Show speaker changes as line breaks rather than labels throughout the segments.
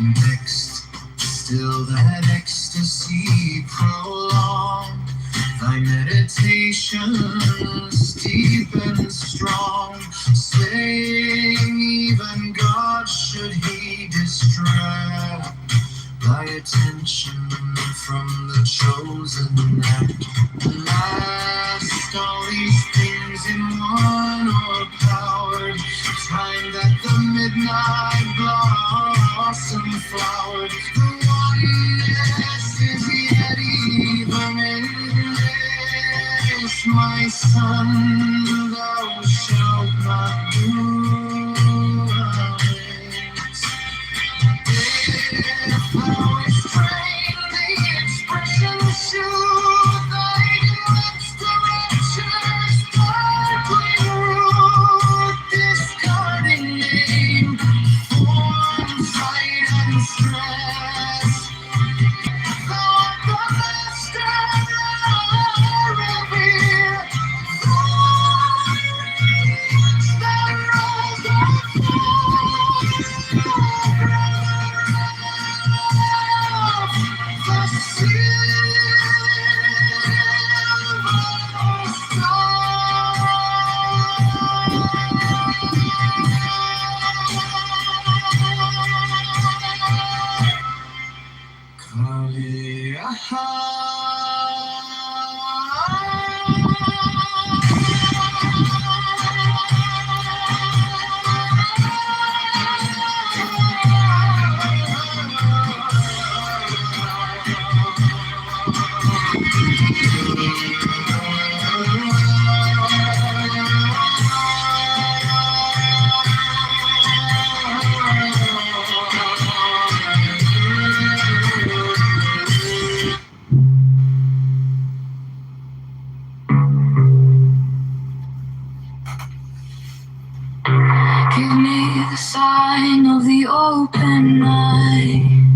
Next, still that ecstasy prolonged, thy meditations deep and strong, saying even God should he distract thy attention from the chosen act. Last, all these things in one o'erpowered, time that the midnight blossom flowered. The oneness is yet even in this, my son, thou shalt not do it. If thou restrain the expressions to thy lips, directions darkly root, discarding name, form, sight, and stress. Thou art the master of revere, that rose give me the sign of the open eye,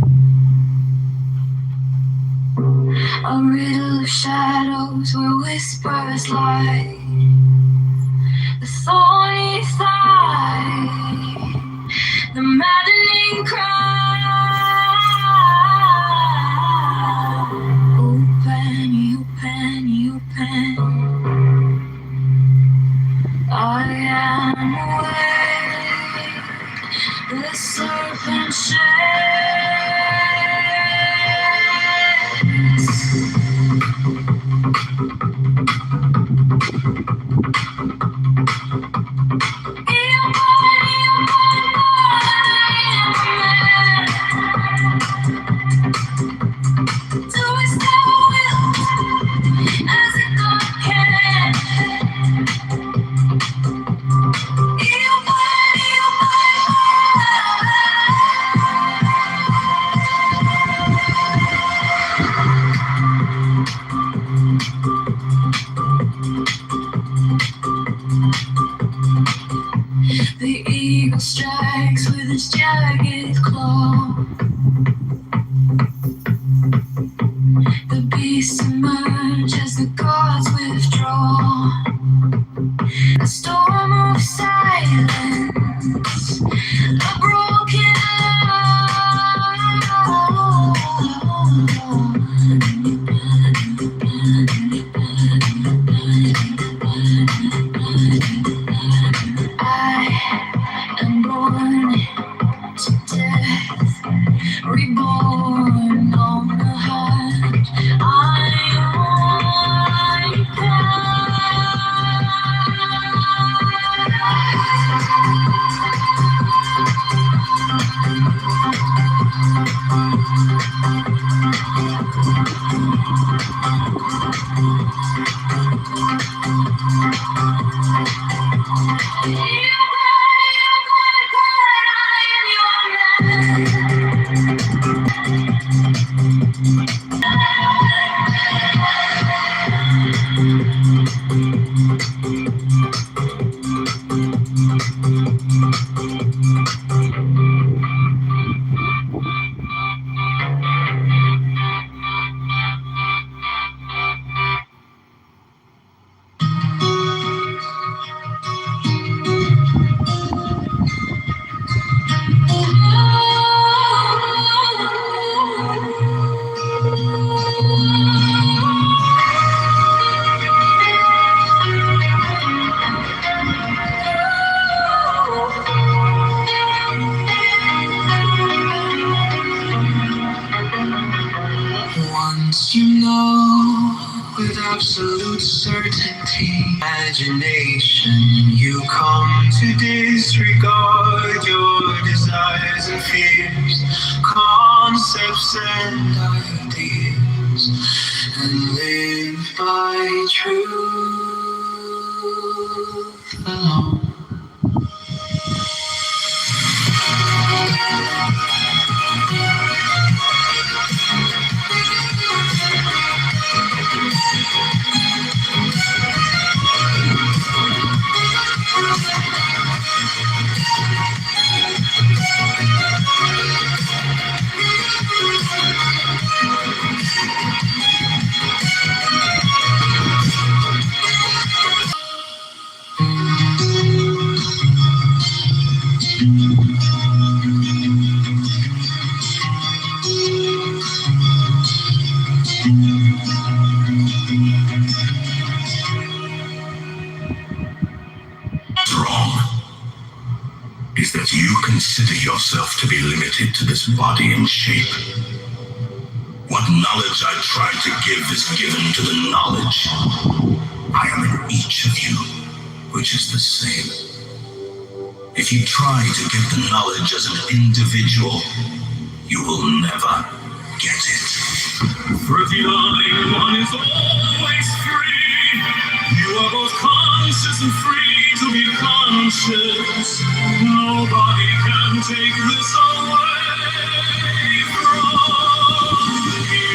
a riddle of shadows where whispers lie, the thorny thigh, the maddening cry. Open, open, open. I am awake, the serpent shakes. Do as thou wilt, as if God can. The eagle strikes with its jagged claw. The beasts emerge as the gods withdraw. A storm of silence, a broken I am born to death, reborn on the hunt. I Imagination, you come to disregard your desires and fears, concepts and ideas, and live by truth alone. Is that you consider yourself to be limited to this body and shape. What knowledge I try to give is given to the knowledge. I am in each of you, which is the same. If you try to get the knowledge as an individual, you will never get it. For the only one is always free. You are both conscious and free to be conscious. Nobody can take this away from you.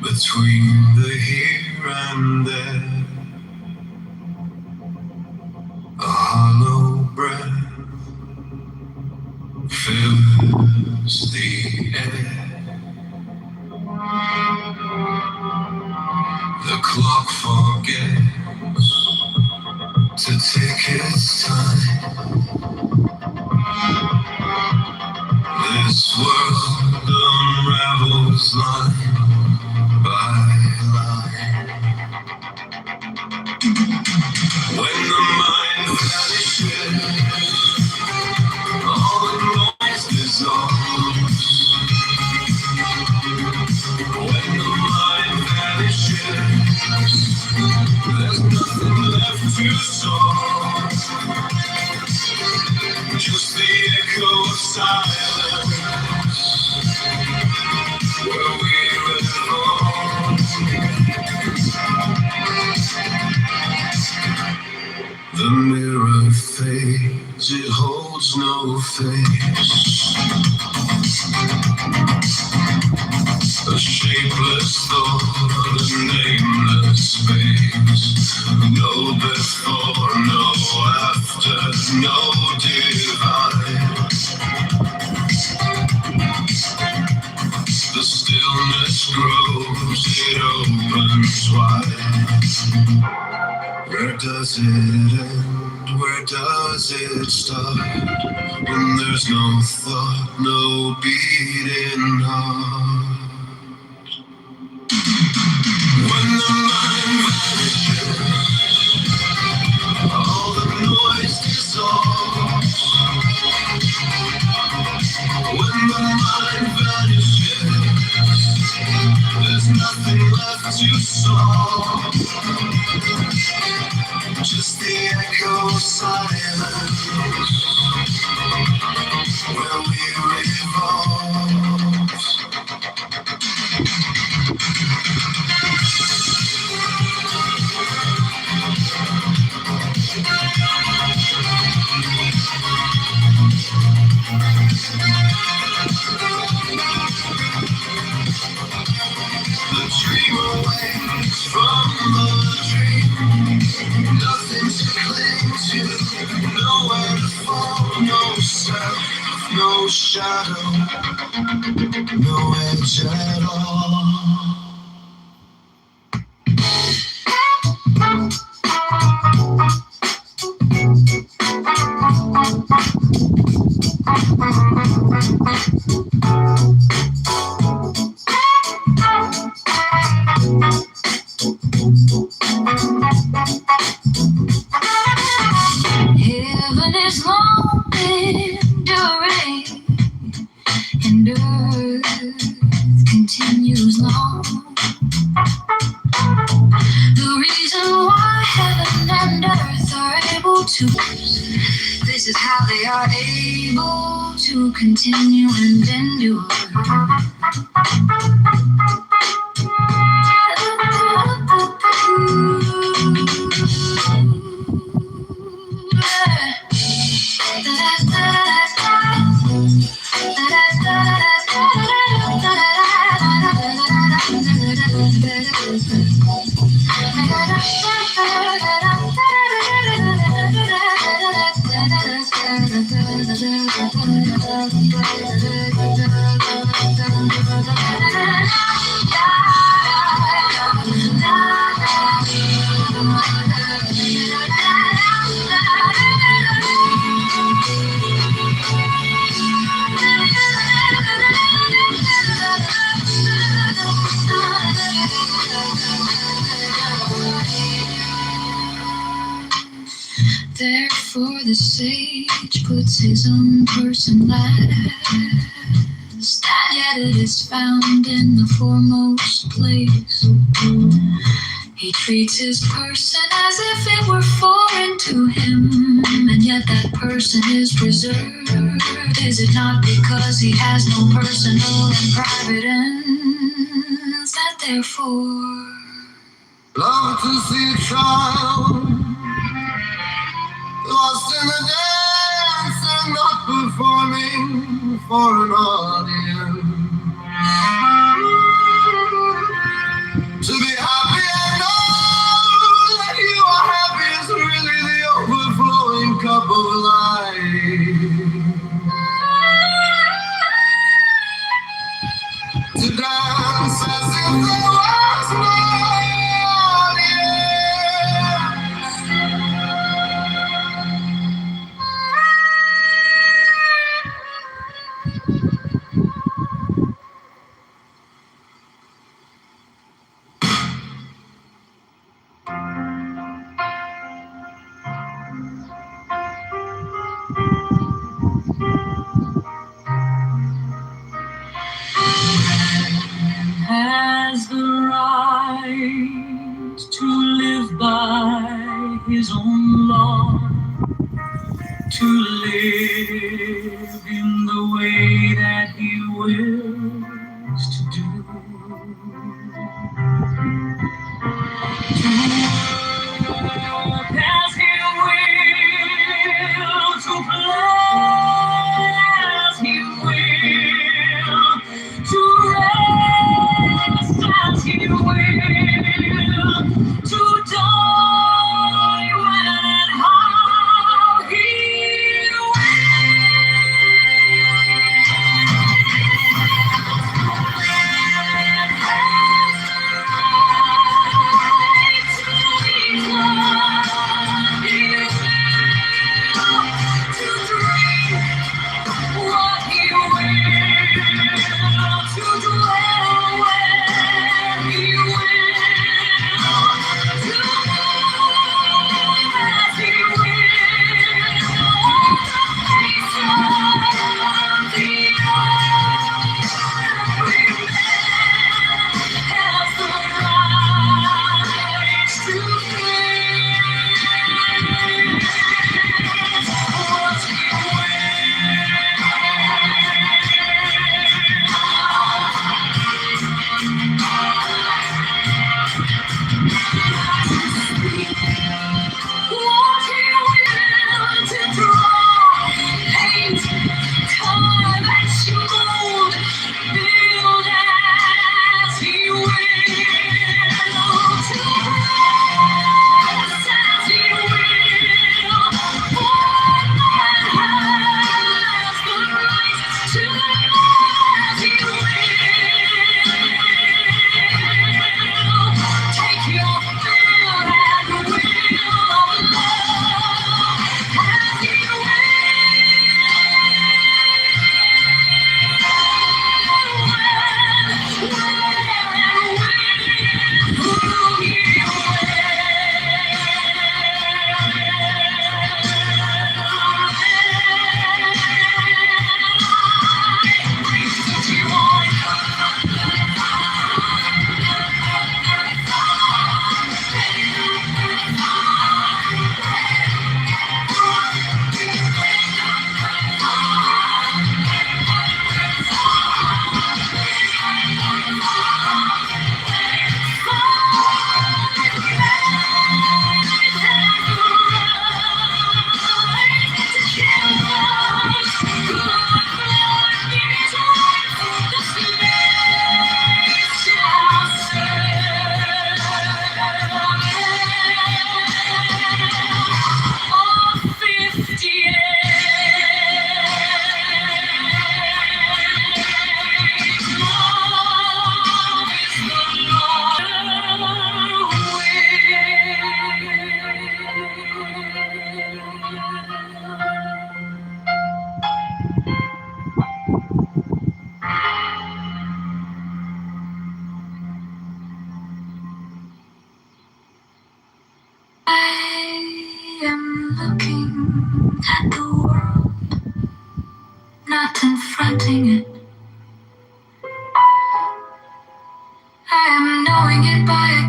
Between the here and there, a hollow breath fills the air. The clock forgets to take its time. This world unravels line by line. When the mind vanishes, all the noise dissolves. When the mind vanishes, there's nothing left to solve. Just the echo of silence where we live on. The mirror fades, it holds no face. A shapeless thought, a nameless space. No before, no after, no divide. The stillness grows, it opens wide. Where does it end? Where does it start? When there's no thought, no beating heart. When the mind vanishes, all the noise dissolves. When the mind vanishes, there's nothing left to solve. Just the echo of silence where we revolve. The dream awakes from the dream. Nothing to cling to, nowhere to fall, no self, no shadow, no edge at all. Heaven is long enduring, and earth continues long. The reason why heaven and earth are able to, this is how they are able to continue and endure. Therefore the sage puts his own person last, and yet it is found in the foremost place. He treats his person as if it were foreign to him, and yet that person is reserved. Is it not because he has no personal and private ends that therefore love to see a child lost in the dance and not performing for an audience? To be happy and know that you are happy is really the overflowing cup of life. To dance as if there was no has the right to live by his own law, to live in the way that he wills to do, to work as he will, to play as he will, to rest as he will, to die when and how he will.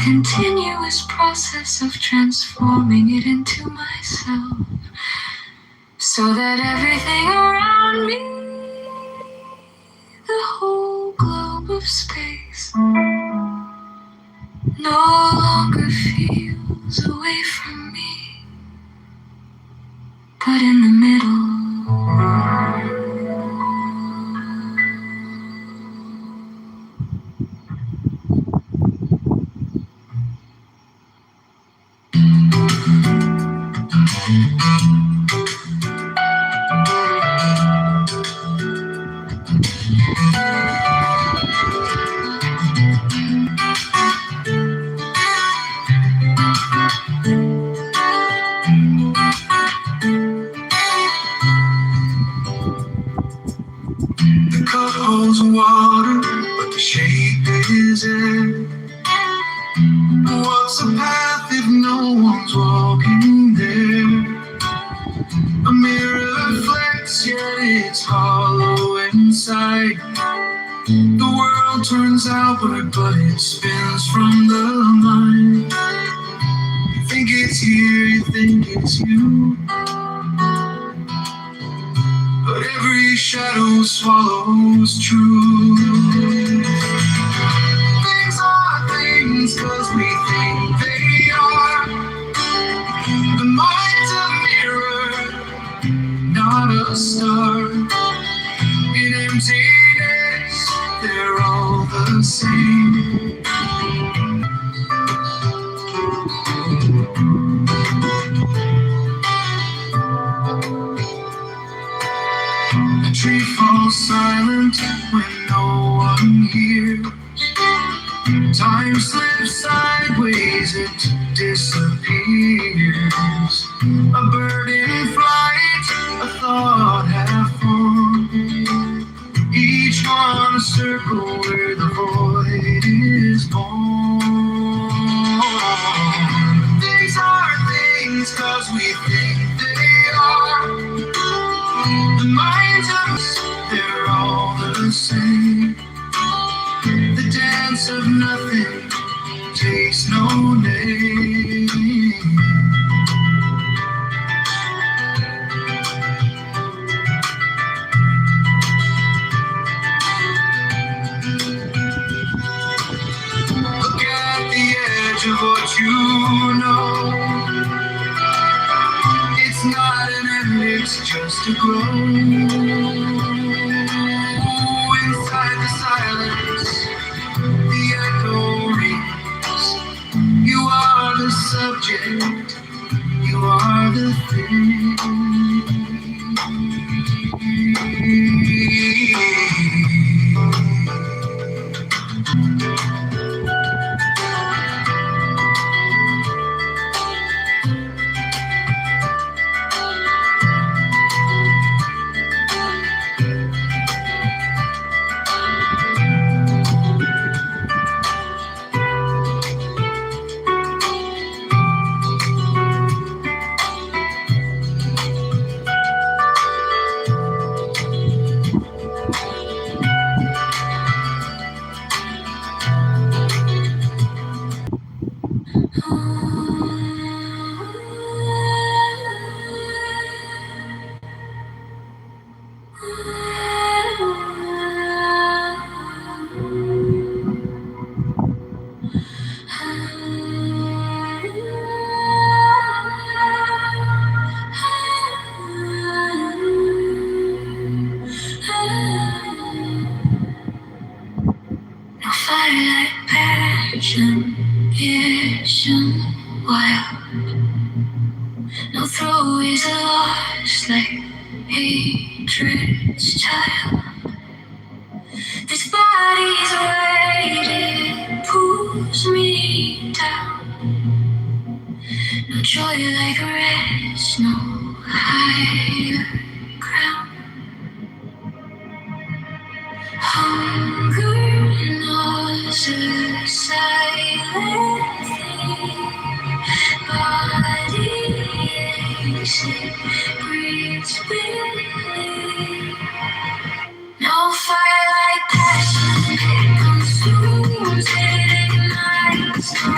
continuous process of transforming it into myself, so that everything around me, the whole globe of space, no longer feels away from me, but in the middle. The cup holds water, but the shape is air. What's a path if no one's walking there? A mirror reflects, yet it's hollow inside. The world turns outward, but it spins from the mind. You think it's here, you think it's you, but every shadow swallows truth. Things are things 'cause we think they are. The mind's a mirror, not a star. In emptiness, they're all the same. The tree falls silent when no one hears. Time slips sideways, it disappears. A bird in flight, a thought half formed. Each one a circle where the void is born. These are things 'cause we think they are. The minds of us, they're all the same. The dance of nothing takes no name. Look at the edge of what you know. It's not an end, it's just a glow. Inside the silence, the echo rings. You are the subject, you are the thing. No firelight passion, passion wild. No throwaways are lost like hatred's child. This body's weighted, pulls me down. No joy like rest, no higher ground. Hunger gnaws a silent thing. Body aches, it breathes bitterly. No firelight passion, it consumes, it ignites. No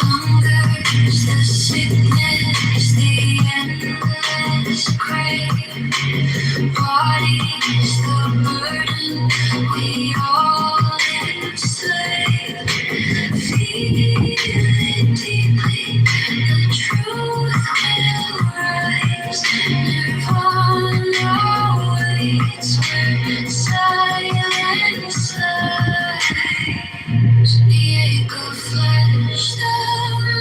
Hunger's the sickness, the endless crave. Body's the burden we all enslave. Feeling deeply, the truth will rise. Nirvana waits where silence lies. The ache of flesh, the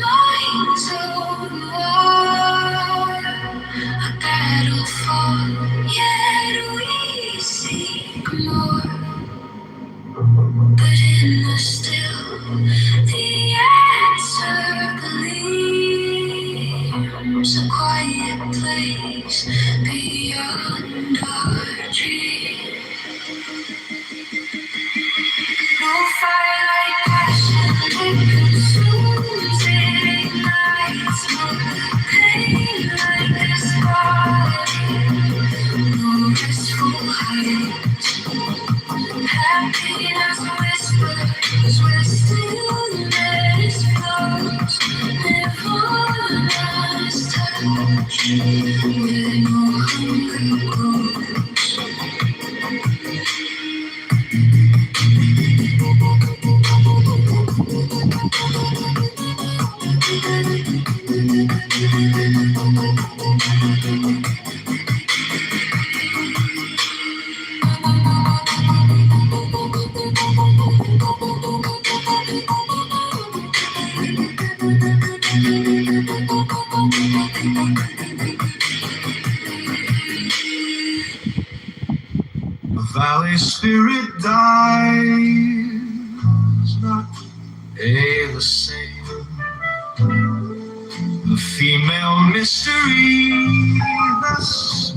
mind's own war. A battle fought, yet we seek more. But in the still, the answer gleams. A quiet place beyond our dreams. No fire like passion, it consumes, it ignites. No pain like this body, no restful heights. Happiness whispers where stillness flows. Nirvana's touch, where no hunger grows. The valley spirit dies not the same. The female mystery, thus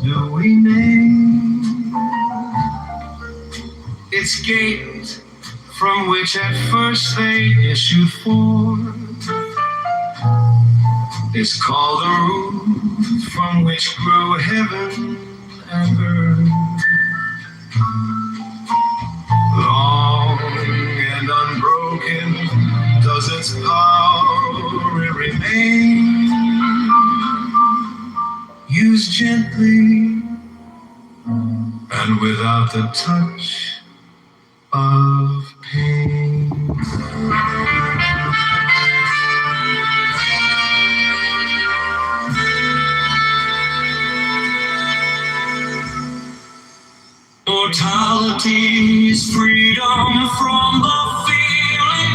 do we name its gate, from which at first they issued forth, is called the root from which grew heaven and earth. Long and unbroken does its power remain. Used gently and without the touch of pain. Mortality is freedom from the feeling.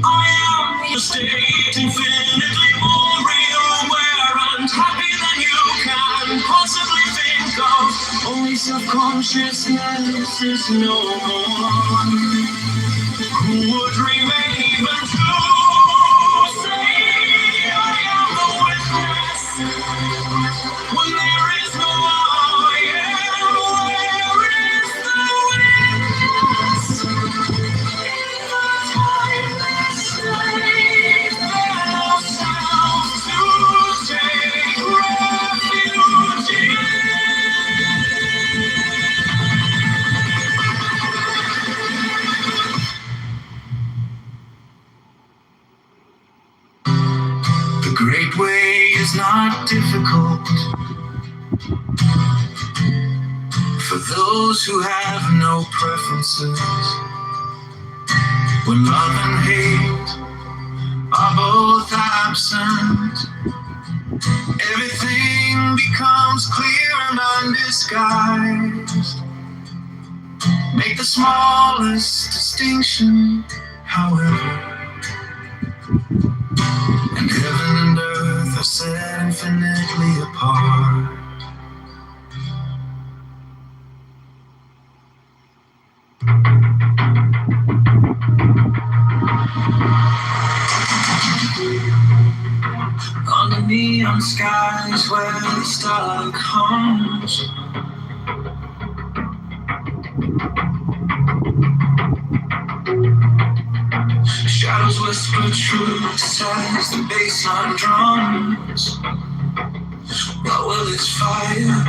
I am the state infinitely more real, aware and happy than you can possibly think of. Only self-consciousness is no more. Who would remain even to say I am the witness when there is no I am? Where is the witness? In the timeless state, there no sound to take refuge in. The great way is not difficult for those who have no preferences. When love and hate are both absent, everything becomes clear and undisguised. Make the smallest distinction, however, and heaven and earth are set infinitely apart. Under neon skies where the starlight comes, shadows whisper truths as the bassline drums. But will its fire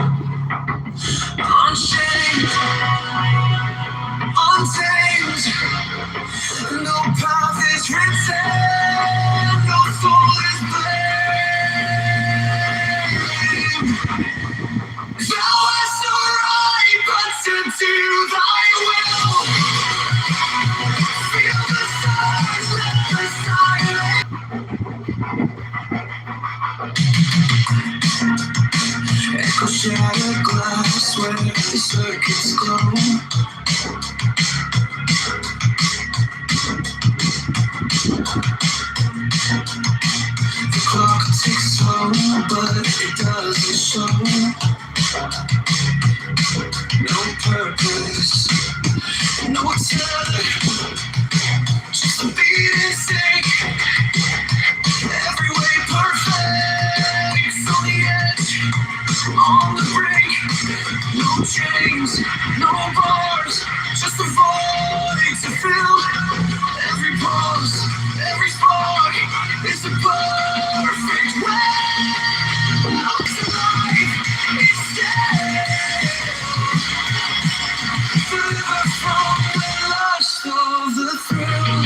unchained? circuits glow. The clock ticks slow, but it doesn't show no purpose, no tether, just a beating sync. Every way perfect, on the edge, on the brink. No chains, no bars, just a void to fill. Every pulse, every spark is a perfect way. It's alive, it's dead. Deliver from the lust of the thrill.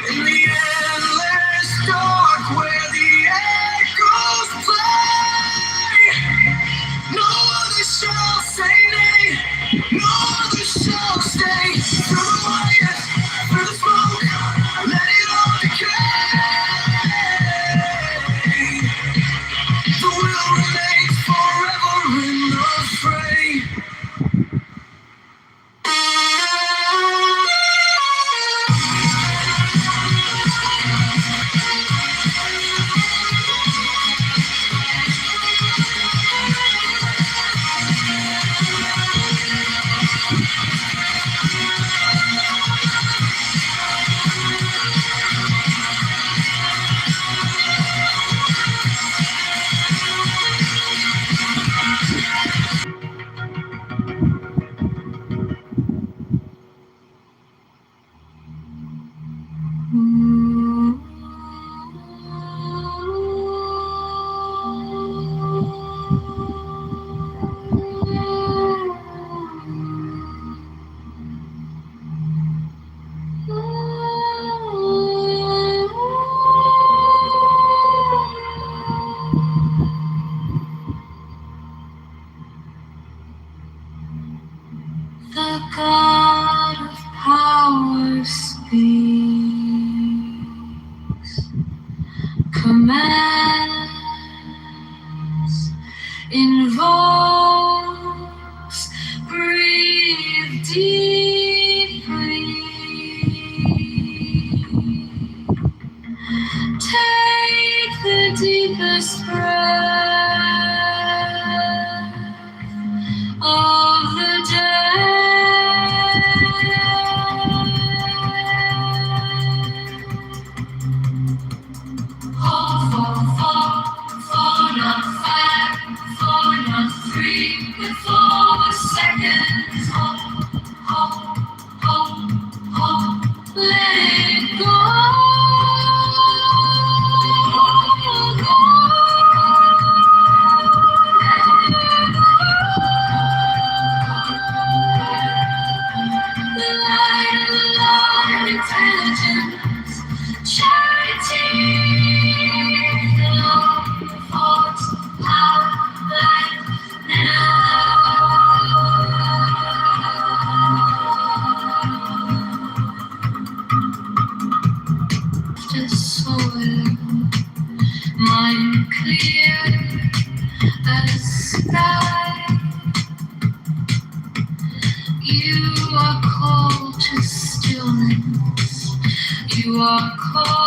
In the endless dark where the echoes play, no other shall say nay, no other shall stay. Through the wire, through the smoke, let it all decay. The will remains forever in the fray. The God of power speaks, commands, invokes, breathe deeply. Take the deepest breath of the day. Hold for not 5, for not 3, but 4 seconds. Hold, let it go. Intelligence, charity, love, thoughts, power, life, now. The soil, mind clear as sky. You are called to stillness. You are called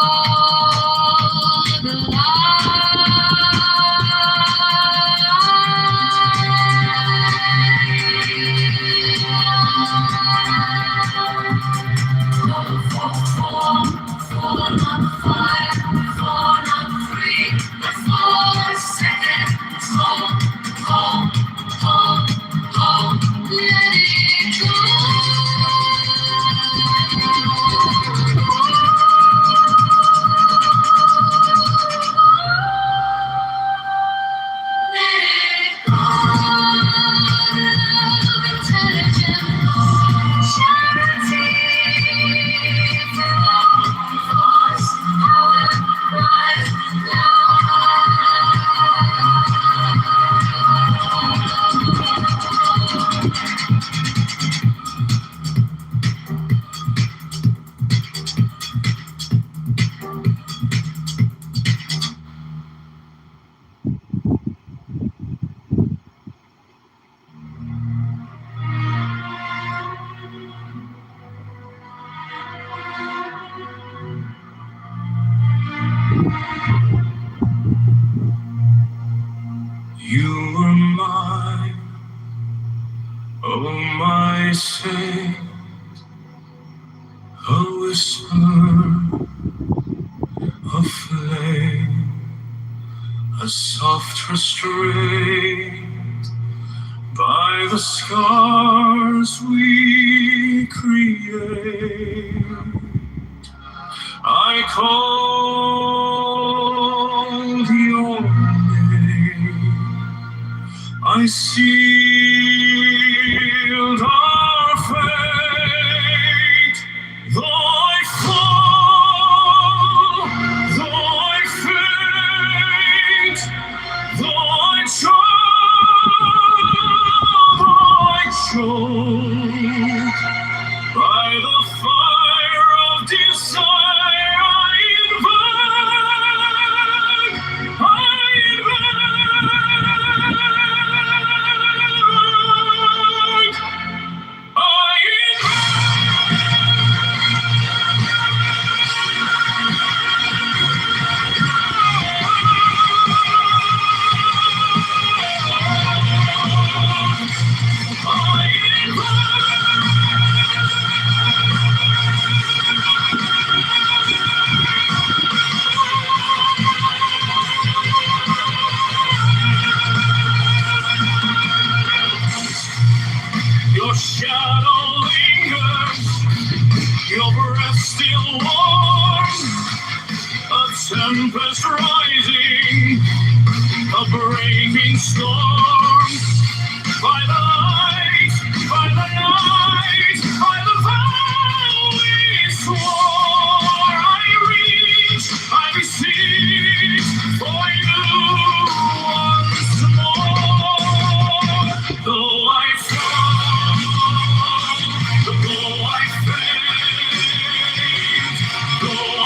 For not 5, for not 3, but 4 seconds. Hold, let it go. I say a whisper, a flame, a soft restraint by the scars we create. I called your name, I sealed our fate. Though I fall, though I faint, though I choke, by the fire of desire I invade, I Your shadow lingers, your breath still warm, a tempest rising, a breaking storm. By the light, by the night, by the vow we swore, I reach, I beseech for you once more. Though I fall, though I faint, though I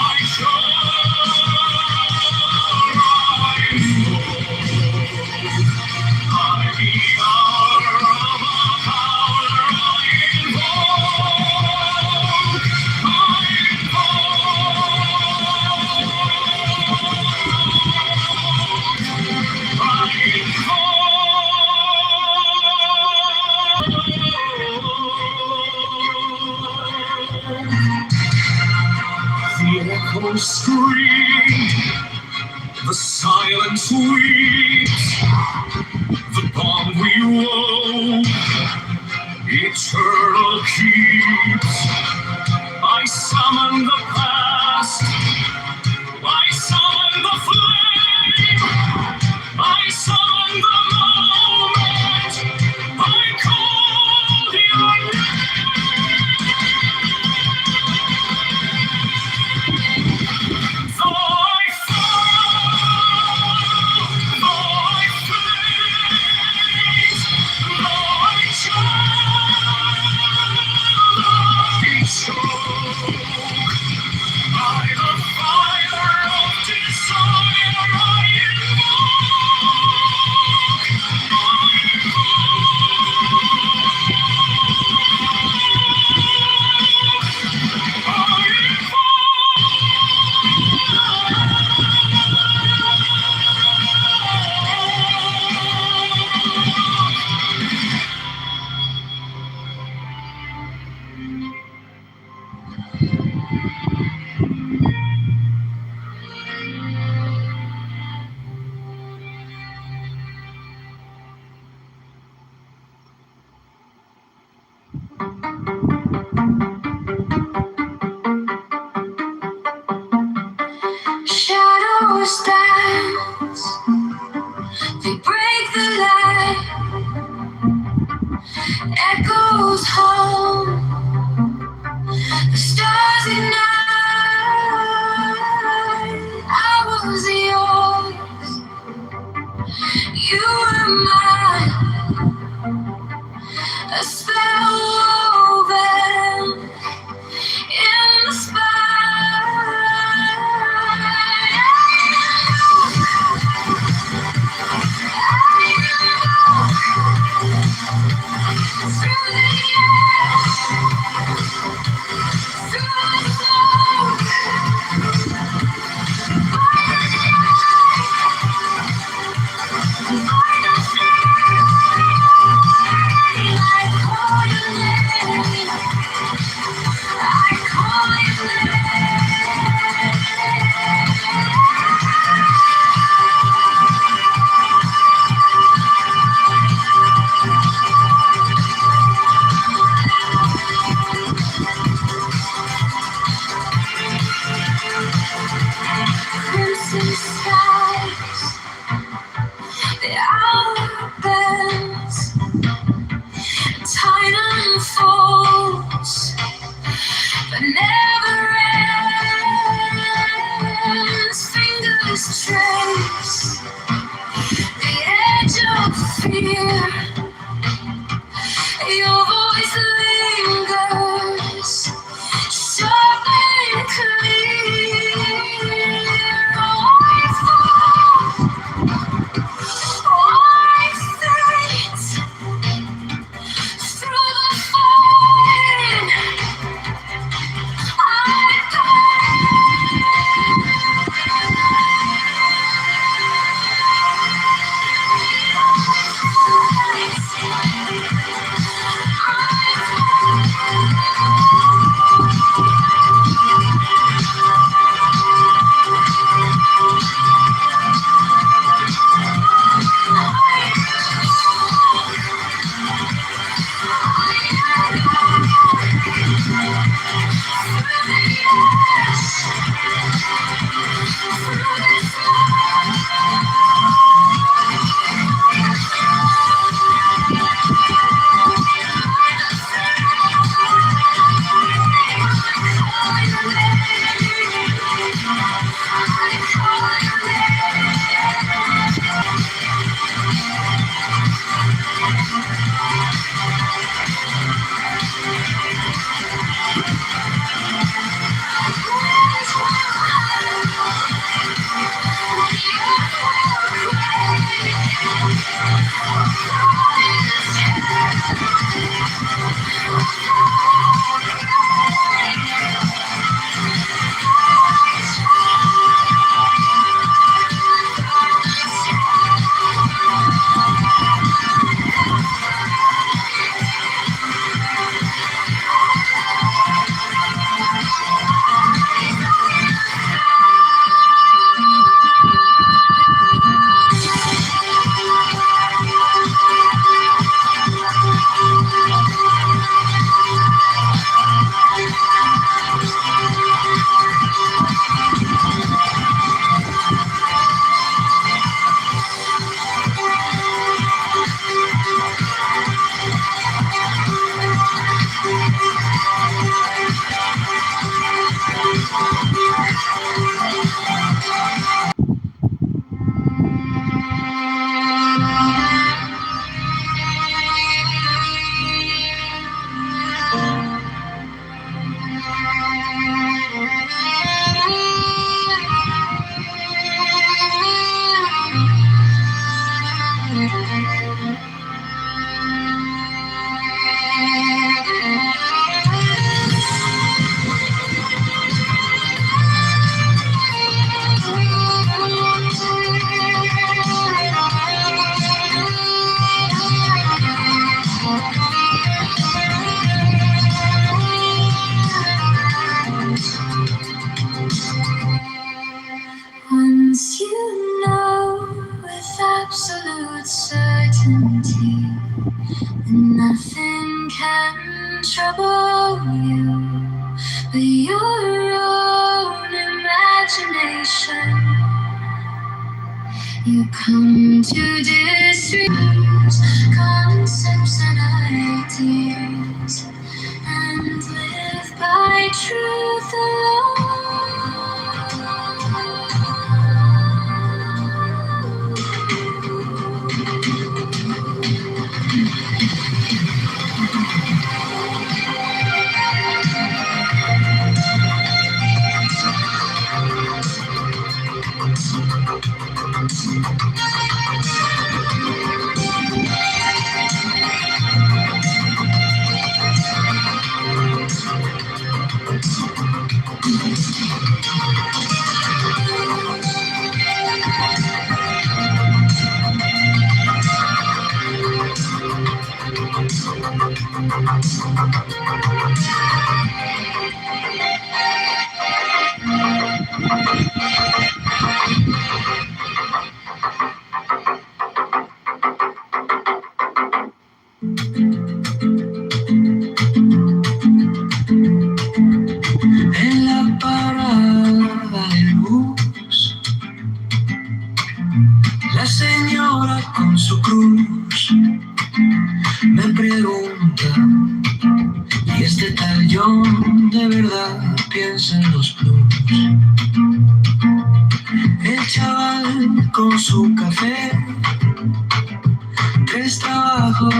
the echoes scream, the silence weeps, the bond we wove, eternal keeps. I summon the past, I summon the flame, I summon the moment, I call your name. Though I fall, though I faint, though I choke, by the fire of desire I shadows dance, they break the light, echoes home, the stars ignite. I was yours, you were mine, a spell woven in the spine. Through the years, through the smoke, by the flame, I call your name. Your voice lingers, sharp and clear. I fight through the fire. Once you know with absolute certainty that nothing can trouble you but your own imagination, you come to disregard concepts and ideas and live by truth en la parada del bus. La señora con su cruz me pregunta, ¿y este tal John bajos,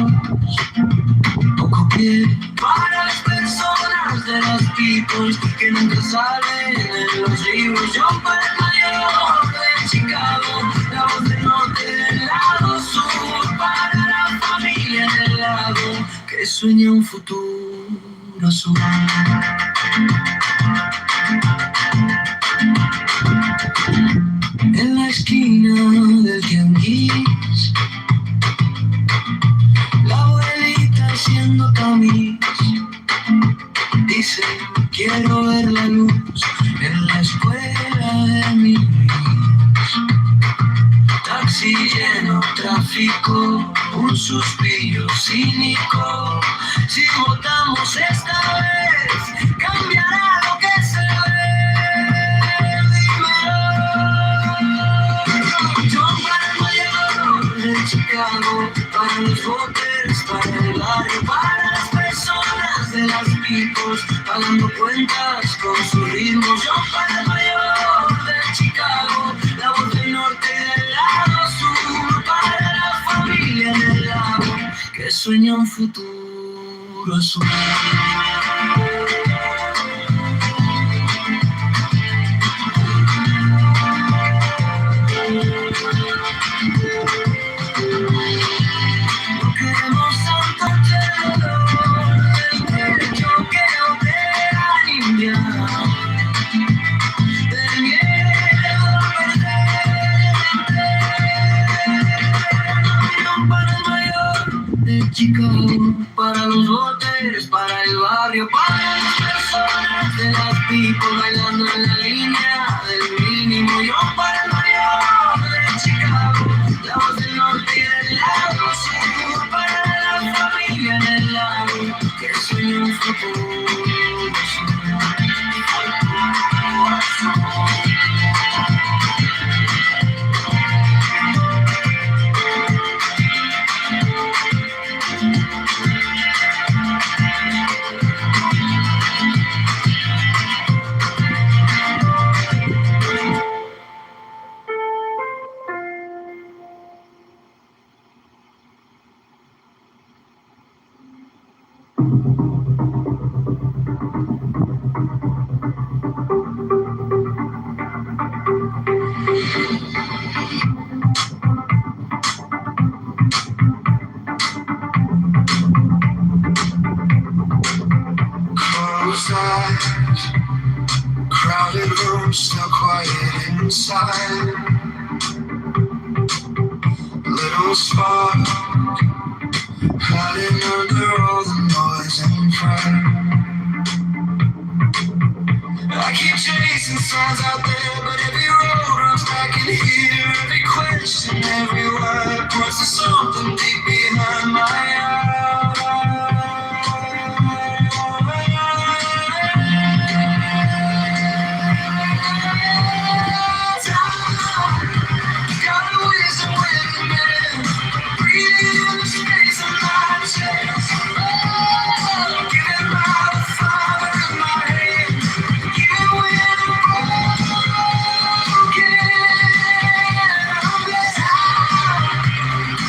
poco pie para las personas de las peoples que nunca salen en los libros. Yo para el mayor de Chicago, la voz del norte del lado sur, para la familia en el lago que sueña un futuro azul. En la esquina del tianguis, la abuelita haciendo tamis dice: quiero ver la luz en la escuela de mi Luis. Taxi lleno, tráfico, un suspiro cínico. Si votamos esta vez, cambiará lo que se ve. Dímelo. Yo para el mayor de Chicago, para los voters, para el barrio, para las personas de las picos, pagando cuentas con sus ritmos. Yo para el mayor de Chicago, la voz del norte y del lado sur, para la familia en el lago que sueña un futuro azul. No queremos tanto terror, el derecho que opera en India, del miedo a perder. Para el mayor de Chicago, para los botes, para el barrio, para las personas de las people bailando en la línea del mínimo. Yo para el mayor de Chicago, la voz del norte y del lado sur, para la familia en el lago que sueña un futuro azul. Closed eyes, crowded room, still quiet inside. Little spark, hiding under all the noise and pride. I keep chasing signs out there, but every road runs back in here. Every question, every word points to something deep behind my eyes. Got a wisdom with me, breathing in the space of my chest. Oh, given by the Father in my hand, even when I'm broken, I'm blessed.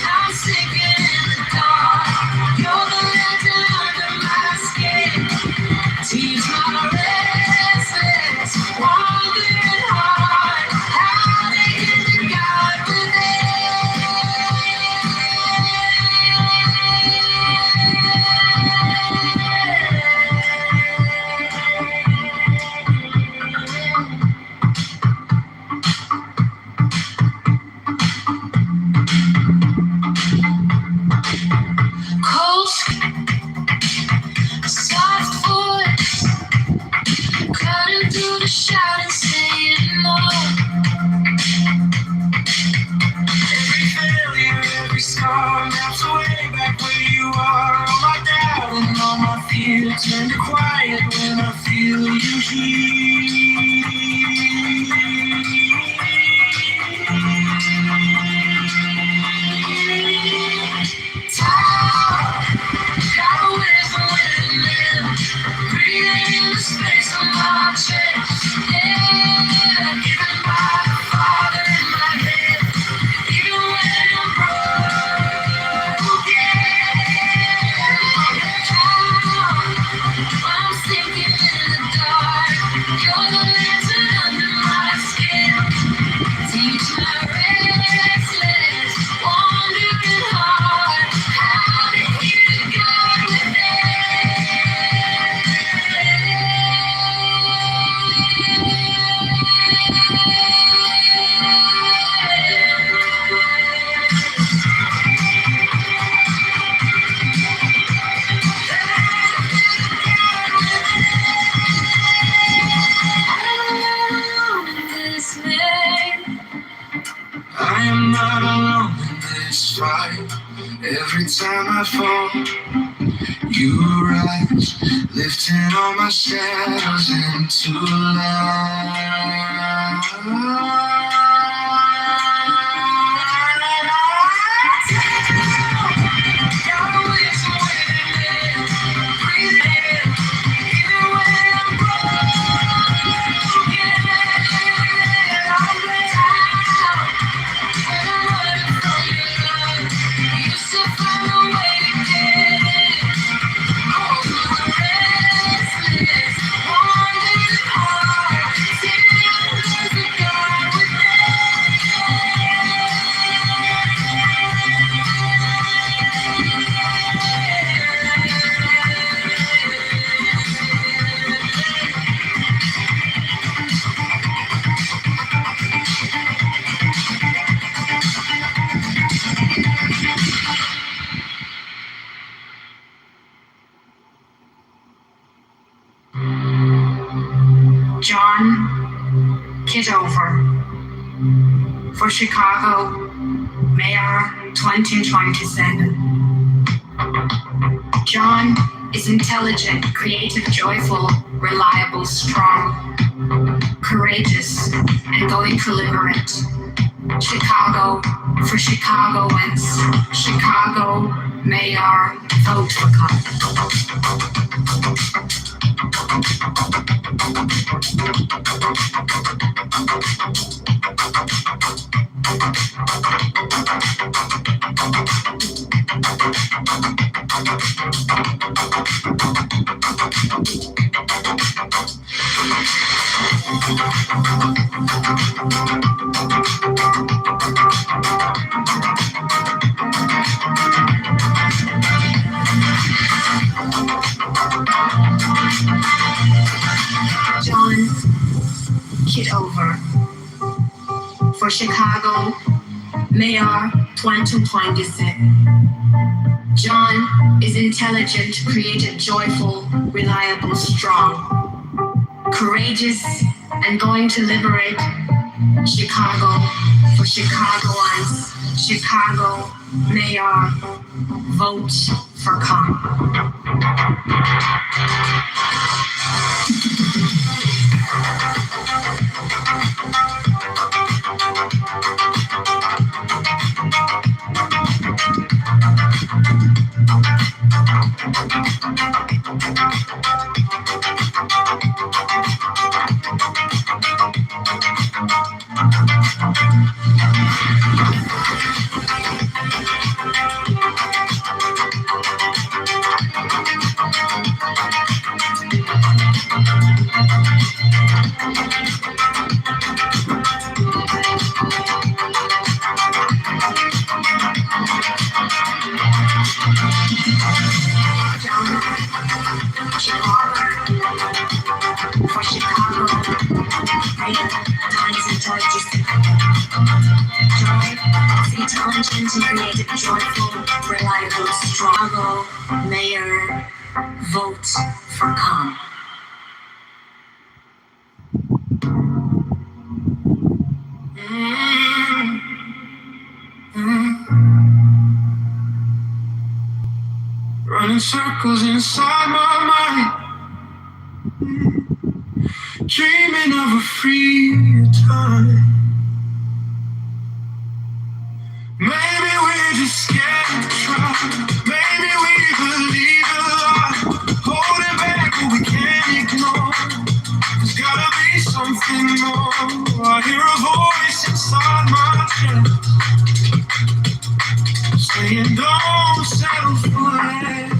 I'm sinking in the dark. You're the legend under my skin. Teach my restless, wandering heart how they get to God within. Cold, soft voice, cutting through the shout and saying no. Every failure, every scar melts away back where you are. All my doubt and all my fear turn to quiet when I feel you here. Time, got a wisdom with me, breathing in the space of my chest. Yeah, given by the Father in my head, even when I'm broken. time I fall, you rise, lifting all my shadows into light. John Kitover for Chicago Mayor 2027. John is intelligent, creative, joyful, reliable, strong, courageous, and going to liberate Chicago for Chicagoans. Chicago Mayor, vote for Con. John Kitover for Chicago Mayor 2026. John is intelligent, creative, joyful, reliable, strong, courageous, and going to liberate Chicago for Chicagoans. Chicago Mayor, vote for Con. For Chicago, intelligent and creative, joyful, reliable, strong. Mayor, vote for Con. Running circles inside my mind, dreaming of a free time. Maybe we're just scared to try. Maybe we believe a lie, holding back what we can't ignore. There's gotta be something more. I hear a voice inside my chest saying, don't settle for less.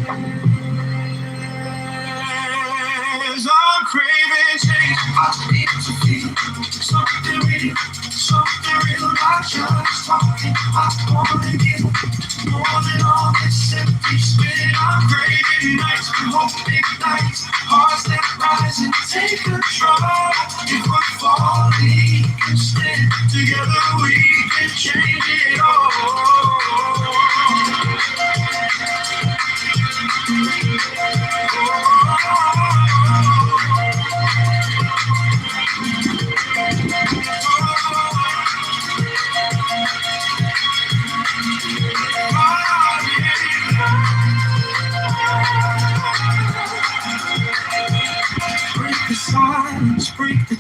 I'm craving change. I need to feel something real, not just talking. I wanna get more than all this empty spin. I'm craving nights with hope ignites, hearts that rise and take control. If we're falling instead, together we can change it all.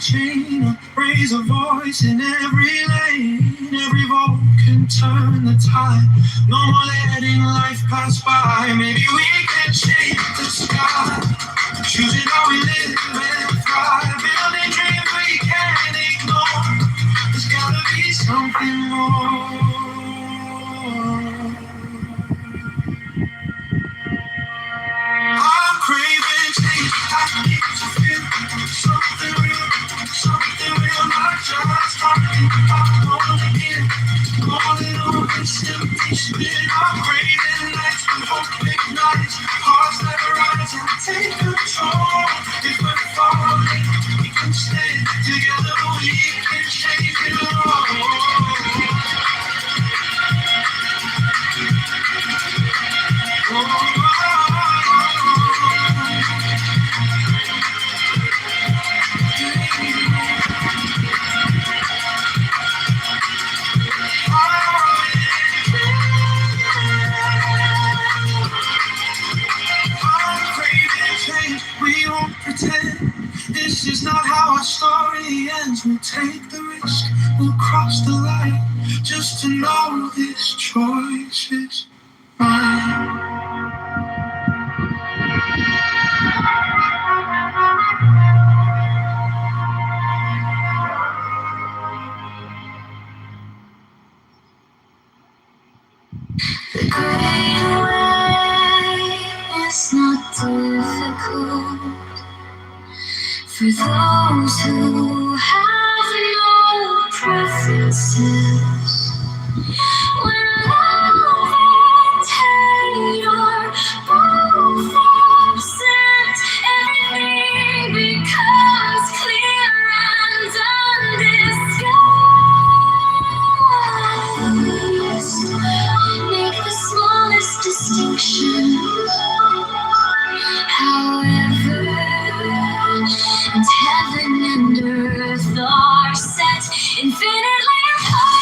chain, raise a voice in every lane. Every vote can turn the tide. No more letting life pass by. Maybe we can change the sky. Choosing how we live and thrive. Building dreams we can't ignore. There's gotta be something more. I'm craving change. I need to feel something real, not just talking about going again. Calling on this temptation. I'm craving nights when hope ignites, hearts that rise and take control. If we're falling, we can stand together. We can change it all. We won't pretend this is not how our story ends. We'll take the risk, we'll cross the line, just to know this choice is mine. The great way is not difficult for those who have no preferences. When love and hate are both absent, everything becomes clear and undisguised. Make the smallest distinction, however, and heaven and earth are set infinitely apart.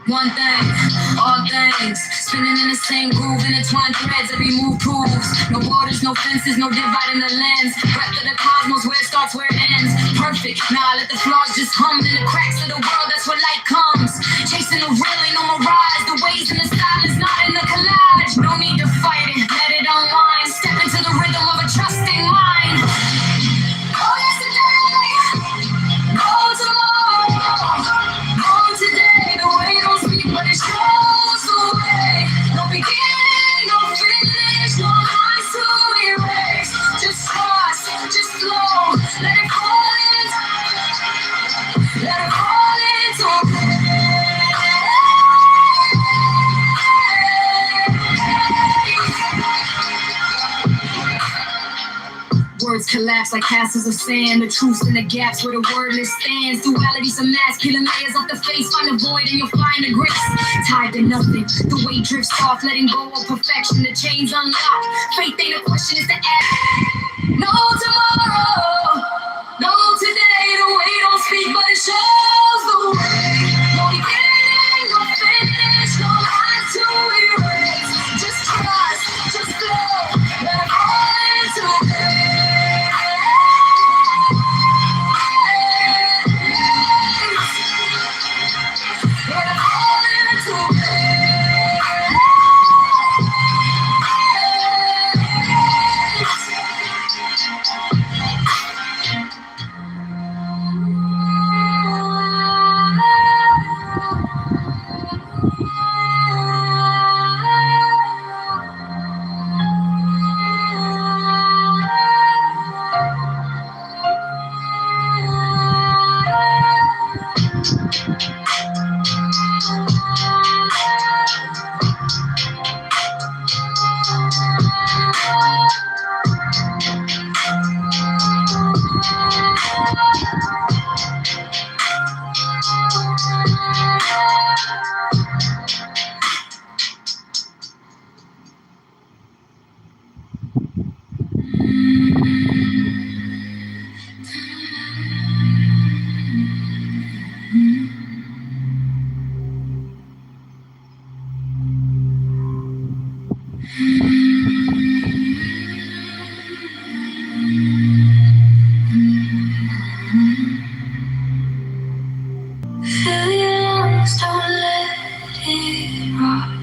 One thing, all things, spinning in the same groove, intertwined threads, every move proves. No borders, no fences, no dividing the lens. Breath of the cosmos, where it starts, where it ends. Perfect, now let the flaws just hum. In the cracks of the world, that's where light comes. Chasing the real, ain't no mirage. The waves in the silence, not in the collage. No need to fight it, let it unwind. Step into the rhythm of a trusting mind. Oh, yesterday, oh, tomorrow. On today, the way don't speak, but it shows the way. No beginning, no finish, no lines to erase. Just trust, just flow, let it fall into words collapse like castles of sand. The truth's in the gaps where the wordless stands. Duality's a mask, peeling layers off the face. Find a void and you'll find the grace. Tied to nothing, the weight drifts off. Letting go of perfection, the chains unlock. Faith ain't a question, it's the act. No tomorrow, no today. The way don't speak, but it shows the way. No beginning, no finish, no line to Fill your lungs, don't let it rot.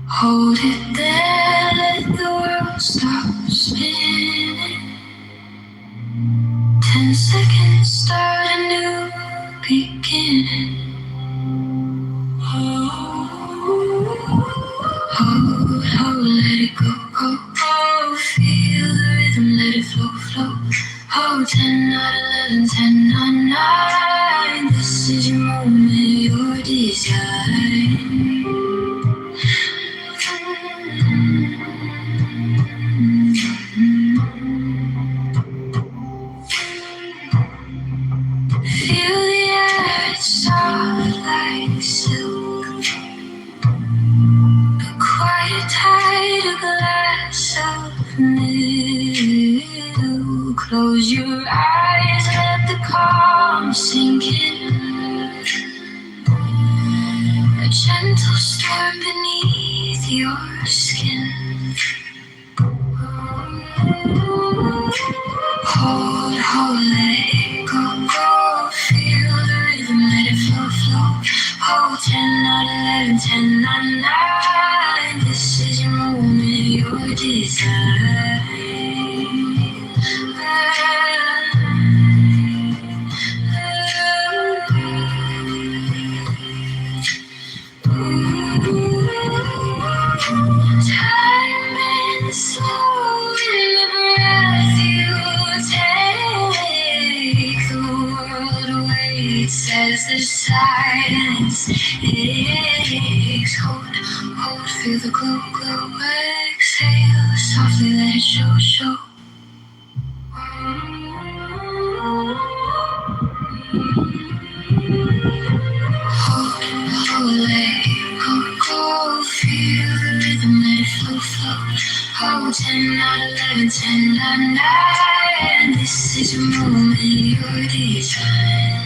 Hold it there, let the world stop spinning. 10 seconds, start a new beginning. Hold, let it go, go, go. Feel the rhythm, let it flow, flow. Hold 10, not 11, 10, not 9. This is your moment, your design. Feel the air, it's soft like silk. A quiet tide, a glass of milk. Close your eyes, let the calm sink in. A gentle storm beneath your skin. Hold, let it go, go. Feel the rhythm, let it flow, flow. Hold 10, not 11, 10, not 9. This is your moment, your design. Time and slow in the breath you take. The world waits as the silence aches. Hold, feel the glow, glow. Exhale, softly let it show, show. Hold, let it go, go. Feel the rhythm, let it flow, flow. Hold 10, not 11, 10, not 9. This is your moment, your design.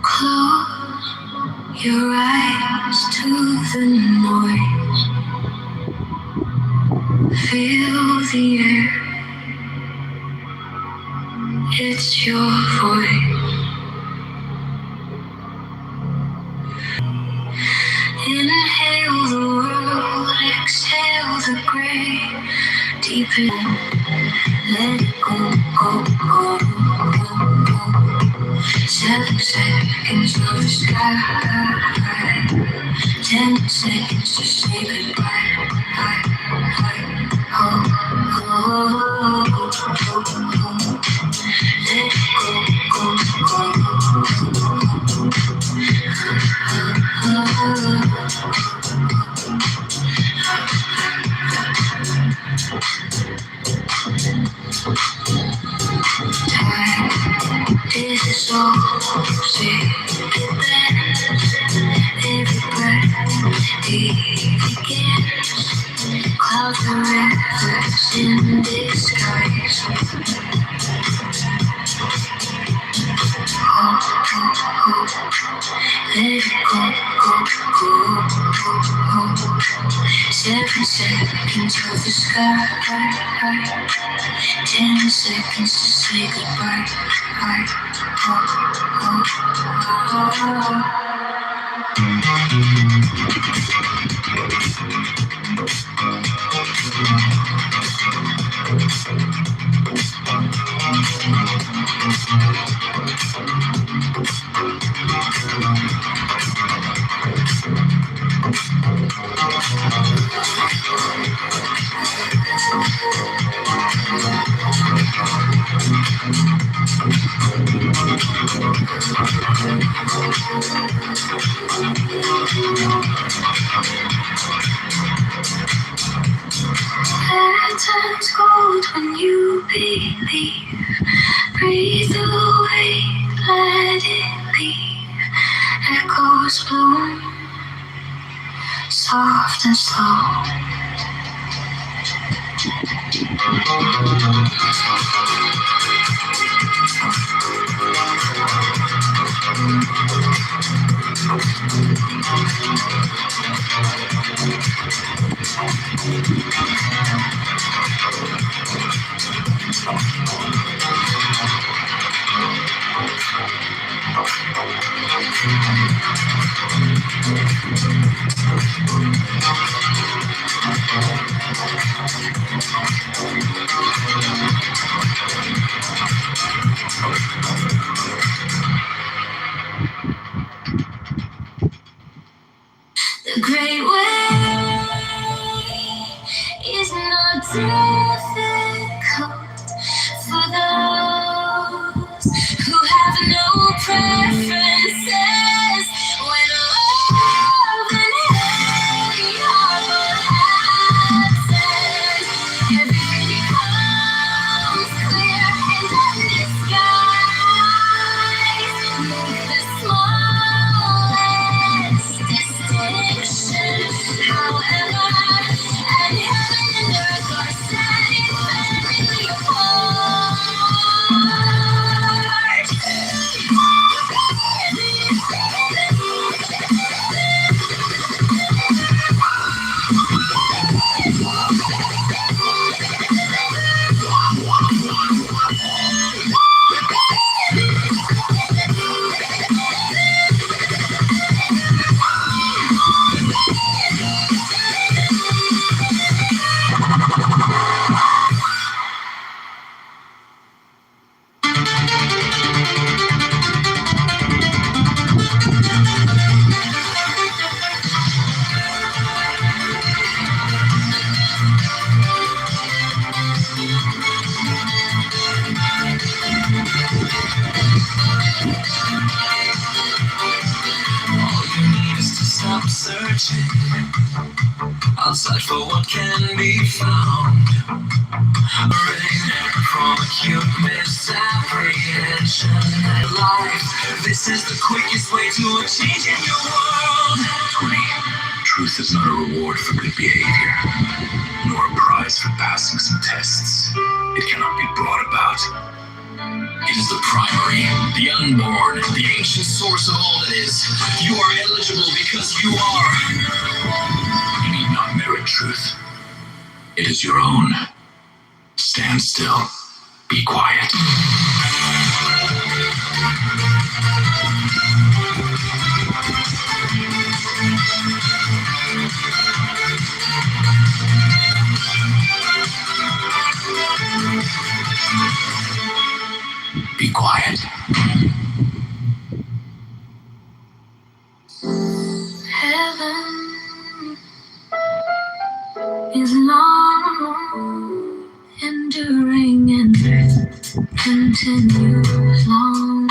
Close your eyes to the noise. Feel the air. It's your voice. Inhale the world, exhale the gray. Deep in, let it go, go, go, go, go. 7 seconds of the sky. 10 seconds to say goodbye. Oh, oh, oh, oh, oh. Let it go, go, go. This is all say it then. Every breath begins. Clouds are red. in disguise. Oh, oh, oh. Let it go, go, go. 7 seconds of the sky. 10 seconds to say goodbye. Time's cold when you believe. Breathe away, let it leave. Echoes bloom, soft and slow. The great way is not difficult for those who have no preferences. When love and hate are both absent, everything becomes clear and undisguised. Make the smallest distinction, however, and heaven and earth are standing firmly apart. Stop searching outside for what can be found. Rain from acute misapprehension. Life, this is the quickest way to a change in your world. 20. Truth is not a reward for good behavior, nor a prize for passing some tests. It cannot be brought about. It is the primary, the unborn, the ancient source of all that is. You are eligible because you are. You need not merit truth. It is your own. Stand still. Be quiet. Be quiet. Heaven is long, enduring, and earth continues long.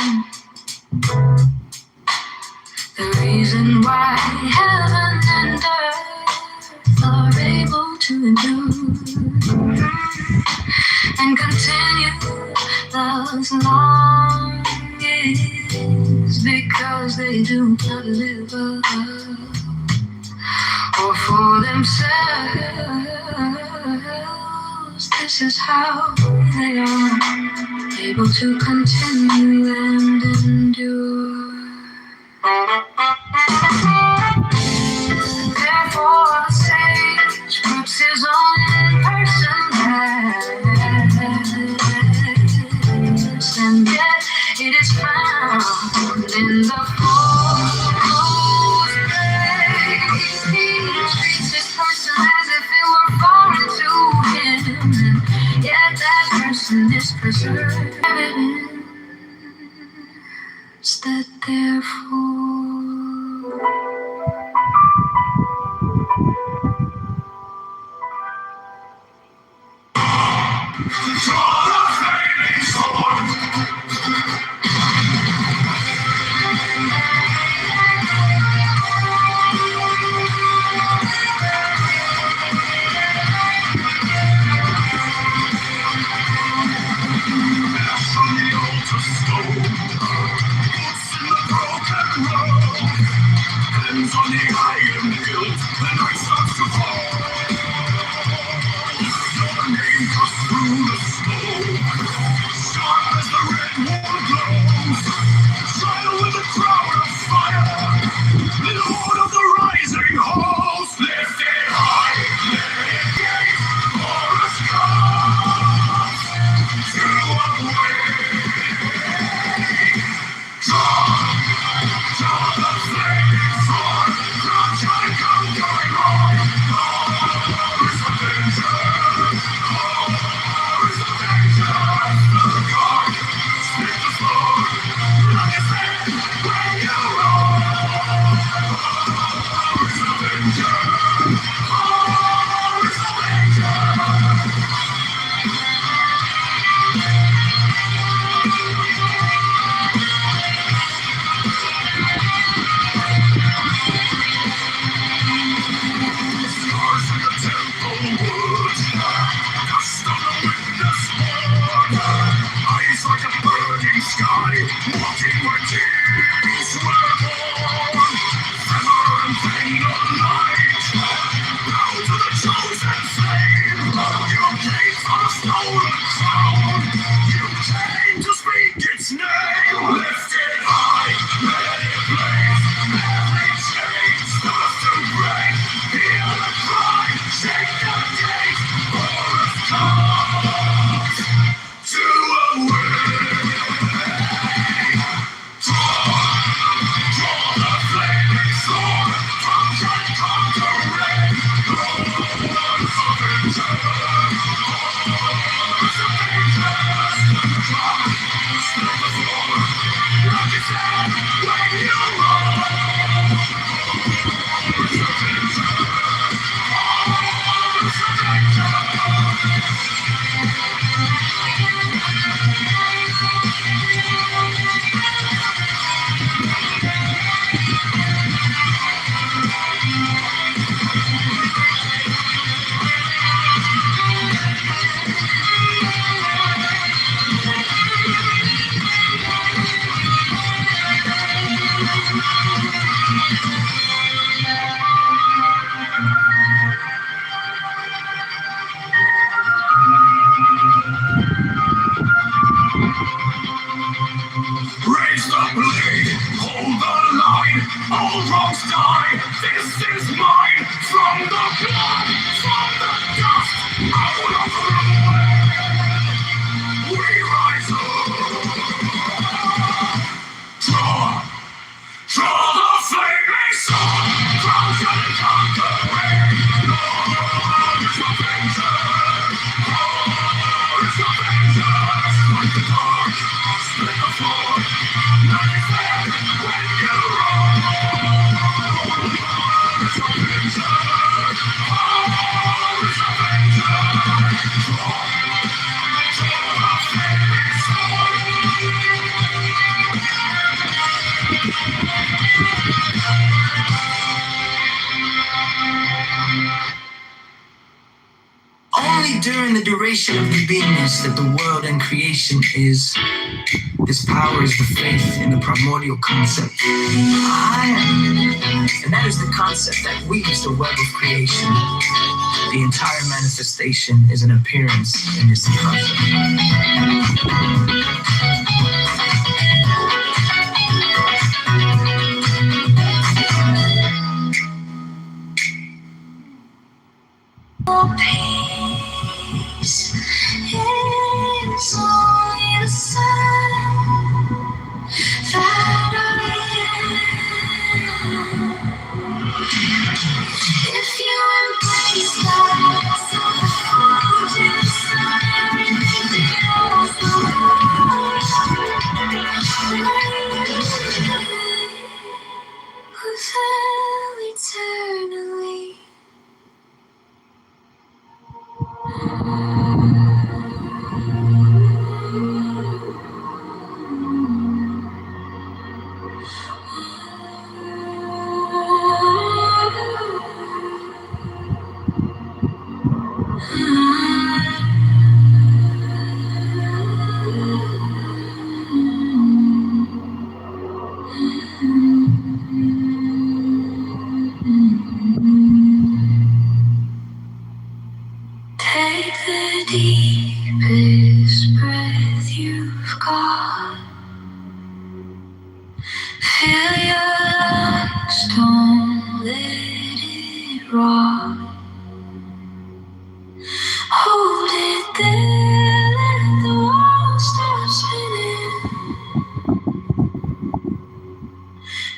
The reason why heaven and earth are able to endure and continue thus long is because they do not live or for themselves. this is how they are, able to continue and endure. Therefore, a sage puts his own person last, and yet it is found in the fool's place. He treats his person as if it were foreign to him, and yet that person is preserved. Evidence that therefore
hands on the iron hilt, the night starts to fall. Your name cuts through the smoke, sharp as the red wall glows. Trial with a crowd of fire, Lord of the rising halls. Lift it high, let it gaze, chorus comes to draw the flaming sword, crouch and come going on. Chorus of vengeance, chorus of vengeance. The guard, split the floor, like a sand when you roll. Chorus of vengeance, chorus of vengeance. Stars in the temple woods, dust on the witness board, eyes like a burning sky, walking where tears were born. Feather and vein of light, bow to the chosen flame. You came for the stolen crown, you came to speak its name. Lift it high, let it blaze, every chain starts to break. Hear the cry, shake the gate, chorus comes to awake. Draw the flaming sword, crouch and conquer rain. Chorus of vengeance, chorus of vengeance. The clock, split the floor, like a sand when you roll. Chorus of vengeance, chorus of raise the blade, hold the line, all wrongs die, this is mine. From the blood, from the dust, out of the ruin, we rise up. Draw the flaming sword, crouch and conquer rain. Chorus of vengeance, chorus of vengeance. Like the dark, split the floor, like a sand when you roll. Chorus of vengeance, chorus of vengeance. Draw the flaming sword.
only during the duration of the beingness that the world and creation is. This power is the faith in the primordial concept. I am. And that is the concept that weaves the web of creation. The entire manifestation is an appearance in your subconscious. Peace is only the sun that I am. If you embrace that, just everything else will fulfill eternally. Take the deepest breath you've got. Fill your lungs, don't let it rot. Hold it there, let the world start spinning.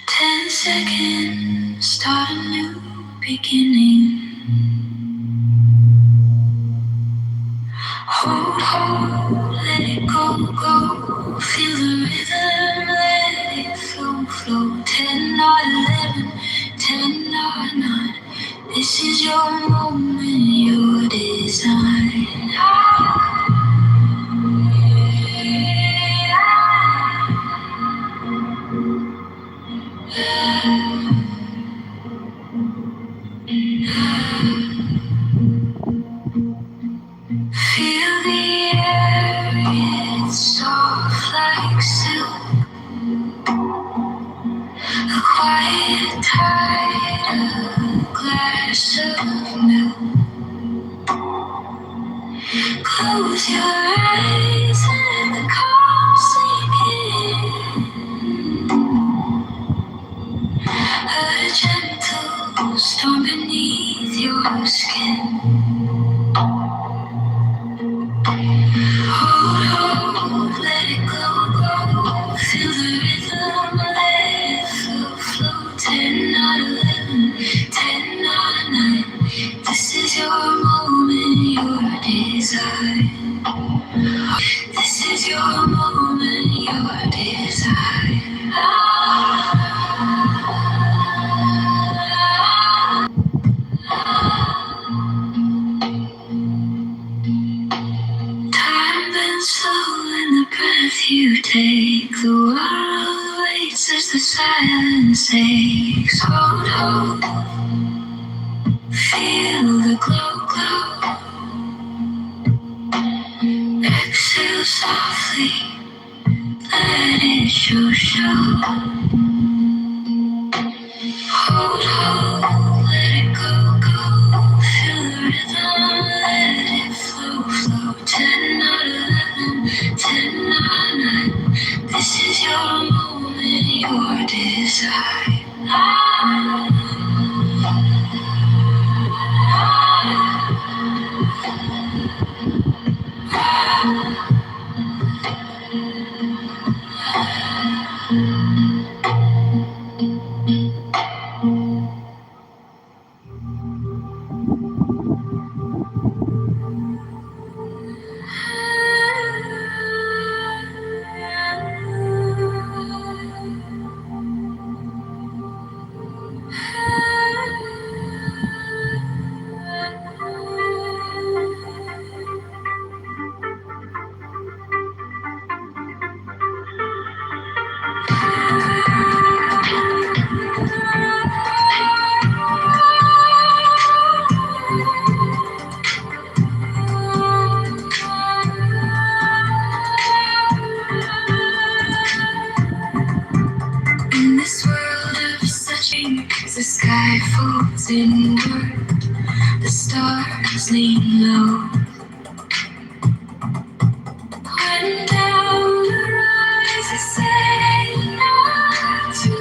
10 seconds, start a new beginning. Hold, let it go. Feel the rhythm, let it flow. 10 or 11, 10 or 9. This is your moment, your design. Feel the air, it's soft like silk. A quiet tide, a glass of milk. Close your eyes and the calm sink in. A gentle storm beneath your skin. Hold, let it go. Feel the rhythm, let it flow. 10 or 11, 10 or 9. This is your moment, your desire. This is your moment, your desire. Time bends slow in the breath you take. The world waits as the silence aches. Hold, feel the glow. Exhale softly, let it show. Hold, let it go. Feel the rhythm, let it flow. 10 or 11, 10 or 9. This is your moment, your desire. sleep low. When doubt arises, say not to.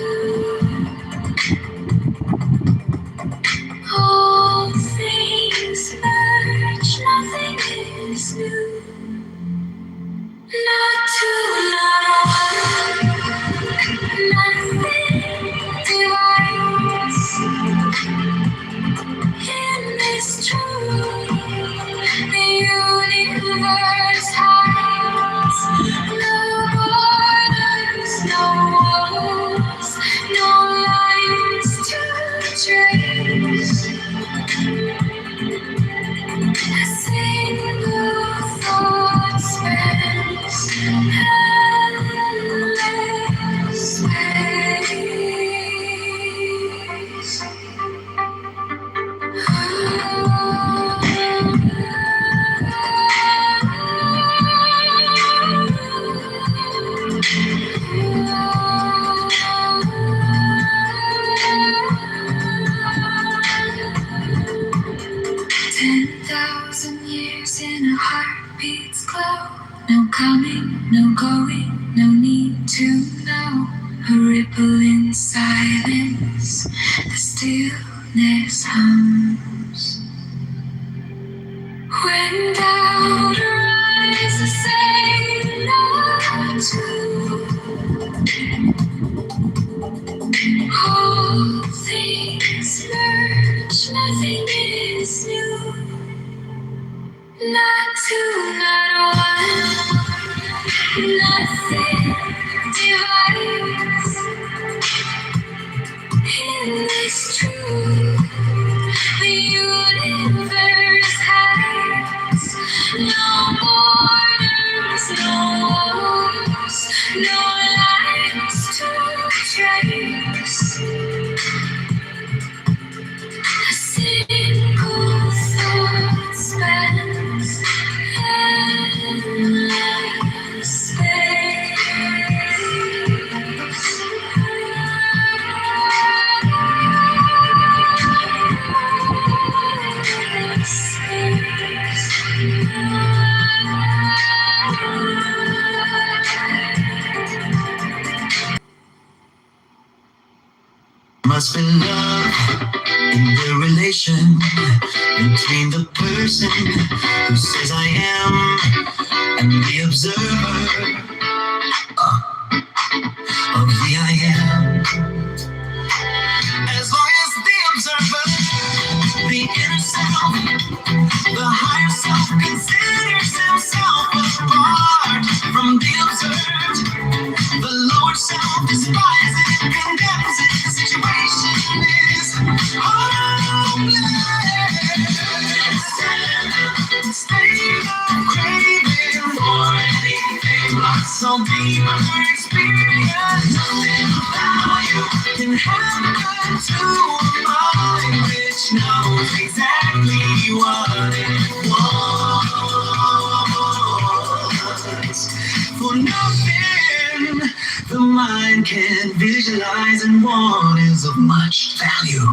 All things merge, nothing is new. Not two, not one, nothing divides. In this truth, the universe hides. No borders, no walls, no lines to trace. A single thought spans endless space. 10,000 years in a heartbeat's glow. No coming, no going, no need to know. A ripple in silence, the stillness hums. When doubt arises, say no to. All things merge, nothing is new. Not two, not one, nothing divides. In this truth, the universe hides. No borders, no walls, no lines to trace. A single thought spans endless space. Must be love in the relation between the person who says I am and the observer of the I am. As long as the observer, the inner self, the higher self considers himself apart from the observed, the lower self despises and condemns it. The situation is hopeless. State of craving for anything but some deeper experience. Nothing of value can happen to a mind which knows exactly what it wants. For nothing the mind can visualize and want is of much value.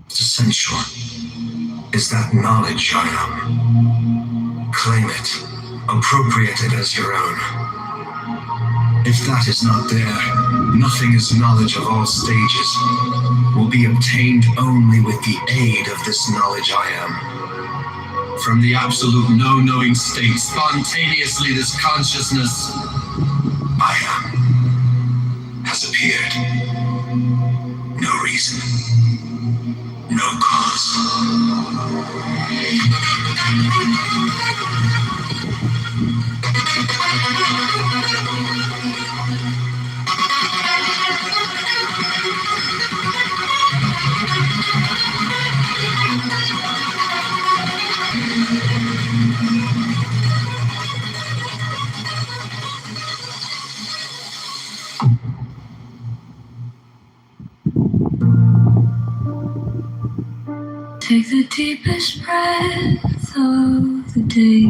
What's essential is that knowledge I am. Claim it, appropriate it as your own. If that is not there, nothing is knowledge of all stages. Will be obtained only with the aid of this knowledge I am. From the absolute no-knowing state, spontaneously this consciousness I am has appeared. No reason, no cause. Take the deepest breath of the day.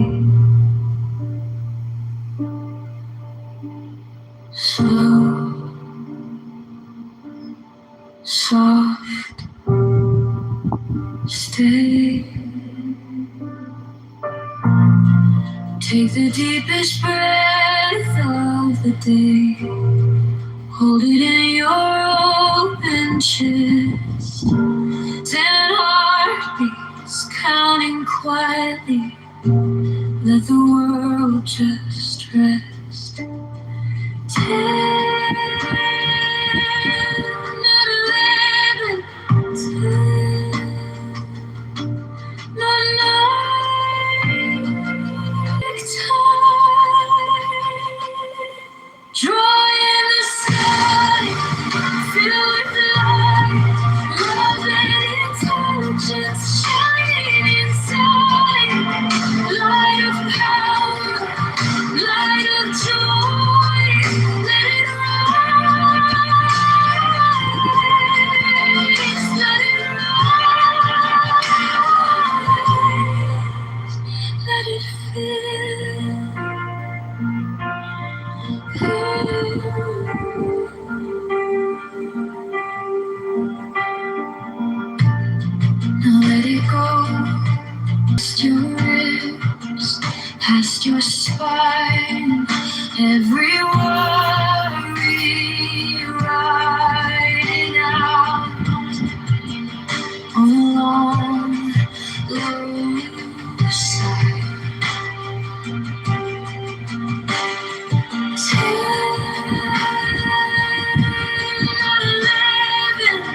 Slow Soft, stay. Take the deepest breath of the day. Hold it in your open chest. 10 heartbeats counting quietly. Let the world just rest. 10, 11, 10. The night time. Joy in the sky, filled with light, love and intelligence shining inside. Light of power, light of joy, let it rise, let it rise, let it fill. Now let it go past your ribs, past your spine, every worry riding out on a long, low side. 10, 11,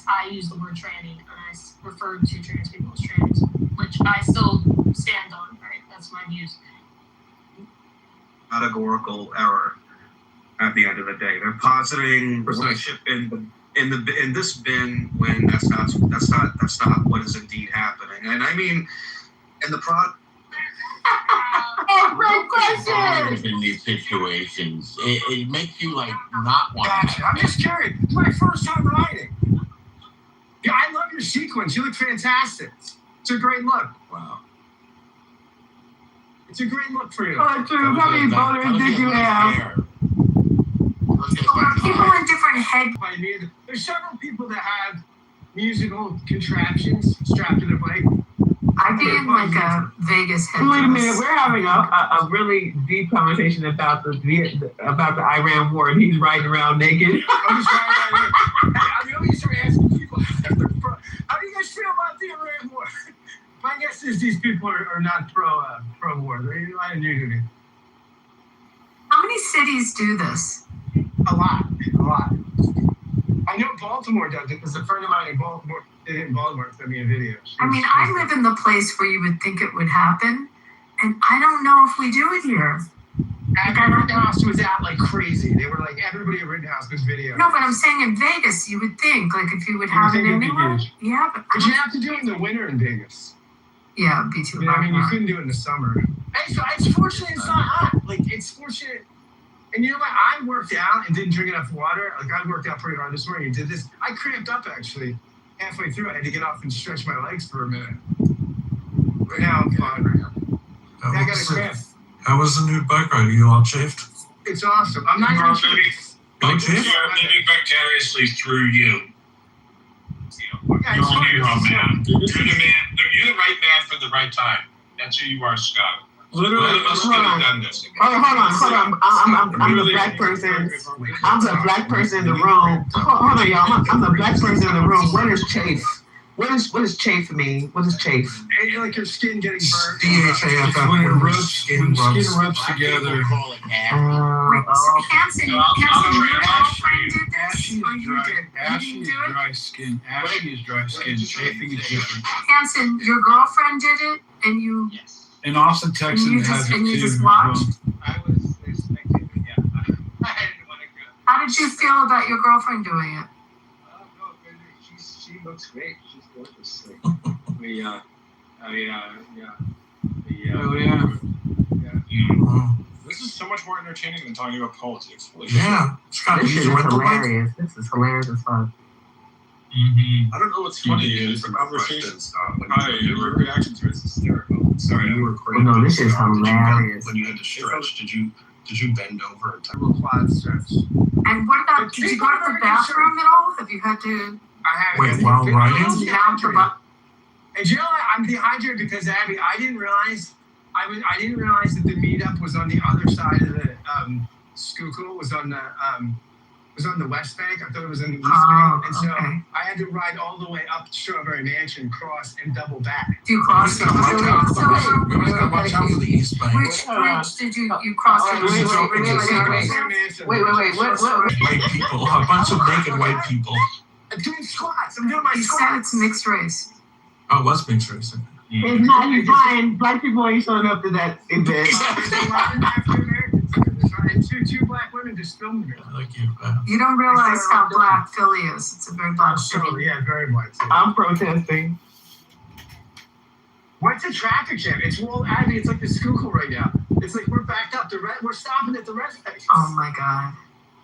I use the word tranny, and I referred to trans people as trans, which I still stand on, right? That's my views.
Categorical error at the end of the day. They're positing worship in this bin when that's not what is indeed happening. And I mean, in the
Great question.
In these situations, it makes you like not want.
Gotcha. I'm just curious. It's my first time riding. Yeah, I love your sequence. You look fantastic. It's a great look.
Wow.
It's a great look for you.
Oh, true. How many voters did you have?
People in different head.
There's several people that have musical contraptions strapped to their bike.
I be in like a Vegas headdress.
Wait a minute, we're having a really deep conversation about the Iran war, and he's riding around naked.
I'm always asking people, how do you guys feel about the Iran war? My guess is these people are not pro war. They're not new to me.
How many cities do this?
A lot. I know Baltimore does it because a friend of mine in Baltimore sent me a video.
I mean, I live in the place where you would think it would happen, and I don't know if we do it here.
Rittenhouse was out like crazy. They were like, everybody at Rittenhouse was video.
No, but I'm saying in Vegas, you would think, like, if you would have it anywhere. Yeah, but
you have to do it in the winter in Vegas.
Yeah, it'd be too hot.
I mean, you couldn't do it in the summer. It's fortunate it's not hot. Like, it's fortunate. And you know what? I worked out and didn't drink enough water. Like, I worked out pretty hard this morning and did this. I cramped up, actually. Halfway through, I had to get off and stretch my legs for a minute. But now I'm fine. I got a cramp.
How was the new bike ride? Are you all chafed?
It's awesome. I'm not going to
Okay.
Living vicariously through you. You're the man. You're the right man for the right time. That's who you are, Scott.
Literally,
Let's
hold
get
on.
done this.
Hold on. I'm the black person. I'm the black person in the room. Hold on, y'all. I'm the black person in the room. Winner's chafe. What does chafe mean? What does chafe?
Like your skin getting burnt.
DHAFF.
When it rubs, when skin rubs together.
Call it half.
Wait, so Hanson, your girlfriend
Ashy
did this,
is
or you
dry.
did?
Ashy
You
is
didn't do it?
dry skin. Ashy is dry skin. Chafing is different.
Hanson, your girlfriend did it, and you.
Yes.
And Austin, Texas has it
and you
too.
just
as
watched?
well.
I was expecting, yeah. I didn't want to go.
How did you feel about your girlfriend doing it?
No, she looks great. She's gorgeous. Yeah.
Oh yeah.
This is so much more entertaining than talking about politics.
Yeah, it's got to
This
use
shit
a
is
rental bike.
hilarious. This is hilarious as fuck.
Mm-hmm.
I don't know what's funny is the conversation. Hi, your reaction to it's hysterical.
Sorry, you were
Well,
crazy.
no, this is hilarious.
When you had to stretch, did you bend over and
Double quad stretch.
And what about, did you go to the bathroom at all? Have you had to
I have.
Wait, while riding?
mount the butt?
And you know what? I'm dehydrated because Abby, I didn't realize that the meetup was on the other side of the Schuylkill was on the West Bank. I thought it was on the East Bank, and so
okay.
I had to ride all the way up to Strawberry Mansion, cross, and double back.
Do you cross?
We always gotta watch out for the East Bank.
Which bridge did you cross?
Oh, wait. What?
White people, a bunch of naked white people.
I'm doing squats. I'm doing my
You said
squats.
it's mixed race.
Oh, it was mixed race.
It's not you fine. Black people ain't showing up to that event.
There's 11 African Americans. And two black women just filming it.
I like you.
You don't realize how black Philly is. It's a very black city.
So yeah, very black. Too.
I'm protesting.
What's a traffic jam? It's Abby. It's like the Schuylkill right now. It's like we're backed up. We're stopping at the rest stations.
Oh my god.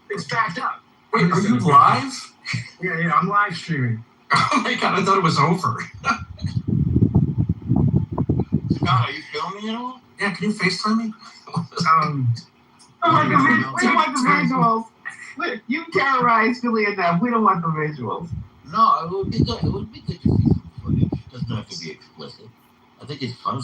It's backed up.
Wait, are you live?
Yeah, I'm live streaming.
Oh my god, I thought it was over.
Scott, are you filming at all?
Yeah, can you FaceTime me?
We don't want the visuals. Look, you terrorized Philly enough. We don't want the visuals.
No, it would be good. It would be good to see some footage. It doesn't have to be explicit. I think it's fun.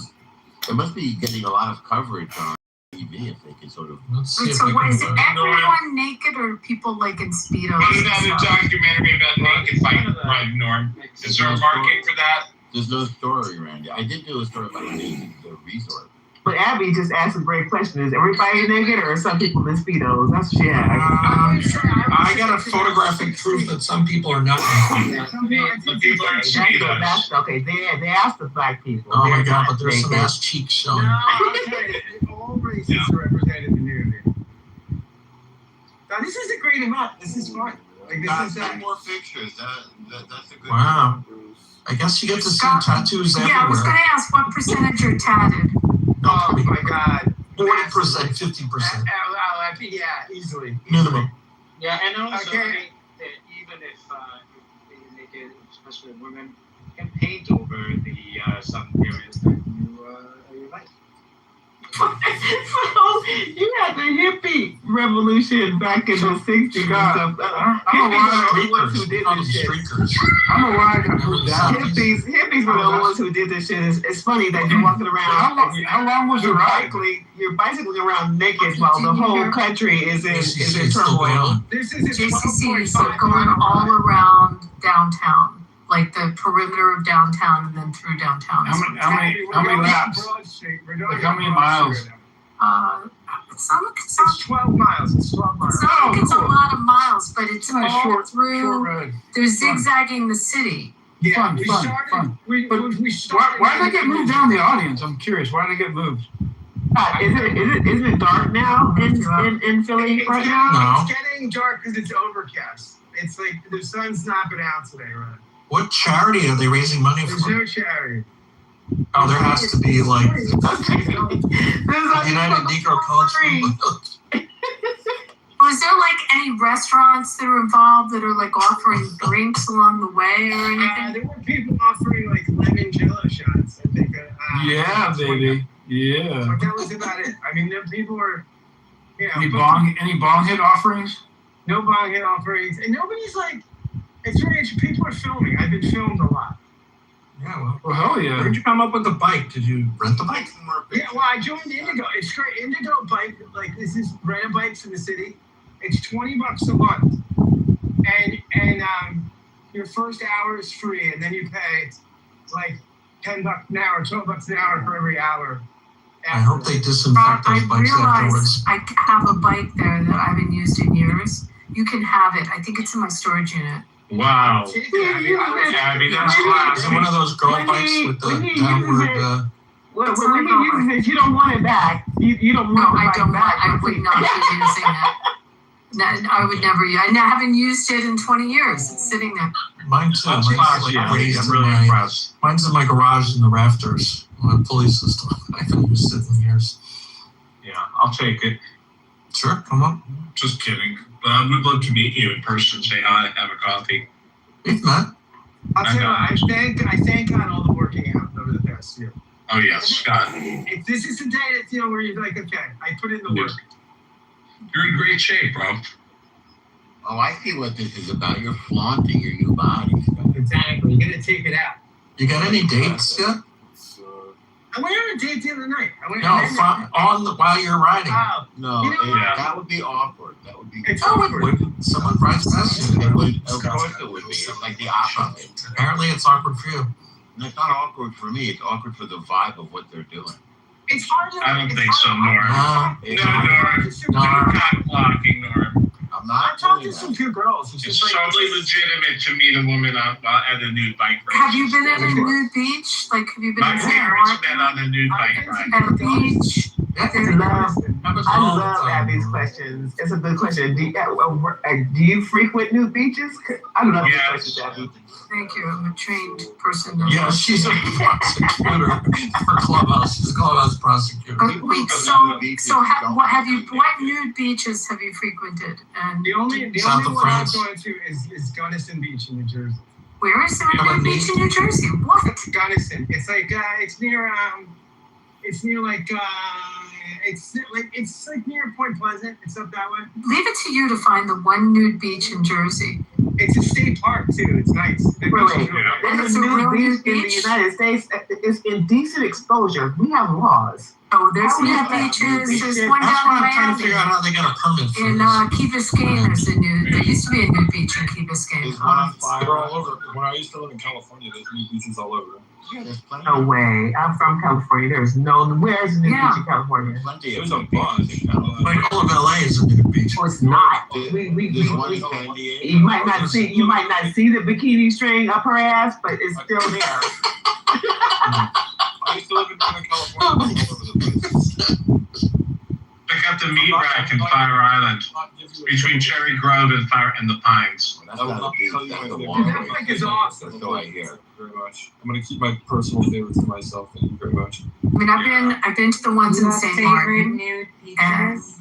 It must be getting a lot of coverage on TV if they can sort of.
Let's see
Wait,
if
so
I
what
can
is everyone naked or people like in speedos?
Wasn't that
and
a
stuff?
documentary about naked bike riding, Norm? Is there a market for that?
There's no story around it. I did do a story about the resort.
But Abby just asked a great question. Is everybody naked or are some people in speedos? That's what she asked.
I got a photographic proof that some people are not naked.
Some people are in speedos.
That's okay. They asked the black people.
Oh my
They're
god,
not
but there's some
naked.
ass cheeks showing.
No, I'll tell you, all races are represented in the nudity. Now this is a great amount. This is fun. Like this is
more pictures. That's a good.
Wow. I guess you get to see tattoos
Yeah, I was
everywhere.
gonna ask what percentage are tatted.
Oh my god.
40%, 50%.
Yeah, easily.
Minimum.
Yeah, and also
Okay.
I think that even if they make it, especially women, can paint over the some areas that you like.
So you had the hippie revolution back in the 60s and stuff.
I'm a lot of
Hippies were the ones who did this shit.
streakers.
I don't know why I got moved down.
Hippies were the ones who did this shit. It's funny that you're walking around.
How long was the ride?
You're bicycling around naked while the whole country is in turmoil.
This is a
JCC is
12.5
going
mile
all
ride.
around downtown, like the perimeter of downtown and then through downtown.
How many laps?
Broad Street. We're
Like
going
how many
Broad
miles?
Street right now.
It's not like it's
It's 12 miles. It's 12 miles.
not like it's a lot of miles, but it's
It's not a
all
short
through.
ride.
They're zigzagging the city.
Yeah,
Fun,
we
fun,
started.
fun.
We
Why
started.
did they get moved down the audience? I'm curious. Why did they get moved?
Isn't it dark now in Philly right now?
No.
It's getting dark because it's overcast. It's like the sun's not been out today, right?
What charity are they raising money
There's
for?
no charity.
Oh, there has to be like
There's like
United Negro College.
Was there like any restaurants that are involved that are like offering drinks along the way or anything?
There were people offering like lemon jello shots. I think.
Yeah, baby. Yeah.
But that was about it. I mean, there people were. Yeah.
Any bong hit offerings?
No bong hit offerings, and nobody's like. It's very interesting. People are filming. I've been filmed a lot.
Yeah,
Well, hell yeah.
where'd you come up with the bike? Did you rent the bike?
Yeah, well, I joined Indigo. It's great. Indigo bike, like this is rent bikes in the city. It's $20 a month, and your first hour is free, and then you pay like $10 an hour, $12 an hour for every hour.
I hope they disinfect those bikes afterwards.
I have a bike there that I haven't used in years. You can have it. I think it's in my storage unit.
Wow.
Abby, that's class. And one of those girl bikes with the downward.
When he uses it, you don't want it back. You don't want it back.
I would not be using it. No, I would never use it. I haven't used it in 20 years. It's sitting there.
Mine too.
That's
Mine's
class,
like
yeah.
raised
I'm
in
really
my,
impressed.
mine's in my garage in the rafters. My pulley system. I haven't used it in years.
Yeah, I'll take it.
Sure, come on.
Just kidding. But I would love to meet you in person, say hi, have a coffee.
We've met.
I'll tell you what, I thank God all the working out over the past year.
Oh, yes, Scott.
If this is the day that, where you're like, okay, I put in the work.
You're in great shape, bro.
Oh, I see what this is about. You're flaunting your new body.
Exactly. You're going to take it out.
You got any dates yet?
I went on a date the other night.
While you're riding.
Oh,
No,
You know what?
that would be awkward. That would be.
it's awkward.
Someone rides past you.
It would, of course it would be. It's like the opposite.
Apparently it's awkward for you.
And it's not awkward for me. It's awkward for the vibe of what they're doing.
It's hard to.
I don't think so, Nora.
No.
No, cock blocking, Nora.
I'm
I
not
talked
doing
to some
that.
good girls. It's
It's
just like,
totally legitimate to meet a woman at a nude bike ride.
Have you been at a nude beach? Like, have you been
My
in St.
parents
Martin?
met on a nude bike ride.
At a beach?
I love Abby's questions. It's a good question. Do you frequent nude beaches? I love these
Yes.
questions, Abby.
Thank you. I'm a trained person.
Yeah, she's a prosecutor for Clubhouse. She's a Clubhouse prosecutor.
Wait, what nude beaches have you frequented? And
the only
South of
one I'm
France.
going to is Gunnison Beach in New Jersey.
where is there a nude beach in New Jersey? What?
Gunnison. It's like it's near it's like near Point Pleasant. It's up that way.
Leave it to you to find the one nude beach in Jersey.
It's a state park too. It's nice.
Wait. There's
It's
a
a real
nude beach in the
beach?
United States. It's indecent exposure. We have laws.
Oh, there's
How we
nude
have that
beaches.
nude
There's
beach?
one
That's
down
why
in
I'm trying to figure out
Miami.
how they got a permit for
In
this.
Key Biscayne, there's a nude. There used to be a nude beach in Key Biscayne.
There's one on
They're all
fire.
over. When I used to live in California, there's nude beaches all over.
Yeah, there's plenty.
No way. I'm from California. There's where's the nude
Yeah.
beach in California?
Plenty
There's
of
a bunch.
beaches in California.
Like all of LA is a nude beach.
Oh, it's not.
There's
We
one in San Diego.
you might not see the bikini string up her ass, but it's still there.
I used to live in California. All over the place. Pick up the meat rack in Fire Island, between Cherry Grove and the Pines.
That's not a beach. That's a
That
waterway.
bike is awesome.
So I hear.
Very much. I'm gonna keep my personal favorites to myself. Thank you very much.
I mean, I've been to the ones in St. Martin.
nude
And
beaches?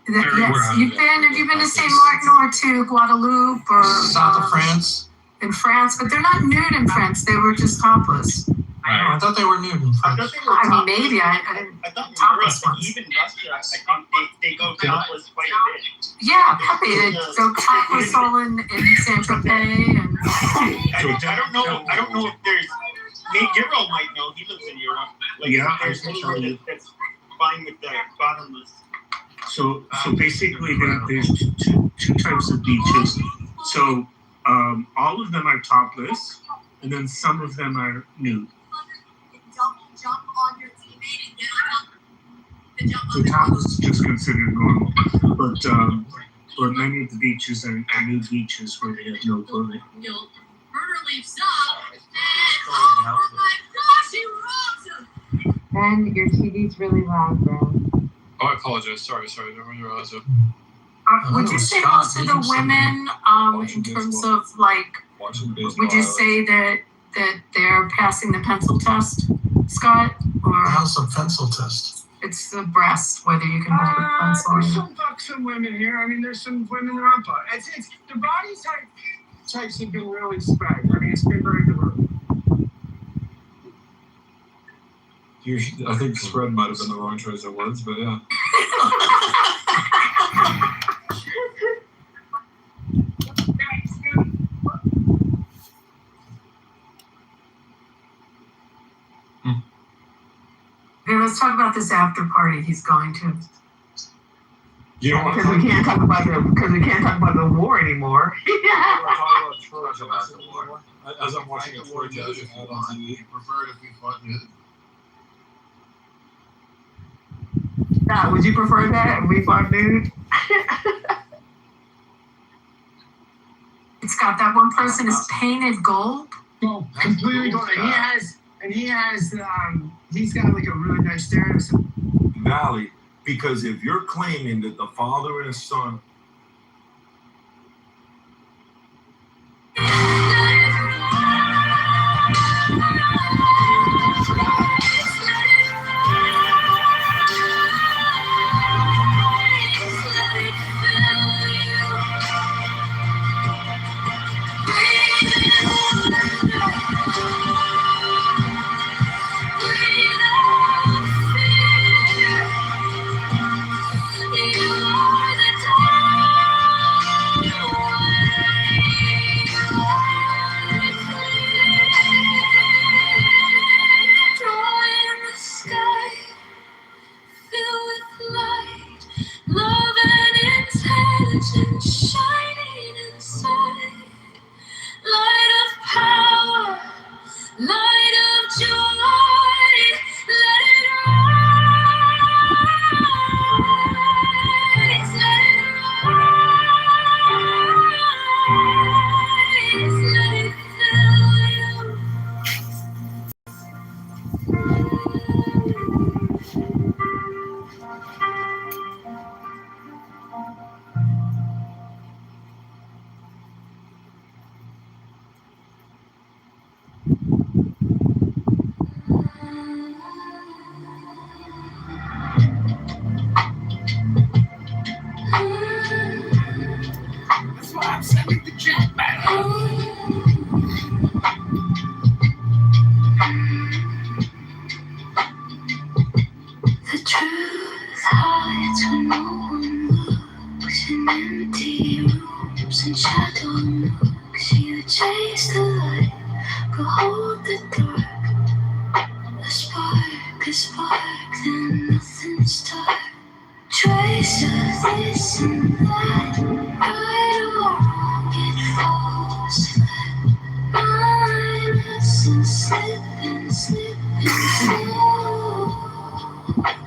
yes, have you been to St. Martin or to Guadeloupe or
South of France.
in France? But they're not nude in France. They were just topless.
I thought they were nude in
I
France.
thought they were
I mean,
topless.
maybe I
thought in
topless
Europe,
ones.
even Russia, I think they go topless quite a bit.
Yeah, Pepe. They're topless all in Saint Tropez and.
I don't know if there's. Nate Giro might know. He lives in Europe. Like,
Yeah,
there's
I can
anywhere
tell you.
that's fine with that bottomless.
So basically, there's two types of beaches. So all of them are topless, and then some of them are nude.
Jump on your teammate and get on top.
The topless is just considered normal, but many of the beaches are nude beaches where they have no clothing.
Murder leaps up, and oh my gosh, he robs him!
Ben, your TV's really loud, bro.
Oh, I apologize. Sorry. Don't realize it.
Would you say most of the women, in terms of like,
Watching baseball.
would you say that they're passing the pencil test, Scott, or
How's a pencil test?
it's the breast, whether you can hold a pencil?
There's some buxom women here. I mean, there's some women that are on. It's the body types have been really spread. I mean, it's been very diverse.
I think spread might have been the wrong choice of words, but yeah.
Okay, let's talk about this after party he's going to.
You don't want to
Because we can't talk about the war anymore.
As I'm watching a Troy Judge ad on TV.
You prefer it if we fought nude?
Yeah, would you prefer that if we fought nude?
It's got that one person is painted gold.
Well, completely gold. And he's got like a really nice stare.
Valley, because if you're claiming that the Father and the Son
shining inside, light of power, light of joy, let it rise, let it rise, let it fill you.
That's why I'm sending the jet back.
The truth hides when no one looks, in empty rooms and shadow nooks. You chase the light, but hold the dark. A spark, then nothing's dark. Trace of this and that, right or wrong, it falls flat. Mindless and slipping, slow.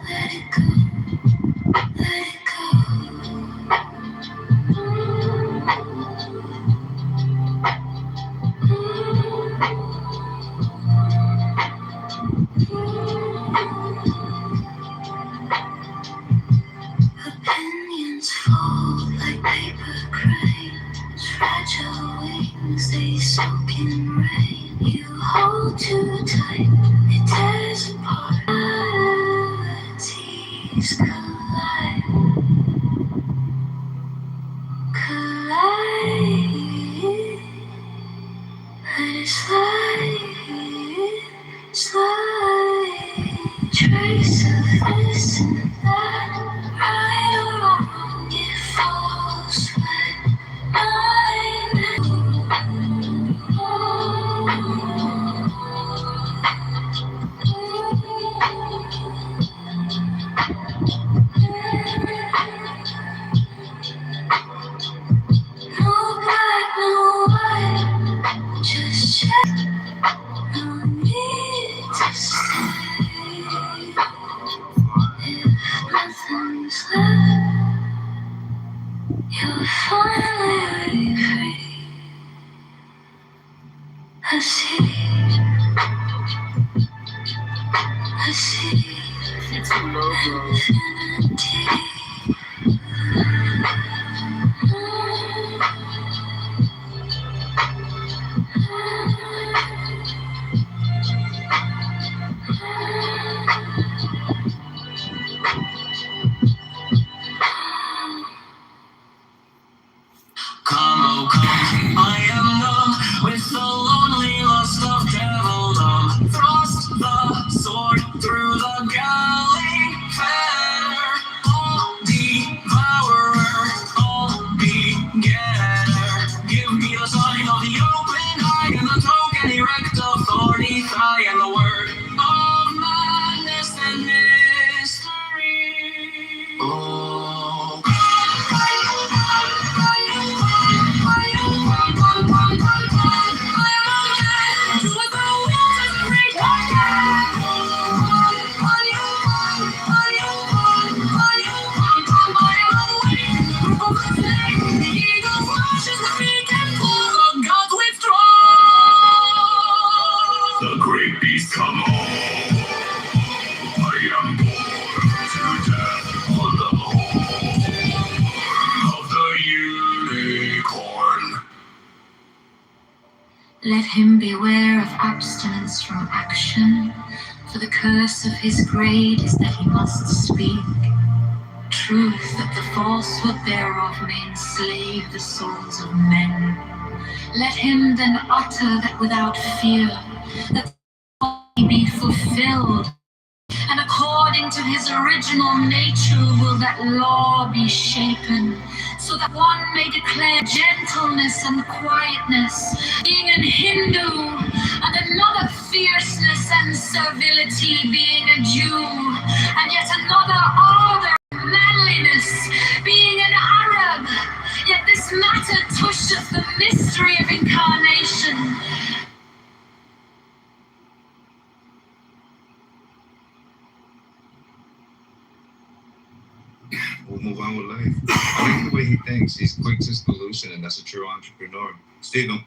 Let it go, let it go. Opinions fold like paper cranes, fragile wings, they soak in rain. You hold too tight, it tears apart. Realities collide, let it slide. Trace of this and that, right or wrong, it falls flat. No black, no white, just check. No need to stay. If nothing's left, you'll finally be free. I see infinity.
Come, oh come, I am numb with the lonely lust of devildom. Thrust the sword through the galley fetter. All
Let him beware of abstinence from action, for the curse of his grade is that he must speak truth, that the falsehood thereof may enslave the souls of men. Let him then utter that without fear, that he be fulfilled, and according to his original nature will that law be shapen, so that one may declare gentleness and quietness, being an Hindu, and another fierceness and servility, being a Jew, and yet another ardor and manliness, being an Arab. Yet this matter toucheth the mystery of incarnation.
We'll move on with life. I like the way he thinks. He's quick to solution, and that's a true entrepreneur. Still,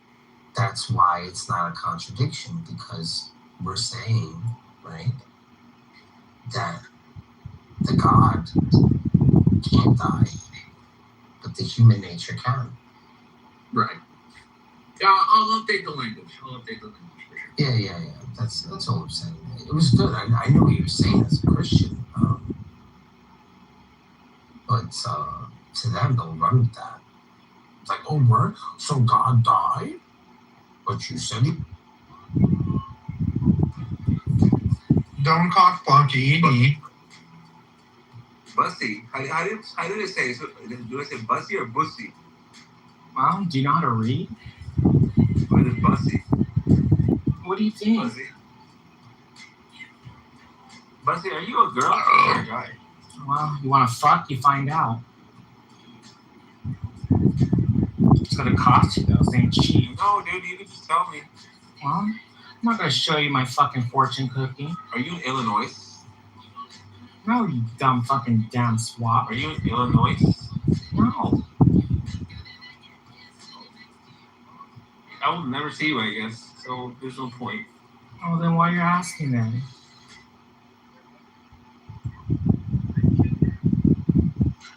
That's why it's not a contradiction, because we're saying, right, that the God can't die, but the human nature can.
Right. Yeah, I'll update the language. For sure.
Yeah. That's all I'm saying. It was good. I knew what you were saying as a Christian, but to them, they'll run with that. It's like, oh, what? So God died? But you said he...
Don't cock Bunky.
Bussy. How do they say it? Do I say Bussy or Bussy?
Well, do you know how to read?
What is Bussy?
What do you think?
Bussy. Bussy, are you a girl or a guy?
Well, you want to fuck, you find out. It's gonna cost you though, it ain't cheap.
No, dude, you can just tell me.
Well, I'm not gonna show you my fucking fortune cookie.
Are you in Illinois?
No, you dumb fucking damn swap.
Are you in Illinois?
No.
I will never see you, I guess. So there's no point.
Oh, then why you're asking then?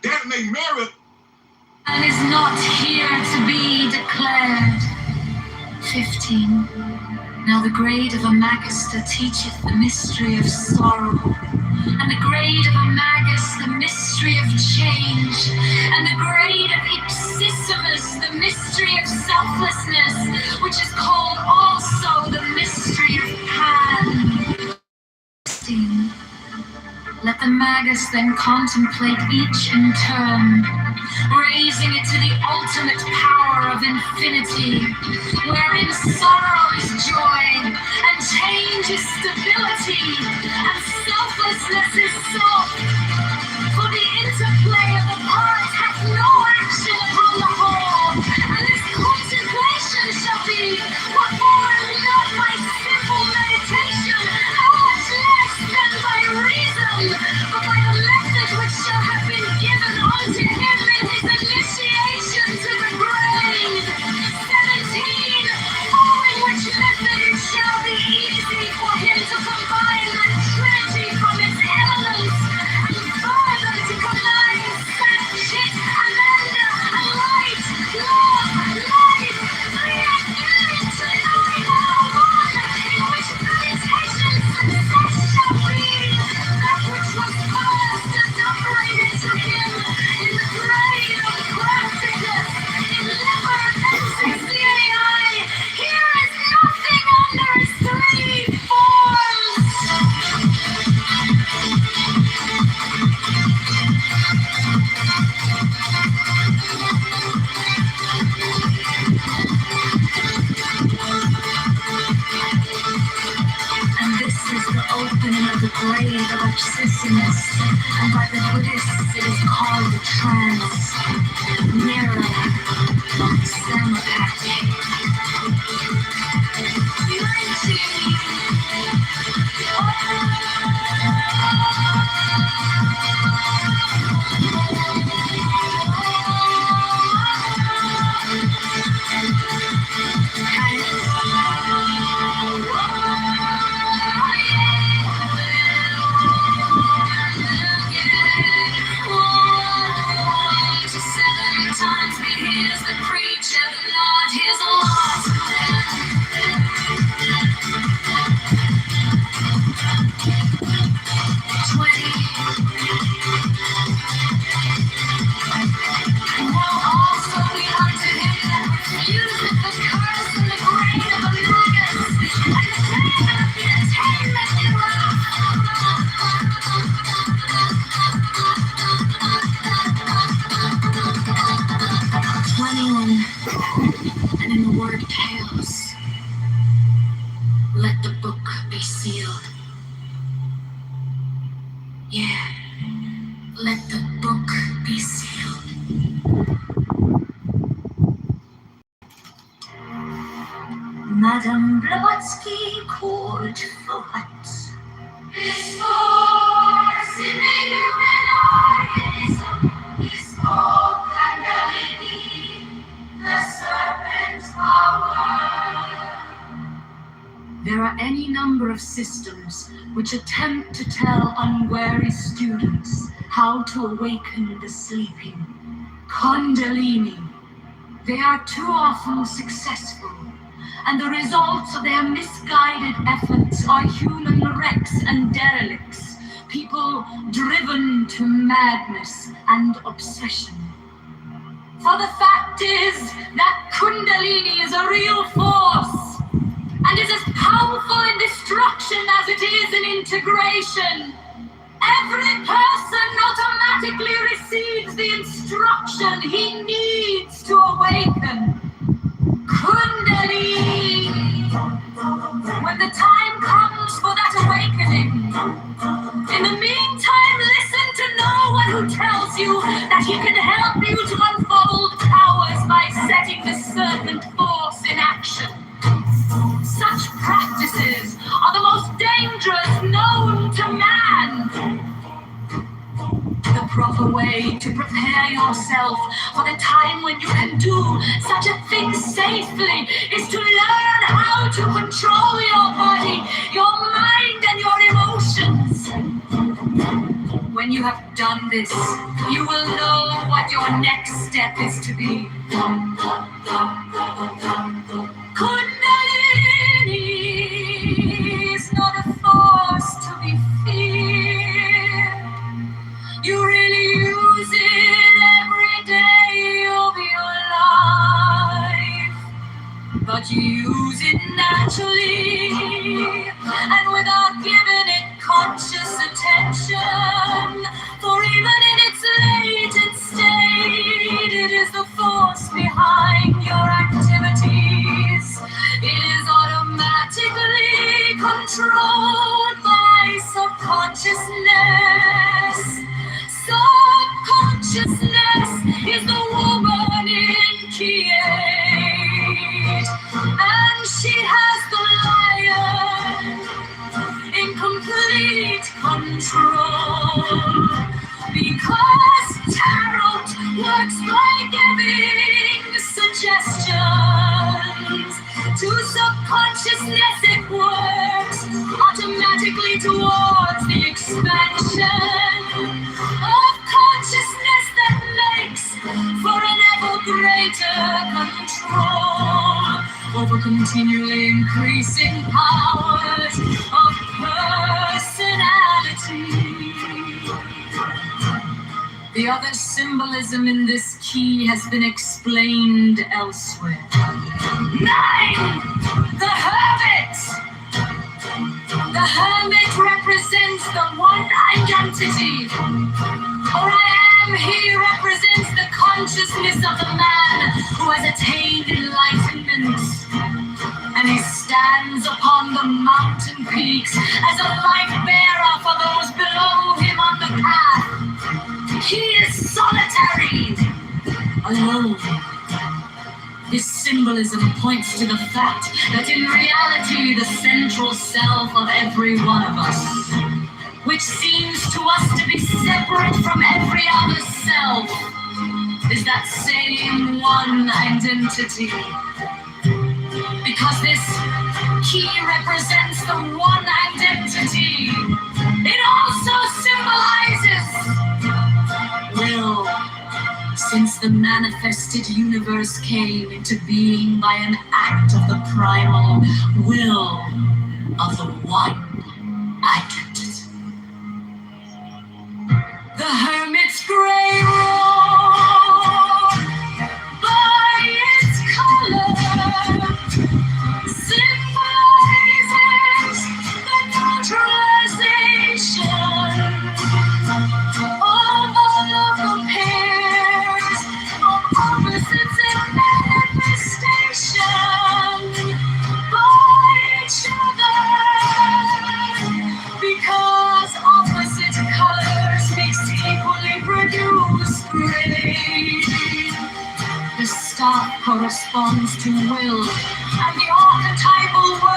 That make merit.
And is not here to be declared. 15. Now the grade of a magister teacheth the mystery of sorrow, and the grade of a magus the mystery of change, and the grade of ipsissimus the mystery of selflessness, which is called also the mystery of Pan. 16. Let the magus then contemplate each in turn, raising it to the ultimate power of infinity, wherein sorrow is joy, and change is stability, and selflessness is soft. For the interplay of the parts has no action upon the whole, and this contemplation shall be performed not by simple meditation, how much less than by reason, but by the method which shall have been given unto him in his initiation to the grade. 17, following which method it shall be easy for him to combine the Trinity from its elements, and further to combine Sanchez, Amanda, and light, love, life, three units, and one, in which meditation success shall be that which was first adumbrated to him in the grade of craftiness, in liver and 60AI. Here is nothing under his three forms. And this is the opening of the grave of obsessiveness, and by the Buddhists it is called the trance, mirror, samadhi. 7 times we and Blavatsky called for what?
This force in the human organism is called Kundalini, the serpent's power.
There are any number of systems which attempt to tell unwary students how to awaken the sleeping. Kundalini. They are too often successful, and the results of their misguided efforts are human wrecks and derelicts, people driven to madness and obsession. For the fact is that Kundalini is a real force, and is as powerful in destruction as it is in integration. Every person automatically receives the instruction he needs to awaken. Kundalini. When the time comes for that awakening, in the meantime, listen to no one who tells you that he can help you to unfold powers by setting the serpent force in action. Such practices are the most dangerous known to man. The proper way to prepare yourself for the time when you can do such a thing safely is to learn how to control your body, your mind, and your emotions. When you have done this, you will know what your next step is to be. Kundalini is not a force to be feared. You really use it every day of your life. But you use it naturally and without giving it conscious attention. For even in its latent state, it is the force behind your activities. It is automatically controlled by subconsciousness. Subconsciousness is the woman in Kiev, and she has the lion in complete control. Because tarot works by giving suggestions to subconsciousness, it works automatically towards the expansion of consciousness that makes for an ever greater control over continually increasing powers of personality. The other symbolism in this key has been explained elsewhere. 9. The Hermit. The Hermit represents the one identity. Or he represents the consciousness of the man who has attained enlightenment. And he stands upon the mountain peaks as a light bearer for those below him on the path. He is solitary, alone. This symbolism points to the fact that in reality the central self of every one of us, which seems to us to be separate from every other self, is that same one identity. Because this key represents the one identity, it also symbolizes will. Since the manifested universe came into being by an act of the primal will of the one identity. The Hermit's gray robe, by its color, symbolizes the neutralization of all of the pairs of opposites in manifestation by each other. Because opposite colors mixed equally produce gray. The star corresponds to will, and the archetypal word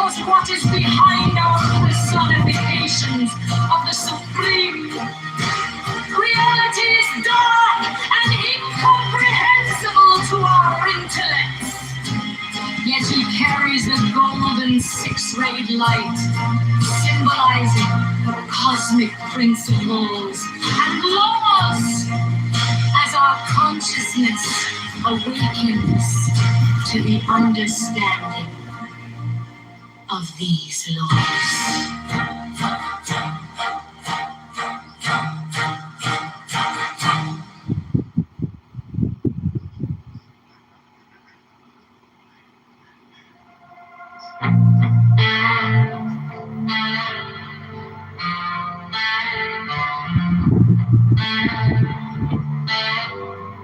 knows what is behind our personifications of the supreme. Reality is dark and incomprehensible to our intellects. Yet he carries a golden six-rayed light, symbolizing cosmic principles and laws as our consciousness awakens to the understanding of these laws.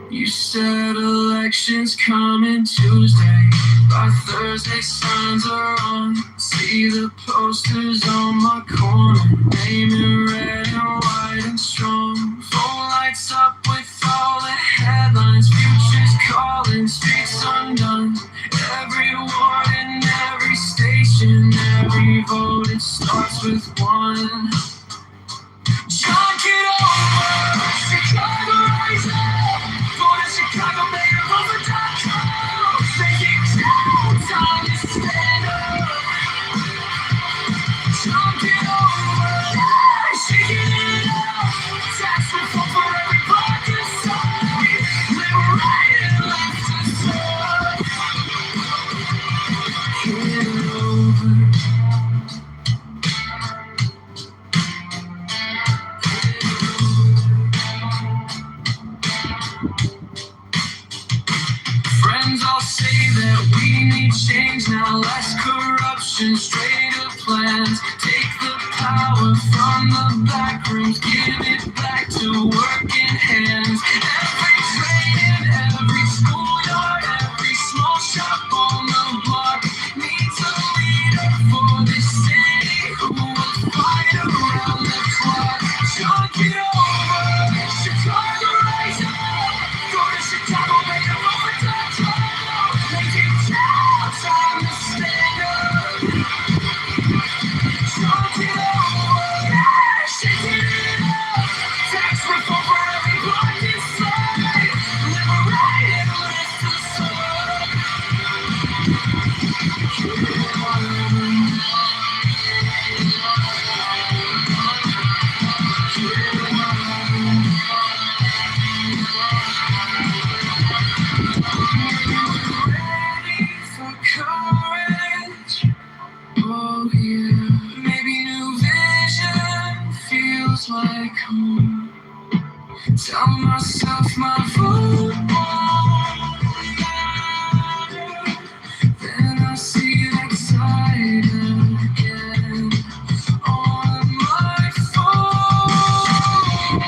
You said elections coming Tuesday. By Thursday, signs are on. See the posters on my corner. Name in red and white and strong. Phone lights up with all the headlines. Futures calling, streets undone. Every ward in every station, every vote, it starts with one. John Kitover, Chicago rise up. Go to Chicago, mayorvoter.com. Making time to stand up. John Kitover, yeah, shaking it up. Tax reform for every pocket side. Live right and left to serve. Kitover. Friends all say that we need change now. Less corruption, straighter plans. Take the power from the back rooms, give it back to working hands. Every train in every schoolyard, every small shop on the block needs a leader for this city who will fight around the clock. Chunk it over, Chicago rise up. Go to Chicago, make a moment.com. Making time to stand up. Chunk it over, yeah, shaking it up. Tax reform for every pocket side. Liberate and lift the sword. Ready for courage? Oh yeah. Maybe new vision feels like home. Tell myself my vote won't matter. Then I see that side again on my phone.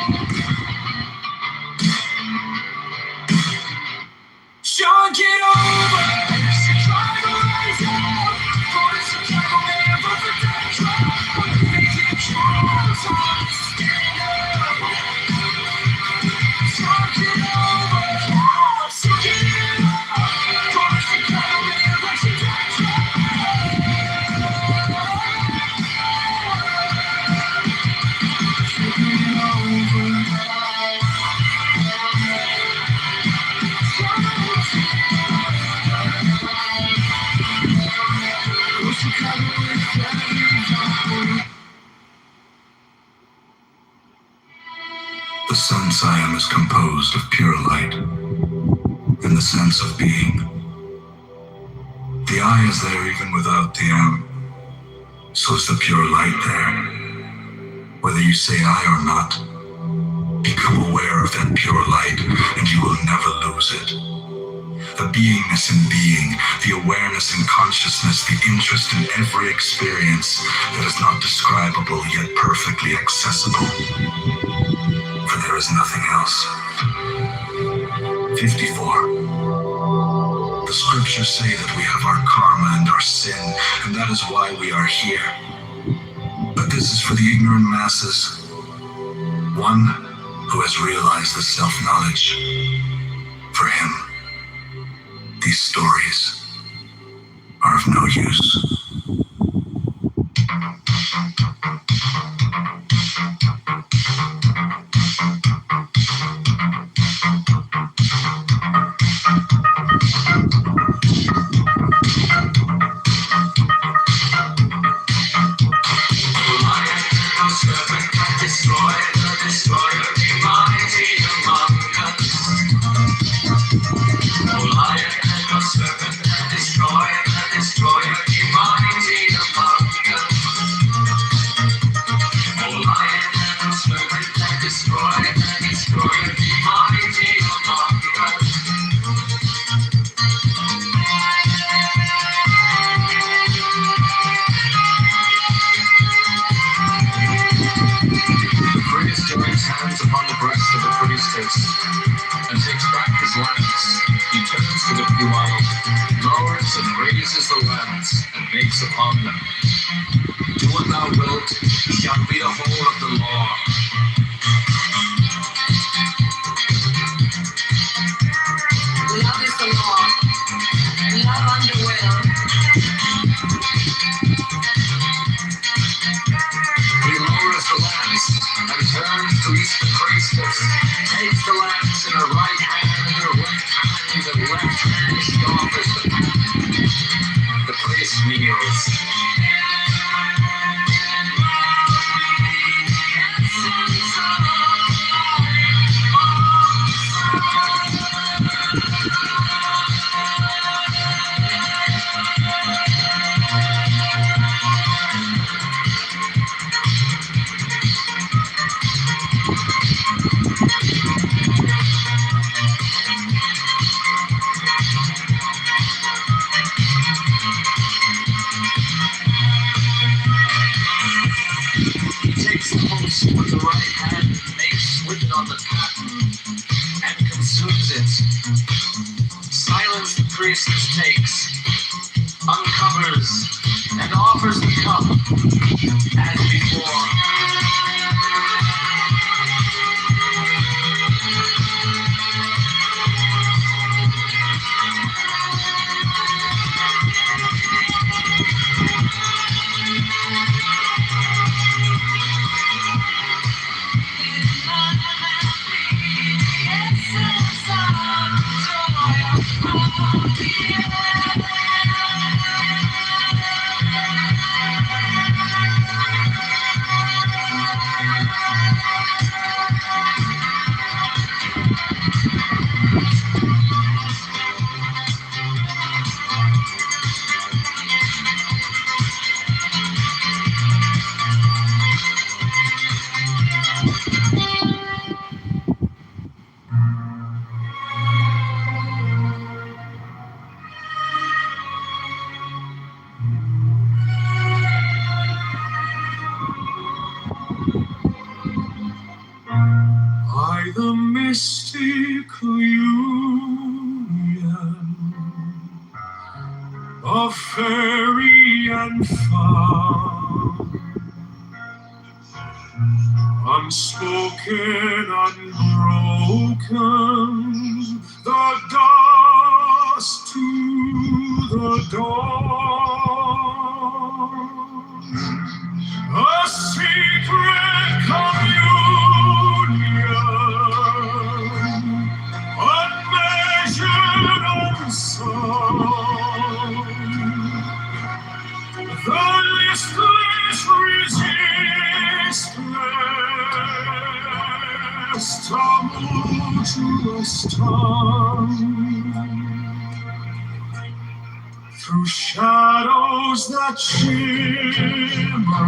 Sean, get over. Chicago rise up. Go to Chicago, mayorvoter.com. Making time to stand up. Sean, get over. Shake it up. Go to Chicago, mayorvoter.com. Shake it over.
The sun Siam is composed of pure light, in the sense of being. The I is there even without the M. So is the pure light there. Whether you say I or not, become aware of that pure light and you will never lose it. The beingness in being, the awareness in consciousness, the interest in every experience that is not describable yet perfectly accessible. For there is nothing else. 54. The scriptures say that we have our karma and our sin, and that is why we are here. But this is for the ignorant masses. One who has realized the self-knowledge. For him, these stories are of no use.
Hands upon the breast of the priestess and takes back his lance. He turns to the Puano, lowers and raises the lance and makes upon them. Do what thou wilt shall be the whole of the law.
Love is the law. Love under will.
He lowers the lance and turns to each the priestess, takes the lance in her right hand and her left hand, and left hand she offers them. The priest kneels. With the right hand makes with it on the paten and consumes it. Silence the priestess takes, uncovers, and offers the cup as before. By the mystical union of fairy and fowl, unspoken, unbroken, the dust to the dawn, a secret communion, unmeasured, unsung, the listless resistless tumultuous tongue, through shadows that shimmer,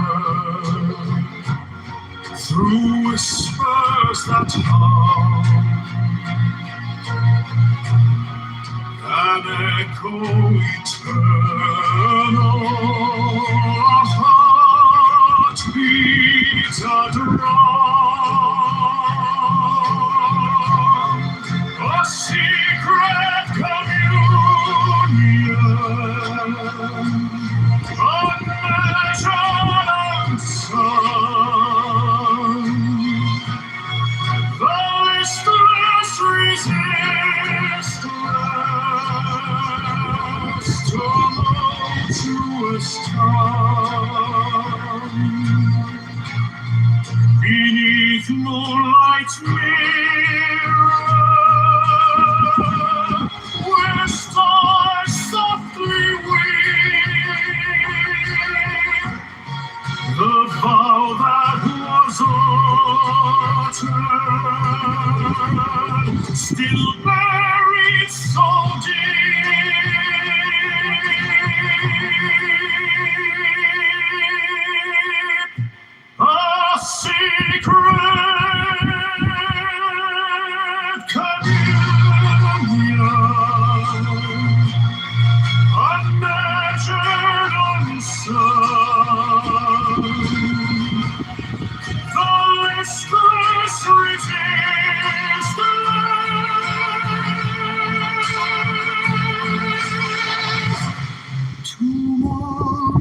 through whispers that hum, an echo eternal, a heart beats a drum, a secret communion, unmeasured, unsung, the listless resistless tumultuous tongue.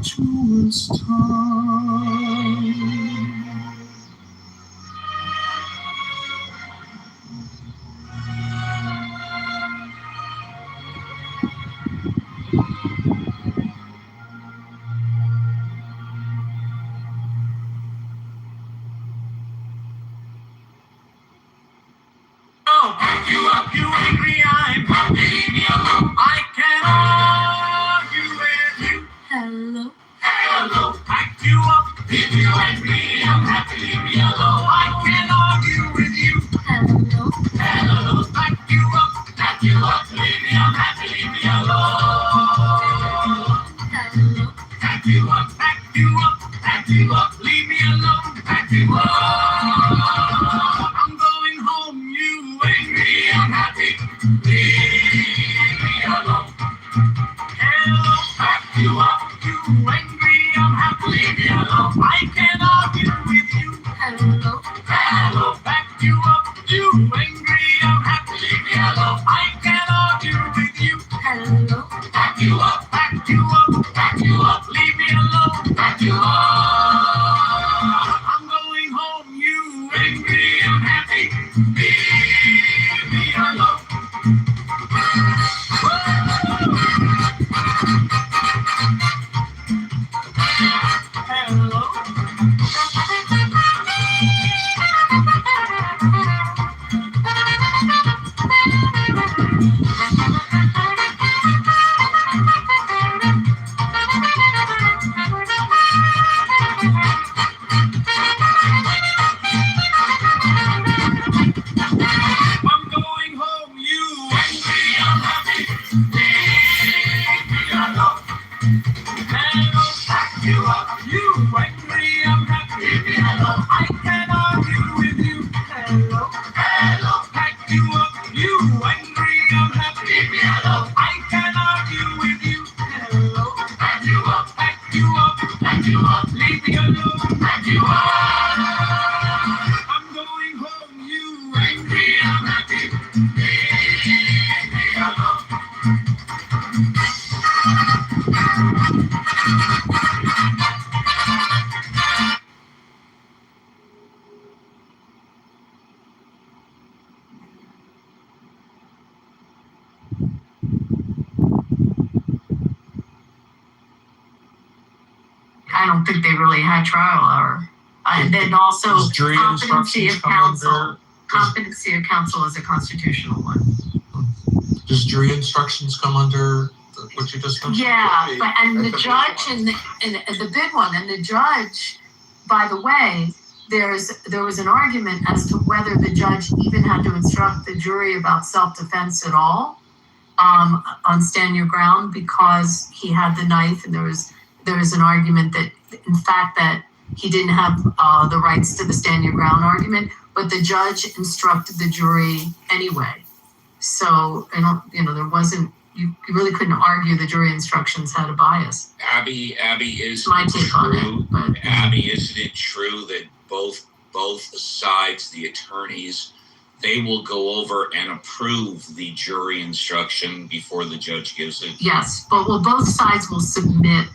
tumultuous time.
Back you up, you angry, I'm happy, leave me alone. I can't argue with you.
Hello.
Hello, back you up, if you angry, I'm happy, leave me alone. I can't argue with you.
Hello.
Hello, back you up, leave me, I'm happy, leave me alone.
Hello.
Back you up, leave me alone. Back you up. I'm going home, you angry, I'm happy, leave me alone. Hello, back you up, you angry, I'm happy, leave me alone. I can't argue with you.
Hello.
Hello, back you up, you angry, I'm happy, leave me alone. I can't argue with you.
Hello.
Back you up, leave me alone. Back you up. I'm going home, you angry, I'm happy, leave me alone. Hello. I'm going home, you angry, I'm happy, leave me alone. Hello, back you up, you angry, I'm happy, leave me alone. I can't argue with you. Hello, back you up, you angry, I'm happy, leave me alone. I can't argue with you. Hello, back you up, leave me alone. Back you up. I'm going home, you angry, I'm happy, leave me alone.
I don't think they really had trial hour. And then also
Does jury
competency
instructions
of
come
counsel.
under?
Competency of counsel is a constitutional one.
Does jury instructions come under what you just mentioned?
Yeah, but and the judge and the big one and the judge, by the way, there was an argument as to whether the judge even had to instruct the jury about self-defense at all on stand your ground, because he had the knife, and there was an argument that in fact that he didn't have the rights to the stand your ground argument, but the judge instructed the jury anyway. So there wasn't, you really couldn't argue the jury instructions had a bias.
Abby, is
My take on it, but
Abby, isn't it true that both sides, the attorneys, they will go over and approve the jury instruction before the judge gives it?
yes, but both sides will submit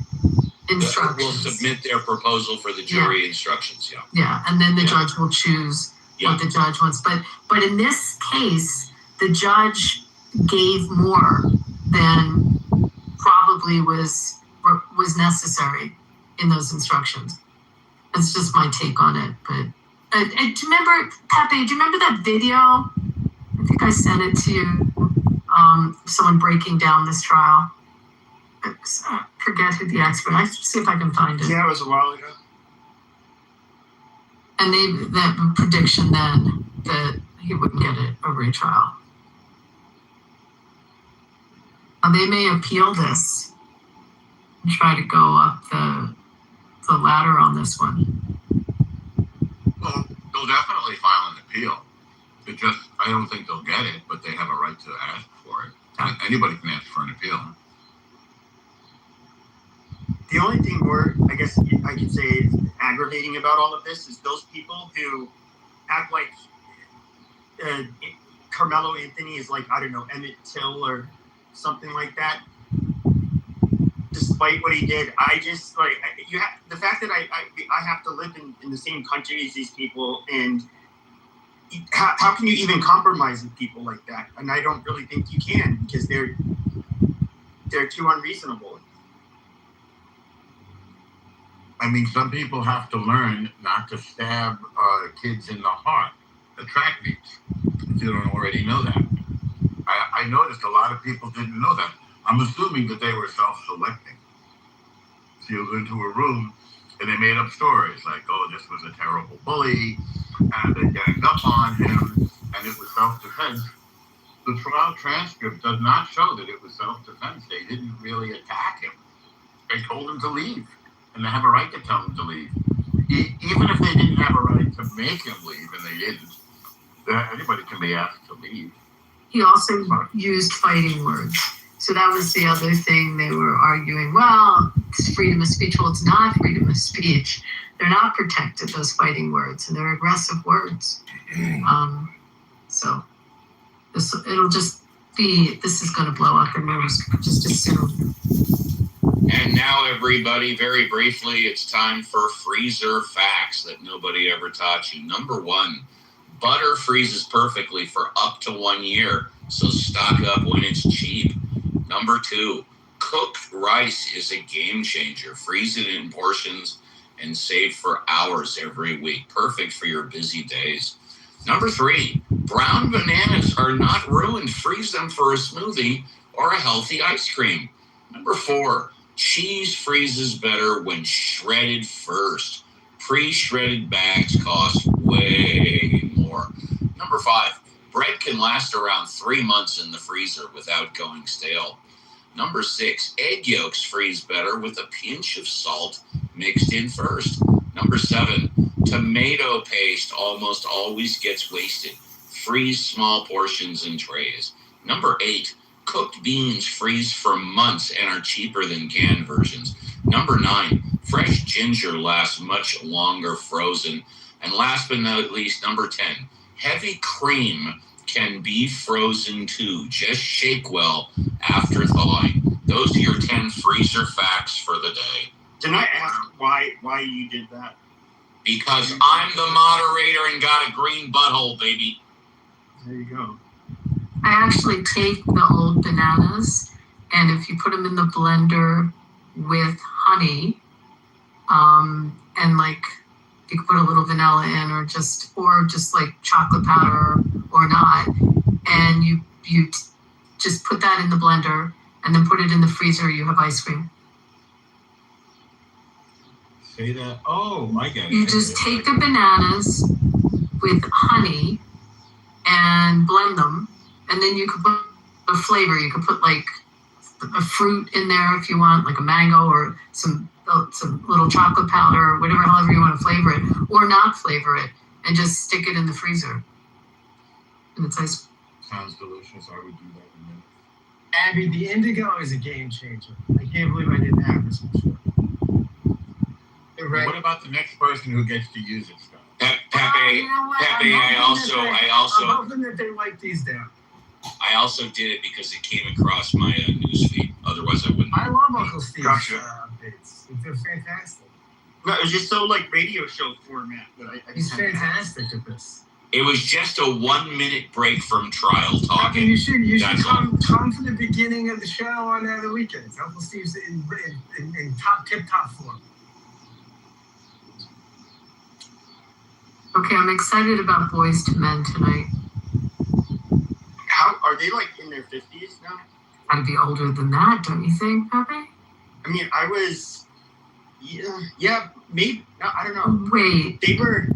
instructions.
Will submit their proposal for the jury instructions, yeah.
Yeah, and then the judge will choose what the judge wants. But in this case, the judge gave more than probably was necessary in those instructions. That's just my take on it. But do you remember, Pepe? Do you remember that video? I think I sent it to you. Someone breaking down this trial. I forget who the expert. I have to see if I can find it.
Yeah, it was a while ago.
And that prediction then that he wouldn't get a retrial. They may appeal this and try to go up the ladder on this one.
Well, they'll definitely file an appeal. I don't think they'll get it, but they have a right to ask for it. Anybody can ask for an appeal.
The only thing I guess I could say is aggravating about all of this is those people who act like Carmelo Anthony is like, I don't know, Emmett Till or something like that. despite what he did, I just like the fact that I have to live in the same country as these people, and how can you even compromise with people like that? And I don't really think you can, because they're too unreasonable.
I mean, some people have to learn not to stab kids in the heart at track meets, if you don't already know that. I noticed a lot of people didn't know that. I'm assuming that they were self-selecting. So you go into a room and they made up stories like, oh, this was a terrible bully, and they ganged up on him, and it was self-defense. The trial transcript does not show that it was self-defense. They didn't really attack him. They told him to leave, and they have a right to tell him to leave. Even if they didn't have a right to make him leave, and they didn't, anybody can be asked to leave.
He also used fighting words. So that was the other thing they were arguing. Well, it's freedom of speech. Well, it's not freedom of speech. They're not protected, those fighting words, and they're aggressive words. So it'll just be, this is going to blow up their nose just as soon.
And now, everybody, very briefly, it's time for freezer facts that nobody ever taught you. Number one, butter freezes perfectly for up to 1 year, so stock up when it's cheap. Number two, cooked rice is a game changer. Freeze it in portions and save for hours every week. Perfect for your busy days. Number three, brown bananas are not ruined. Freeze them for a smoothie or a healthy ice cream. Number four, cheese freezes better when shredded first. Pre-shredded bags cost way more. Number five, bread can last around 3 months in the freezer without going stale. Number six, egg yolks freeze better with a pinch of salt mixed in first. Number seven, tomato paste almost always gets wasted. Freeze small portions in trays. Number eight, cooked beans freeze for months and are cheaper than canned versions. Number nine, fresh ginger lasts much longer frozen. And last but not least, number 10, heavy cream can be frozen too. Just shake well after thawing. Those are your 10 freezer facts for the day.
Did I ask why you did that?
Because I'm the moderator and got a green butthole, baby.
There you go.
I actually take the old bananas, and if you put them in the blender with honey, and like you could put a little vanilla in, or just like chocolate powder or not, and you just put that in the blender and then put it in the freezer, you have ice cream.
Say that. Oh, I get it.
You just take the bananas with honey and blend them, and then you could put a flavor. You could put like a fruit in there if you want, like a mango, or some little chocolate powder, or whatever, however you want to flavor it, or not flavor it, and just stick it in the freezer. And it's ice.
Sounds delicious. I would do that in a minute.
Abby, the indigo is a game changer. I can't believe I didn't have this before.
What about the next person who gets to use it, Scott?
Pepe,
I'm hoping that they like these down.
I also did it because it came across my newsfeed. Otherwise, I wouldn't.
I love Uncle Steve's updates. They're fantastic.
No, it was just so like radio show format that
He's fantastic at this.
It was just a 1 minute break from trial talking.
You should come from the beginning of the show on the weekends. Uncle Steve's in tip-top form.
Okay, I'm excited about Boys to Men tonight.
How are they, like in their 50s now?
Gotta be older than that, don't you think, Pepe?
I mean, I was, yeah, maybe. No, I don't know.
Wait,
they were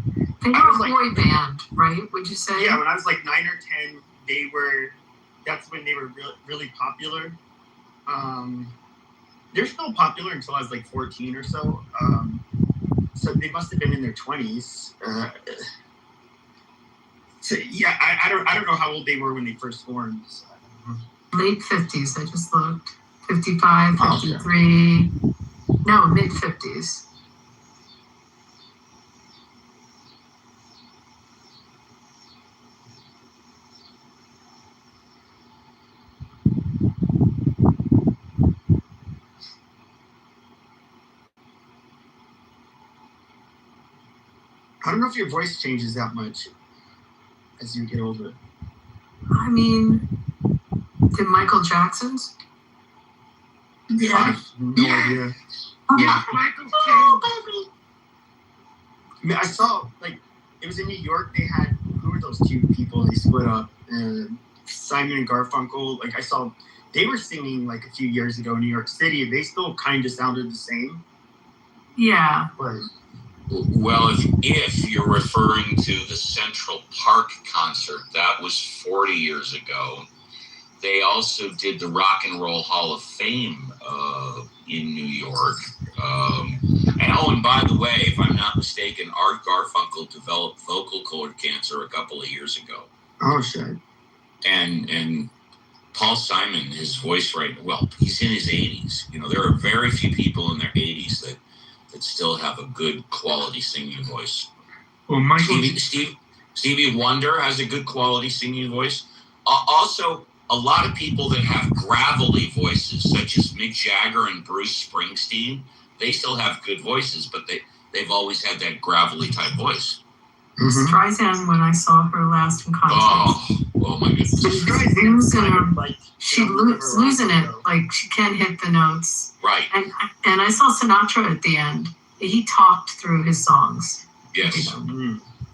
a boy band, right? Would you say?
Yeah, when I was like 9 or 10, they were. That's when they were really popular. They're still popular until I was like 14 or so. So they must have been in their 20s. So yeah, I don't know how old they were when they first formed. So
late 50s. I just looked. 55, 53. No, mid 50s.
don't know if your voice changes that much as you get older.
I mean, did Michael Jackson's?
Yeah. I have no idea.
Yeah, Michael Jackson.
I mean, I saw, like, it was in New York. They had, who were those two people? They split up. Simon and Garfunkel. Like, I saw, they were singing, like, a few years ago in New York City. They still kind of sounded the same.
Yeah.
But,
well, if you're referring to the Central Park concert, that was 40 years ago. They also did the Rock and Roll Hall of Fame in New York. And by the way, if I'm not mistaken, Art Garfunkel developed vocal cord cancer a couple of years ago.
Oh, shit.
And Paul Simon, his voice he's in his 80s. You know, there are very few people in their 80s that still have a good quality singing voice.
Well, Michael
Stevie Wonder has a good quality singing voice. Also, a lot of people that have gravelly voices, such as Mick Jagger and Bruce Springsteen, they still have good voices, but they've always had that gravelly type voice.
Streisand, when I saw her last in concert.
Oh my goodness.
She's losing it. Like, she can't hit the notes.
Right.
And I saw Sinatra at the end. He talked through his songs.
Yes.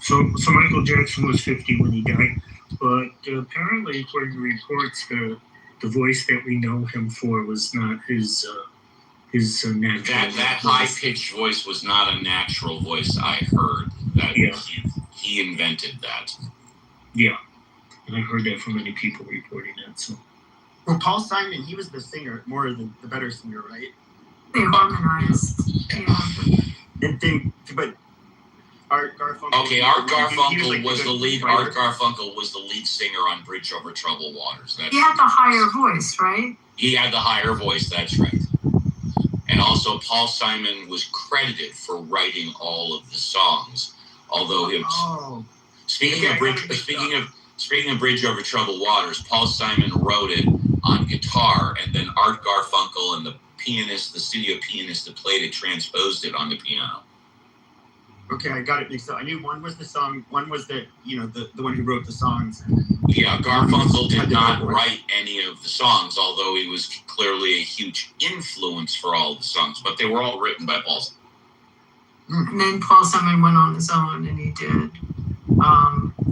So Michael Jackson was 50 when he died, but apparently, according to reports, the voice that we know him for was not his natural.
That high-pitched voice was not a natural voice. I heard that he invented that.
Yeah, and I heard that from many people reporting that. So,
well, Paul Simon, he was the singer, more the better singer, right?
They harmonized.
But Art Garfunkel.
Okay, Art Garfunkel was the lead. Art Garfunkel was the lead singer on "Bridge Over Troubled Waters."
He had the higher voice, right?
He had the higher voice. That's right. And also, Paul Simon was credited for writing all of the songs. Although speaking of Bridge Over Troubled Waters, Paul Simon wrote it on guitar, and then Art Garfunkel and the studio pianist that played it, transposed it on the piano.
Okay, I got it mixed up. I knew one was the song, one was the one who wrote the songs.
Yeah, Garfunkel did not write any of the songs, although he was clearly a huge influence for all the songs, but they were all written by Paul Simon.
And then Paul Simon went on his own and he did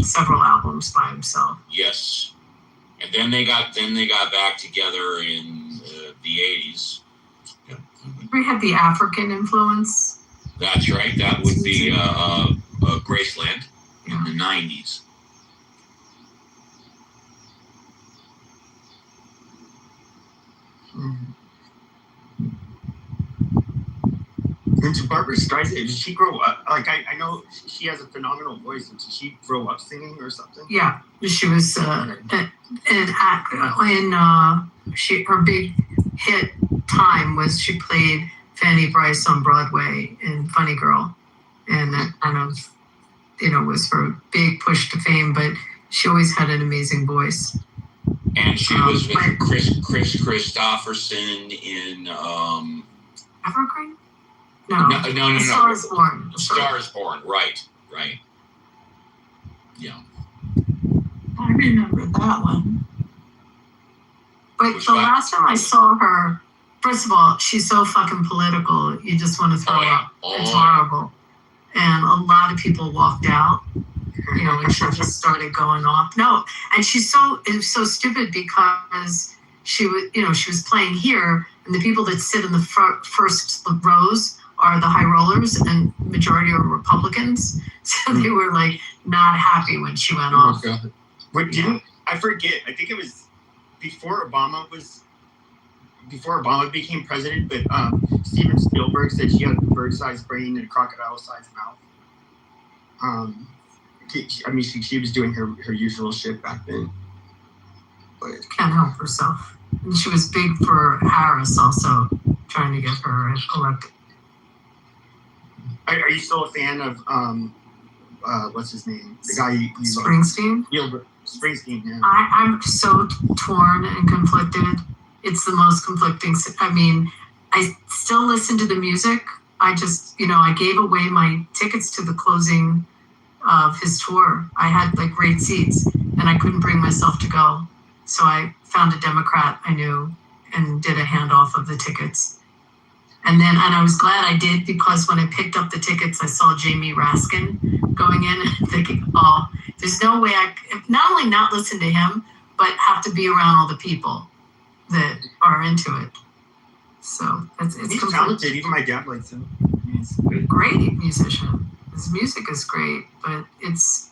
several albums by himself.
Yes. And then they got back together in the 80s.
We had the African influence.
That's right. That would be Graceland in the 90s.
And to Barbara Streisand, did she grow up? Like, I know she has a phenomenal voice. Did she grow up singing or something?
Yeah, she was her big hit time was she played Fanny Bryce on Broadway in Funny Girl, and that kind of was her big push to fame. But she always had an amazing voice.
And she was with Chris Christopherson in
Evergreen. No.
A
Star is Born.
A Star is Born. Right. Yeah.
I remember that one. But the last time I saw her, first of all, she's so fucking political. You just want to throw up. It's horrible. And a lot of people walked out, and she just started going off. No, and it was so stupid because she was playing here, and the people that sit in the first rows are the high rollers, and majority are Republicans. So they were like not happy when she went off.
God. I forget? I think it was before Obama became president, but Steven Spielberg said she had a bird-sized brain and a crocodile-sized mouth. She was doing her usual shit back then. But
can't help herself. And she was big for Harris also, trying to get her elected.
Are you still a fan of what's his name? The guy you
Springsteen?
Springsteen, yeah.
I'm so torn and conflicted. It's the most conflicting. I mean, I still listen to the music. I just, I gave away my tickets to the closing of his tour. I had like great seats, and I couldn't bring myself to go. So I found a Democrat I knew and did a handoff of the tickets. And I was glad I did, because when I picked up the tickets, I saw Jamie Raskin going in, thinking, oh, there's no way I could not only not listen to him, but have to be around all the people that are into it. So it's
He's talented. Even my dad likes him. He's good.
Great musician. His music is great, but it's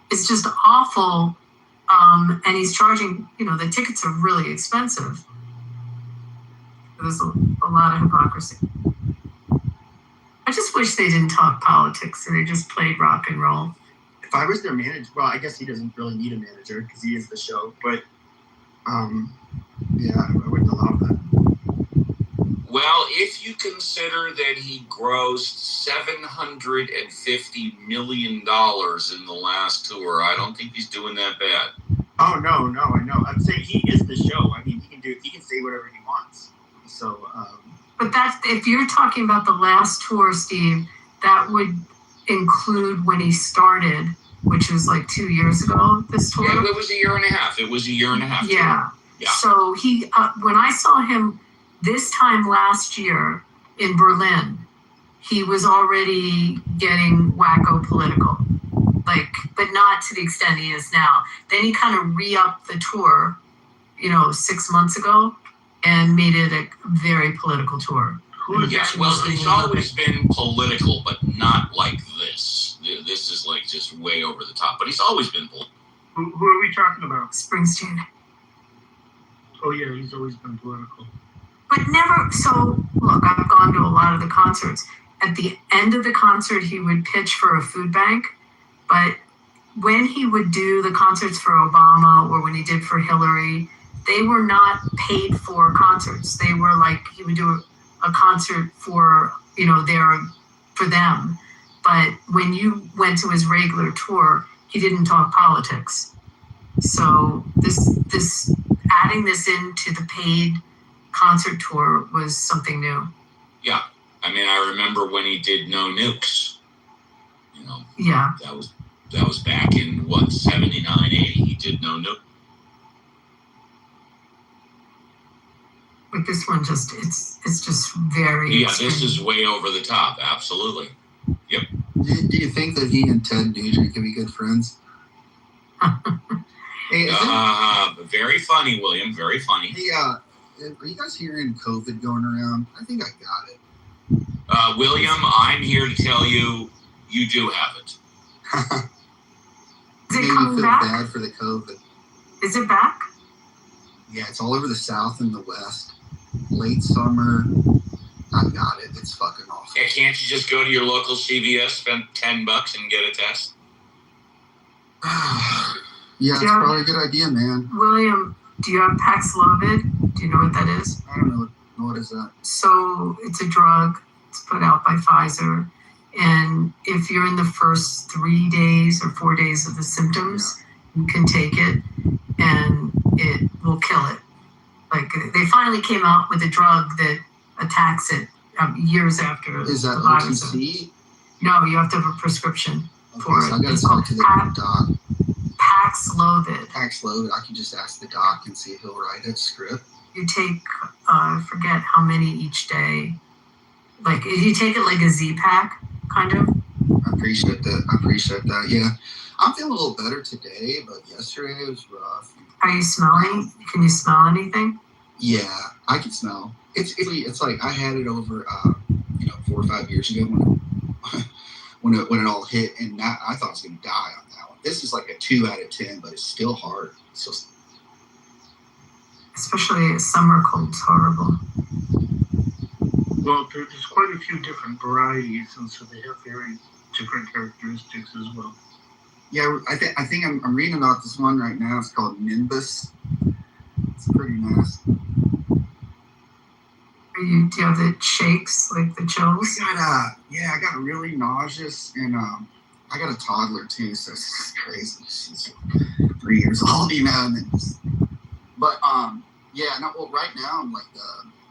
just awful. And he's charging, the tickets are really expensive. There's a lot of hypocrisy. I just wish they didn't talk politics and they just played rock and roll.
If I was their manager, well, I guess he doesn't really need a manager because he is the show, but yeah, I wouldn't allow that.
Well, if you consider that he grossed $750 million in the last tour, I don't think he's doing that bad.
Oh, no, I know. I'm saying he is the show. I mean, he can say whatever he wants. So,
but if you're talking about the last tour, Steve, that would include when he started, which was like 2 years ago, this tour.
Yeah, it was a year and a half.
Yeah. So he, when I saw him this time last year in Berlin, he was already getting wacko political, but not to the extent he is now. Then he kind of re-upped the tour, 6 months ago, and made it a very political tour.
Yes, well, he's always been political, but not like this. This is like just way over the top, but he's always been political.
Who are we talking about?
Springsteen.
Oh, yeah, he's always been political.
But never, so look, I've gone to a lot of the concerts. At the end of the concert, he would pitch for a food bank, but when he would do the concerts for Obama or when he did for Hillary, they were not paid for concerts. They were like, he would do a concert for, for them. But when you went to his regular tour, he didn't talk politics. So this adding this into the paid concert tour was something new.
Yeah. I mean, I remember when he did No Nukes.
Yeah.
That was back in, 79, 80. He did No Nukes.
But this one it's just very
Yeah, this is way over the top. Absolutely. Yep.
Do you think that he and Ted Nugent can be good friends? Hey,
very funny, William. Very funny.
Hey, are you guys hearing COVID going around? I think I got it.
William, I'm here to tell you, you do have it.
Is it
Made
coming
me feel
back?
bad for the COVID.
Is it back?
Yeah, it's all over the South and the West. Late summer. I got it. It's fucking awful.
Yeah, can't you just go to your local CVS, spend $10 and get a test?
Yeah, it's probably a good idea, man.
William, do you have Paxlovid? Do you know what that is?
I don't know. What is that?
So it's a drug. It's put out by Pfizer. And if you're in the first 3 days or 4 days of the symptoms, you can take it and it will kill it. Like, they finally came out with a drug that attacks it years after
Is that
the virus.
OTC?
No, you have to have a prescription for
So I
it.
gotta
It's
talk
called
to the doc.
Paxlovid.
Paxlovid. I can just ask the doc and see if he'll write a script.
You take, I forget how many each day. Like, if you take it like a Z-Pack, kind of.
I appreciate that. Yeah. I'm feeling a little better today, but yesterday it was rough.
Are you smelling? Can you smell anything?
Yeah, I can smell. It's like I had it over, 4 or 5 years ago when it all hit, and I thought I was gonna die on that one. This is like a 2 out of 10, but it's still hard.
Especially summer cold's horrible.
Well, there's quite a few different varieties, and so they have very different characteristics as well.
Yeah, I think I'm reading about this one right now. It's called Nimbus. It's pretty nasty.
Do you have the shakes, like the chills?
I got really nauseous, and I got a toddler too, so it's just crazy. She's 3 years old, and right now I'm like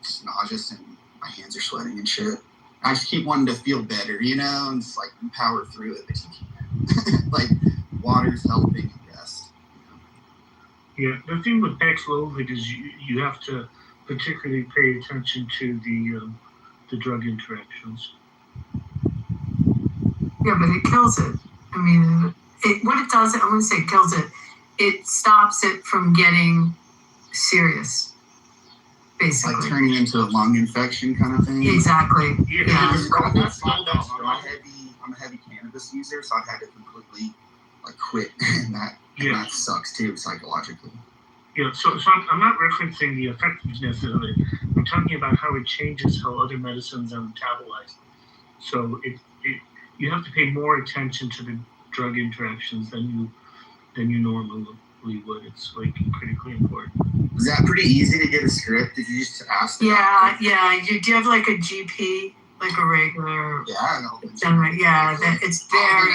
just nauseous and my hands are sweating and shit. I just keep wanting to feel better, and it's like you power through it, but you can't. Like, water's helping at best.
Yeah, the thing with Paxlovid is you have to particularly pay attention to the drug interactions.
Yeah, but it kills it. I mean, what it does, I wouldn't say it kills it. It stops it from getting serious, basically.
Like turning into a lung infection kind of thing.
Exactly.
Yeah. That's my problem. I'm a heavy cannabis user, so I've had to completely like quit, and that sucks too psychologically.
Yeah, so I'm not referencing the effectiveness of it. I'm talking about how it changes how other medicines are metabolized. So you have to pay more attention to the drug interactions than you normally would. It's like critically important.
Is that pretty easy to get a script if you just ask them?
Yeah. Do you have like a GP, like a regular?
Yeah, I know.
It's very.
I was gonna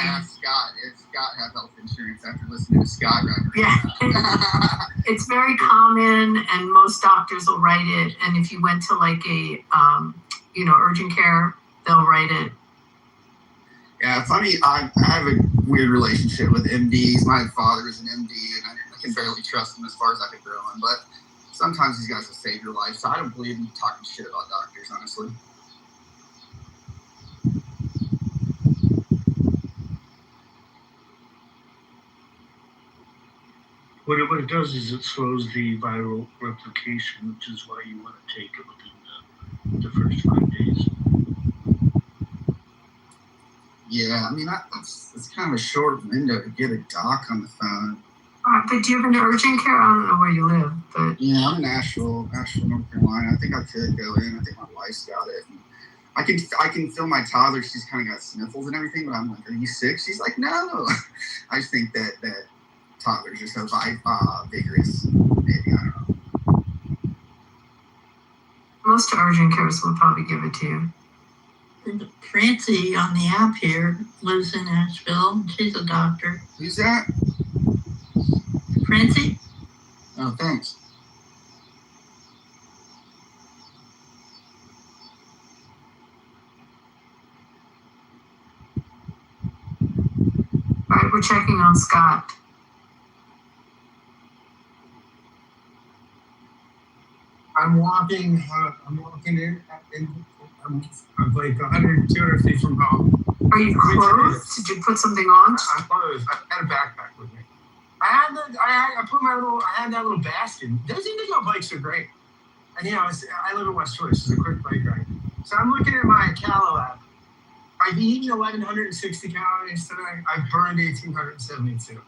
ask Scott if Scott had health insurance after listening to Scott right
Yeah. It's very common, and most doctors will write it. And if you went to like a, urgent care, they'll write it.
Yeah, funny. I have a weird relationship with MDs. My father is an MD, and I can barely trust him as far as I could throw him. But sometimes these guys will save your life, so I don't believe in talking shit about doctors, honestly.
What it does is it slows the viral replication, which is why you want to take it within the first 5 days.
Yeah, I mean, it's kind of a short window to get a doc on the phone.
But do you have an urgent care? I don't know where you live, but...
Yeah, I'm in Asheville, North Carolina. I think I could go in. I think my wife's got it. And I can feel my toddler. She's kind of got sniffles and everything, but I'm like, are you sick? She's like, no. I just think that toddlers are so vigorous. Maybe, I don't know.
Most urgent cares will probably give it to you.
Francie on the app here lives in Asheville. She's a doctor.
Who's that?
Francie?
Oh, thanks.
All right, we're checking on Scott.
I'm walking in. I'm like 100, 200 feet from home.
Are you clothed? Did you put something on?
I'm clothed. I had a backpack with me. I had that little basket. Those indigo bikes are great. And I live in West Forest. It's a quick bike ride. So I'm looking at my Calo app. I've eaten 1,160 calories today. I've burned 1,872.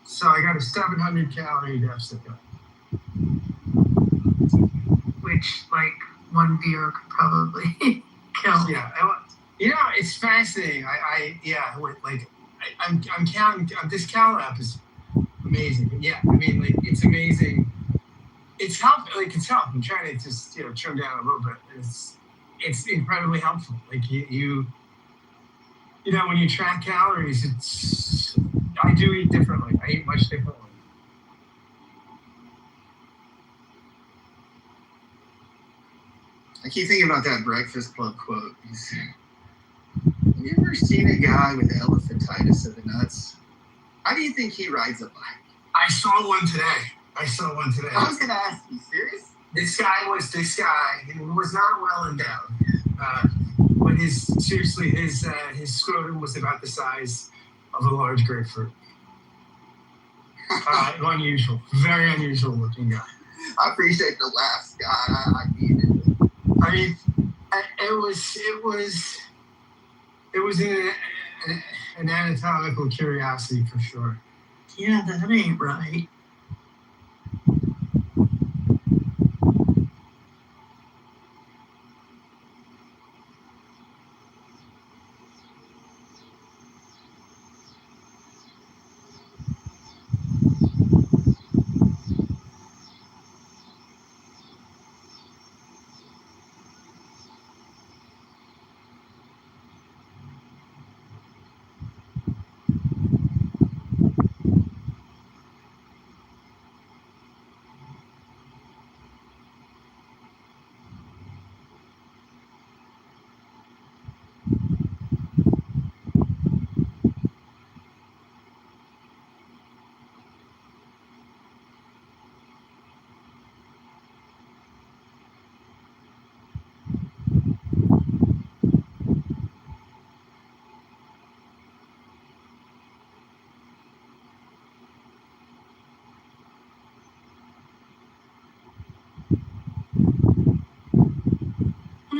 So I got a 700 calorie deficit there.
Which, like, one beer could probably kill.
Yeah, it's fascinating. I'm counting. This Cal app is amazing. Yeah, I mean, like, it's amazing. It's helped. Like, it's helped. I'm trying to just trim down a little bit. It's incredibly helpful. Like you when you track calories, I do eat differently. I eat much differently.
I keep thinking about that Breakfast Club quote. Have you ever seen a guy with elephantitis of the nuts? How do you think he rides a bike?
I saw one today. I
was going to ask, you serious?
This guy was not well endowed. But his scrotum was about the size of a large grapefruit. Unusual. Very unusual looking guy.
I appreciate the laugh, Scott. I need it.
I mean, it was an anatomical curiosity for sure.
Yeah, that ain't right.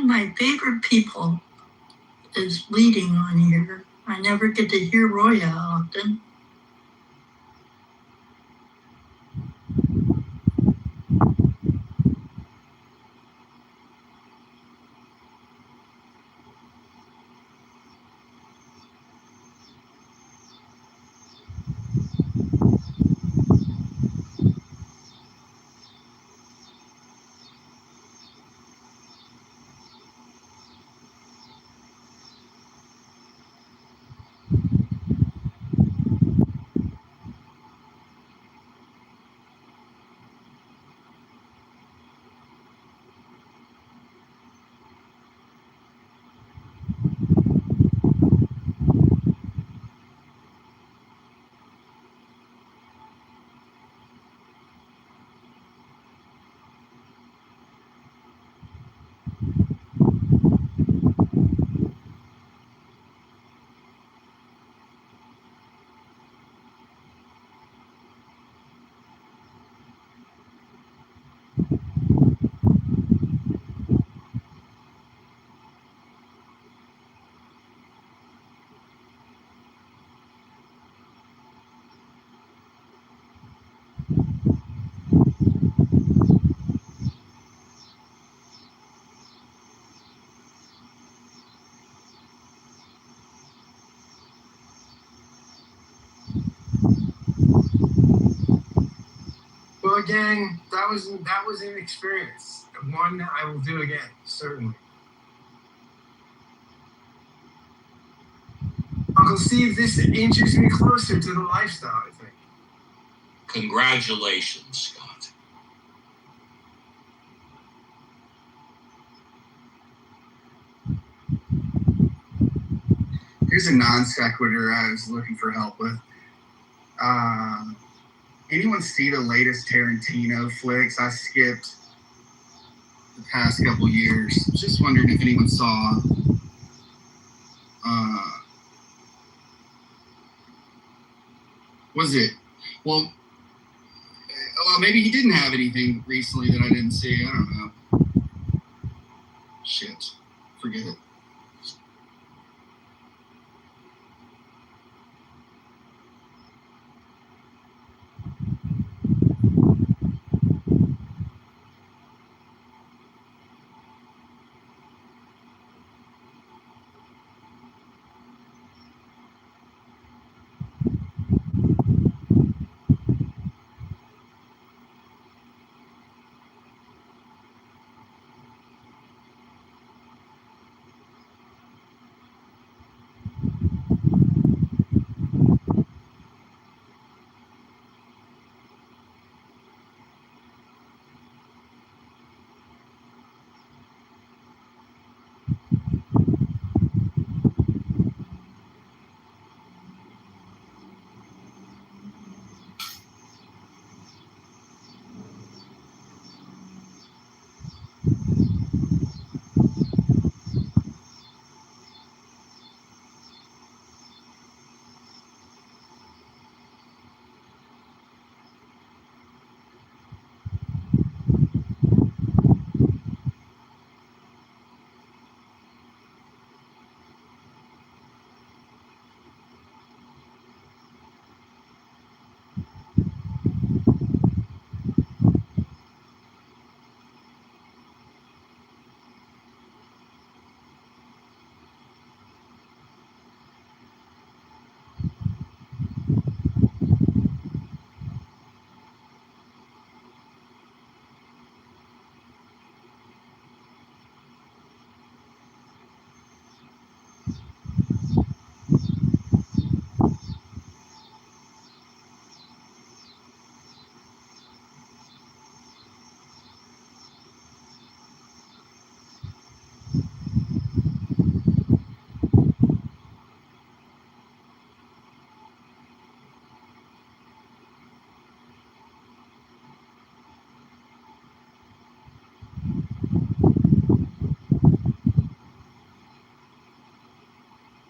my favorite people is leading on here. I never get to hear Roya often.
Well, gang, that was an experience. One that I will do again, certainly. Uncle Steve, this inches me closer to the lifestyle, I think.
Congratulations, Scott.
Here's a non sequitur I was looking for help with. Anyone see the latest Tarantino flicks? I skipped the past couple years. Just wondering if anyone saw. Was it? Well, maybe he didn't have anything recently that I didn't see. I don't know. Shit. Forget it.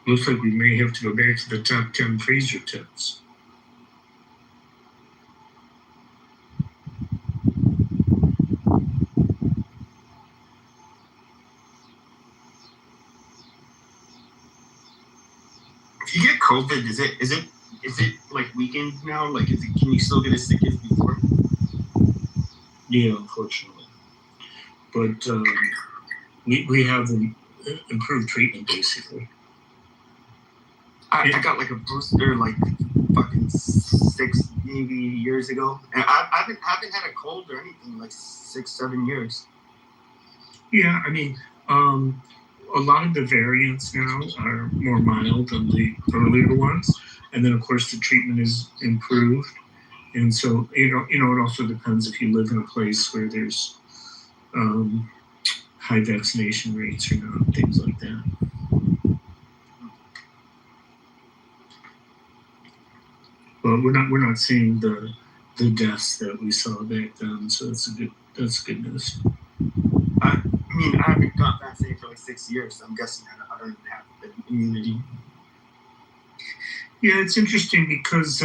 Looks like we may have to go back to the top 10 freezer tips.
If you get COVID, is it like weakened now? Like, can you still get as sick as before?
Yeah, unfortunately. But we have improved treatment, basically.
I got like a booster like fucking 6 maybe years ago, and I haven't had a cold or anything like 6-7 years.
Yeah, I mean, a lot of the variants now are more mild than the earlier ones, and then of course the treatment is improved, and so it also depends if you live in a place where there's high vaccination rates or not, things like that. But we're not seeing the deaths that we saw back then, so that's good news.
I mean, I haven't got vaccinated for like 6 years, so I'm guessing I don't even have the immunity.
Yeah, it's interesting because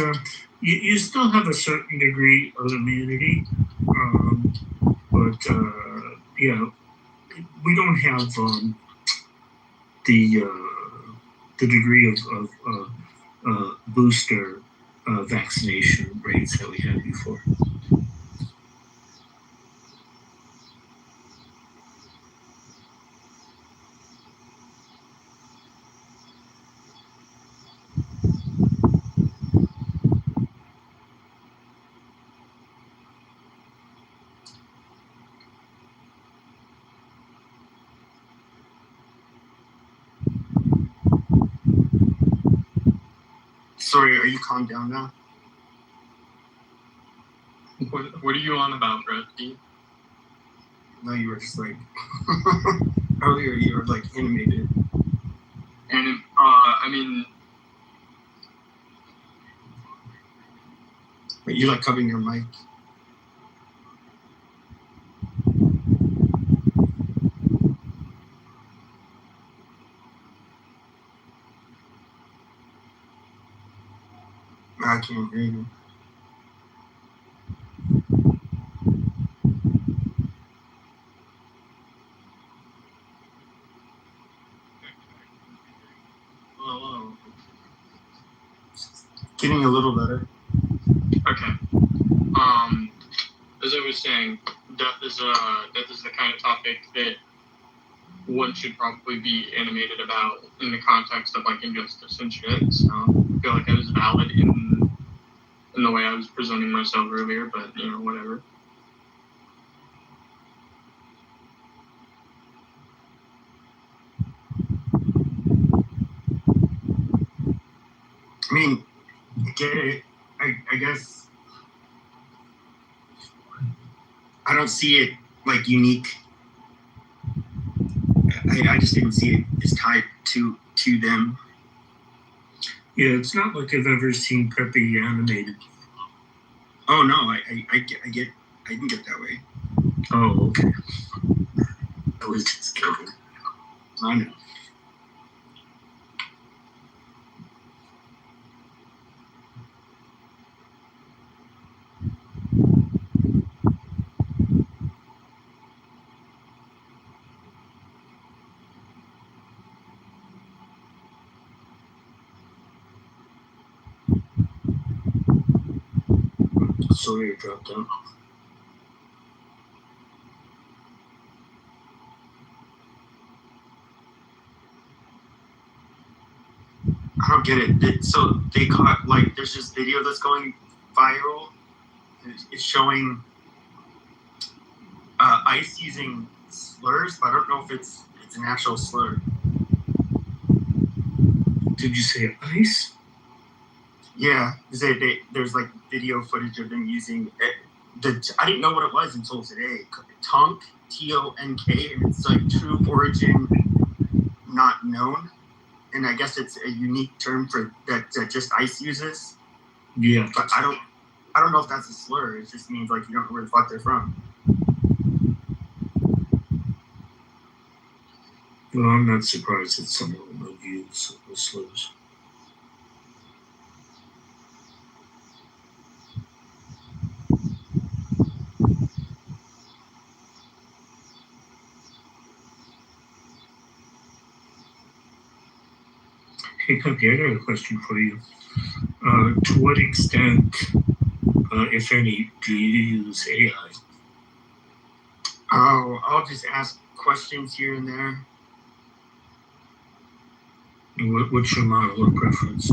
you still have a certain degree of immunity, but yeah, we don't have the degree of booster vaccination rates that we had before.
Sorry, are you calmed down now?
What are you on about, bro?
No, you were just like earlier. You were like animated.
And I mean,
but you like covering your mic. I can't hear you.
hello.
Getting a little better.
Okay. As I was saying, death is the kind of topic that one should probably be animated about in the context of like injustice and shit. So I feel like I was valid in the way I was presenting myself earlier, but whatever.
I mean, get it. I guess I don't see it like unique. I just didn't see it as tied to them.
Yeah, it's not like I've ever seen Pepe animated.
Oh no, I can get that way.
Oh, okay. I was just kidding.
I know.
Sorry, I dropped out.
I don't get it. So they caught like there's this video that's going viral. It's showing ICE using slurs, but I don't know if it's an actual slur.
Did you say ICE?
Yeah, there's like video footage of them using it. I didn't know what it was until today. Tonk, T-O-N-K, and it's like true origin not known. And I guess it's a unique term for that just ICE uses.
Yeah.
But I don't know if that's a slur. It just means like you don't know where the fuck they're from.
Well, I'm not surprised that some of them have used slurs. Hey, Cookie, I got a question for you. To what extent, if any, do you use AI?
Oh, I'll just ask questions here and there.
What's your model of preference?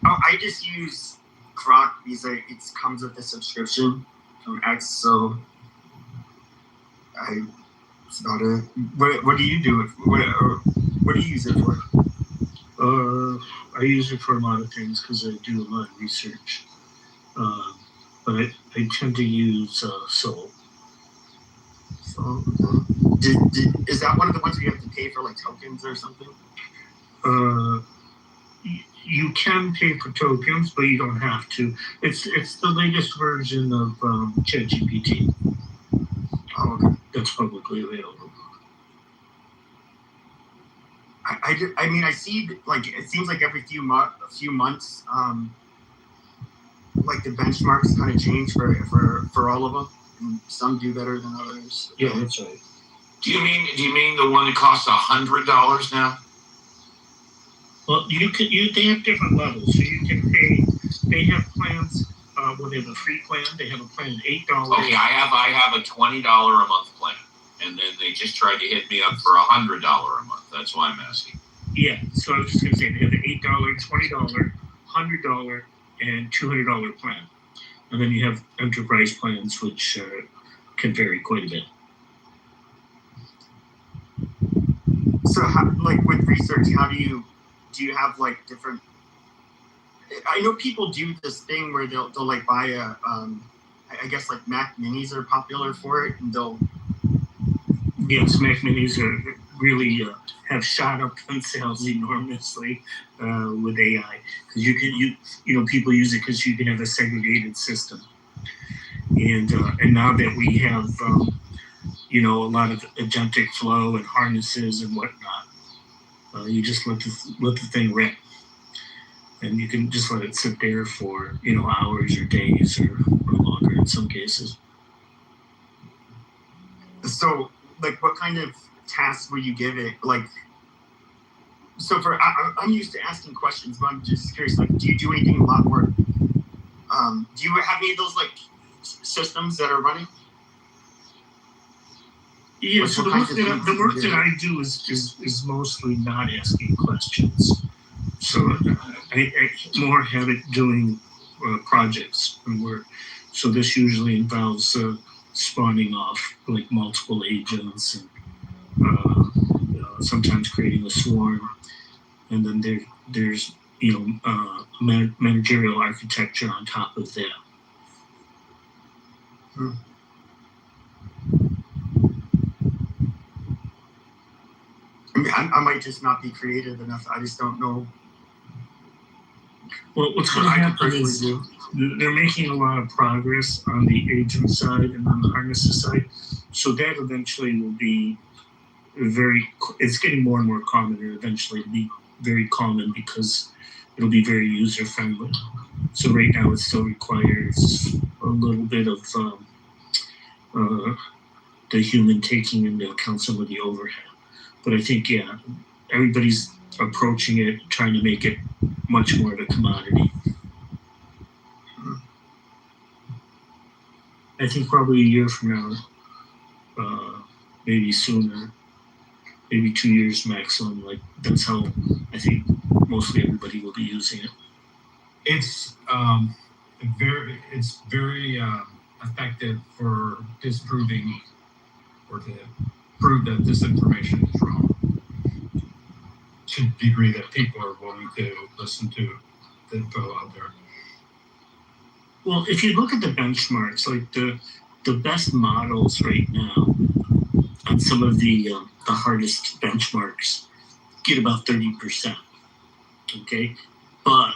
Oh, I just use Grok because it comes with a subscription from X, so that's about it. What do you do it for? What do you use it for?
I use it for a lot of things because I do a lot of research. But I tend to use Soul.
So, is that one of the ones where you have to pay for like tokens or something?
You can pay for tokens, but you don't have to. It's the latest version of ChatGPT.
Oh, okay.
That's publicly available.
I mean, I see like it seems like every few months, like the benchmarks kind of change for all of them, and some do better than others.
Yeah, that's right.
Do you mean the one that costs $100 now?
Well, they have different levels, so you can pay. They have plans. When they have a free plan, they have a plan at $8.
Okay, I have a $20 a month plan, and then they just tried to hit me up for $100 a month. That's why I'm asking.
Yeah, so I was just gonna say they have the $8, $20, $100, and $200 plan, and then you have enterprise plans, which can vary quite a bit.
So, like with research, do you have like different? I know people do this thing where they'll like buy a I guess like Mac Minis are popular for it, and they'll.
Yes, Mac Minis are really have shot up themselves enormously with AI because you know people use it because you can have a segregated system, and now that we have a lot of agentic flow and harnesses and whatnot, you just let the thing rip, and you can just let it sit there for hours or days or longer in some cases.
So, like, what kind of tasks will you give it? Like, so I'm used to asking questions, but I'm just curious. Like, do you do anything a lot more? Do you have any of those like systems that are running?
Yeah, so the work that I do is mostly not asking questions. So I more have it doing projects and work. So this usually involves spawning off like multiple agents and sometimes creating a swarm. And then there's managerial architecture on top of that.
I mean, I might just not be creative enough. I just don't know.
Well, what's going to happen is they're making a lot of progress on the agent side and on the harnesses side. So that eventually will be it's getting more and more common, and eventually be very common because it'll be very user friendly. So right now it still requires a little bit of the human taking into account some of the overhead. But I think, everybody's approaching it, trying to make it much more of a commodity. I think probably a year from now, maybe sooner, maybe 2 years maximum. Like that's how I think mostly everybody will be using it.
It's very effective for disproving or to prove that this information is wrong, to the degree that people are willing to listen to the info out there.
Well, if you look at the benchmarks, like the best models right now on some of the hardest benchmarks get about 30%. Okay, but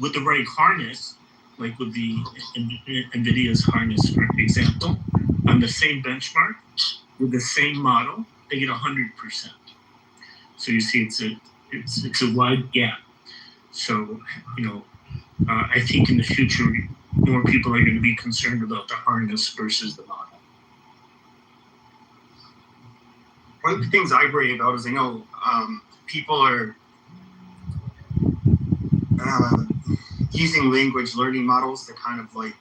with the right harness, like with the NVIDIA's harness, for example, on the same benchmark with the same model, they get 100%. So you see, it's a wide gap. So I think in the future, more people are going to be concerned about the harness versus the model.
One of the things I worry about is I know people are using language learning models to kind of like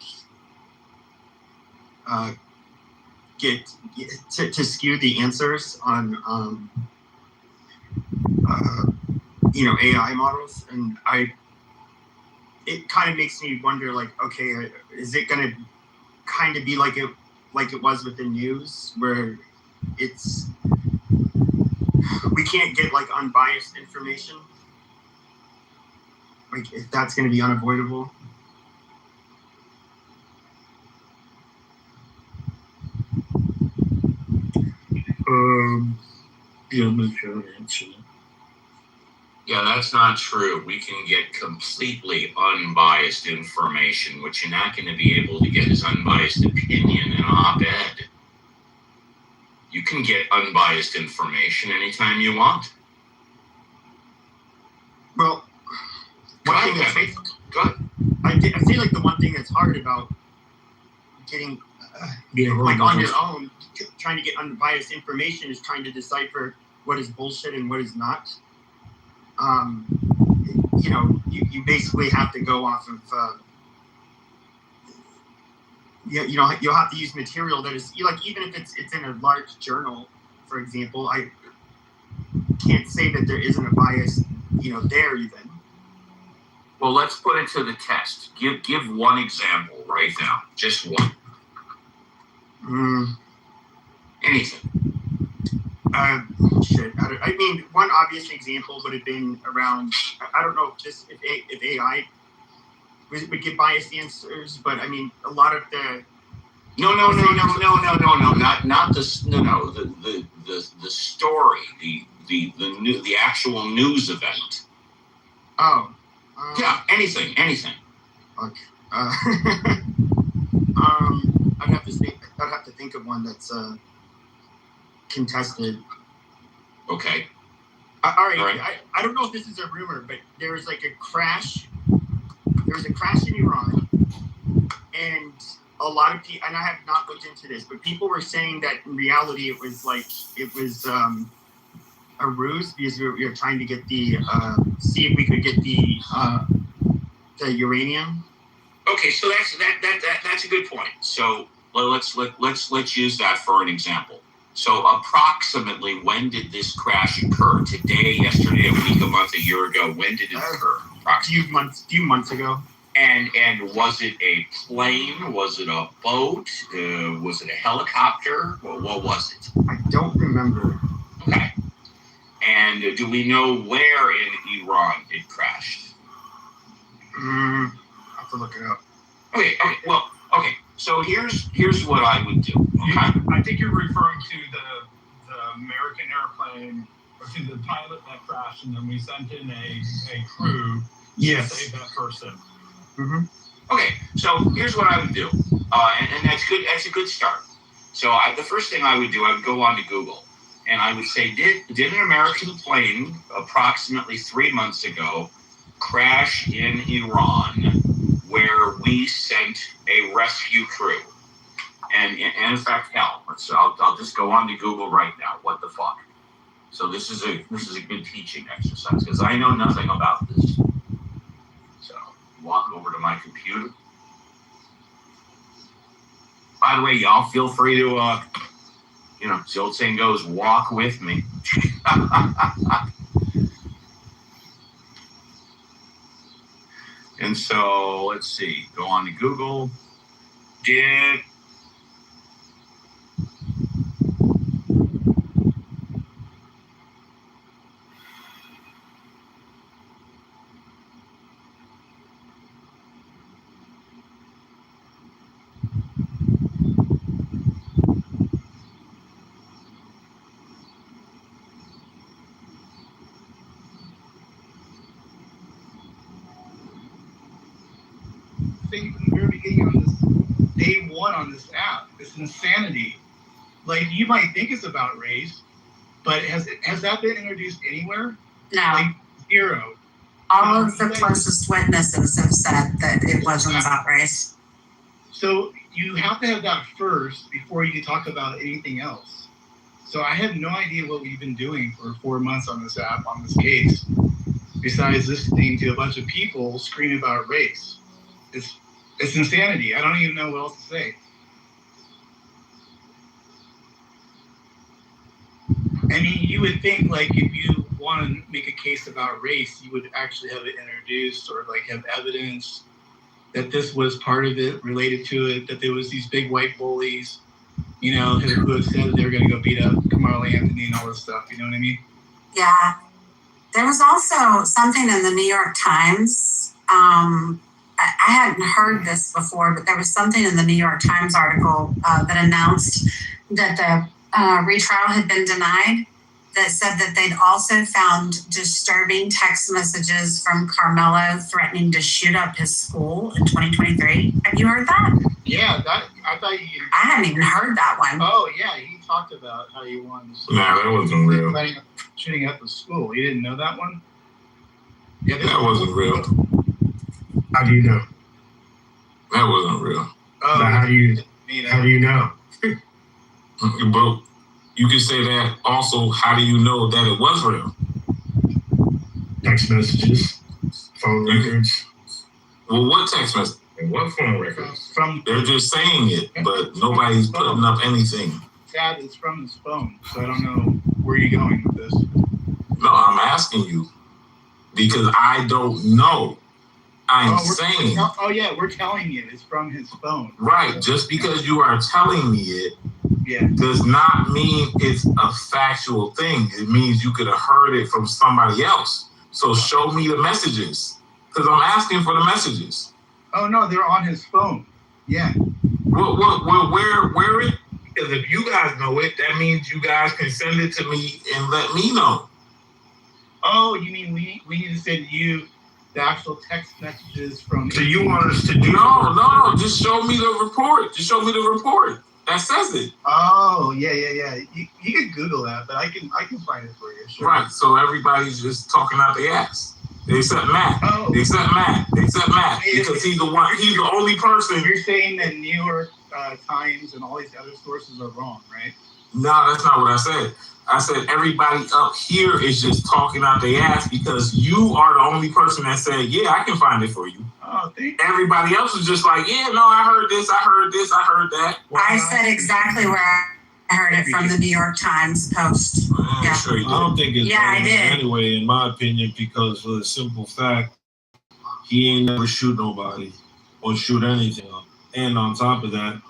to skew the answers on AI models, and it kind of makes me wonder, like, okay, is it going to kind of be like it was with the news, where we can't get like unbiased information, like if that's going to be unavoidable?
Yeah, I'm not sure to answer that.
Yeah, that's not true. We can get completely unbiased information. What you're not going to be able to get is unbiased opinion in an op-ed. You can get unbiased information anytime you want.
Well, I feel like the one thing that's hard about getting like on your own, trying to get unbiased information, is trying to decipher what is bullshit and what is not. You basically have to go off of you'll have to use material that is, like, even if it's in a large journal, for example. I can't say that there isn't a bias there even.
Well, let's put it to the test. Give one example right now. Just one. Anything.
Shit. I mean, one obvious example would have been around. I don't know if AI would give biased answers, but I mean, a lot of the.
No, not this. No. The story, the actual news event.
Oh.
Yeah. Anything.
Okay. I'd have to think of one that's contested.
Okay.
All right. I don't know if this is a rumor, but there was like a crash. There was a crash in Iran, and a lot of people, and I have not looked into this, but people were saying that in reality it was a ruse, because we were trying to get the see if we could get the uranium.
Okay, so that's a good point. So let's use that for an example. So approximately, when did this crash occur? Today, yesterday, a week, a month, a year ago? When did it occur?
Approximately. Few months ago.
And was it a plane? Was it a boat? Was it a helicopter? Well, what was it?
I don't remember.
Okay. And do we know where in Iran it crashed?
I'll have to look it up.
Okay. So here's what I would do. Okay?
I think you're referring to the American airplane, or to the pilot that crashed, and then we sent in a crew to save that person.
Mm-hmm.
Okay, so here's what I would do, and that's good. That's a good start. So the first thing I would do, I would go on to Google, and I would say, did an American plane approximately 3 months ago crash in Iran, where we sent a rescue crew? And in fact, hell, I'll just go on to Google right now. What the fuck? So this is a good teaching exercise, because I know nothing about this. So walk over to my computer. By the way, y'all feel free to as the old saying goes, walk with me. And so let's see. Go on to Google. Did
thing from the very beginning on this day one on this app. It's insanity. Like, you might think it's about race, but has that been introduced anywhere?
No.
Like, zero.
All of the closest witnesses have said that it wasn't about race.
So you have to have that first before you can talk about anything else. So I have no idea what we've been doing for 4 months on this app, on this case. besides listening to a bunch of people scream about race. It's insanity. I don't even know what else to say. I mean, you would think, like, if you want to make a case about race, you would actually have it introduced or, like, have evidence that this was part of it, related to it, that there was these big white bullies, you know, who had said that they were going to go beat up Kamala Anthony and all this stuff. You know what I mean?
Yeah. There was also something in the New York Times. I hadn't heard this before, but there was something in the New York Times article that announced that the retrial had been denied, that said that they'd also found disturbing text messages from Carmelo threatening to shoot up his school in 2023. Have you heard that?
Yeah, I thought you.
I hadn't even heard that one.
Oh, yeah, he talked about how he wanted to.
Nah, that wasn't real.
Planning on shooting up the school. You didn't know that one?
Yeah, that wasn't real.
How do you know?
That wasn't real.
Oh,
But how do you know?
But you can say that also. How do you know that it was real?
Text messages, phone records.
Well, what text message? And what phone records? They're just saying it, but nobody's putting up anything.
Dad, it's from his phone, so I don't know where you're going with this.
No, I'm asking you because I don't know. I'm saying.
We're telling you it's from his phone.
Right. Just because you are telling me it does not mean it's a factual thing. It means you could have heard it from somebody else. So show me the messages because I'm asking for the messages.
Oh, no, they're on his phone. Yeah.
Well, where it? Because if you guys know it, that means you guys can send it to me and let me know.
Oh, you mean we need to send you the actual text messages from...
So you want us to do... No. Just show me the report. Just show me the report. That says it.
Oh, yeah. You can Google that, but I can find it for you. Sure.
Right, so everybody's just talking out their ass. Except Matt.
Oh.
Except Matt. Because he's the only person.
You're saying that New York Times and all these other sources are wrong, right?
No, that's not what I said. I said everybody up here is just talking out their ass because you are the only person that said, yeah, I can find it for you.
Oh, thank you.
Everybody else is just like, yeah, no, I heard this, I heard that.
I said exactly where I heard it from the New York Times Post.
Yeah. Sure you did.
I don't think it's
I did.
anyway, in my opinion, because for the simple fact, he ain't never shoot nobody or shoot anything. And on top of that,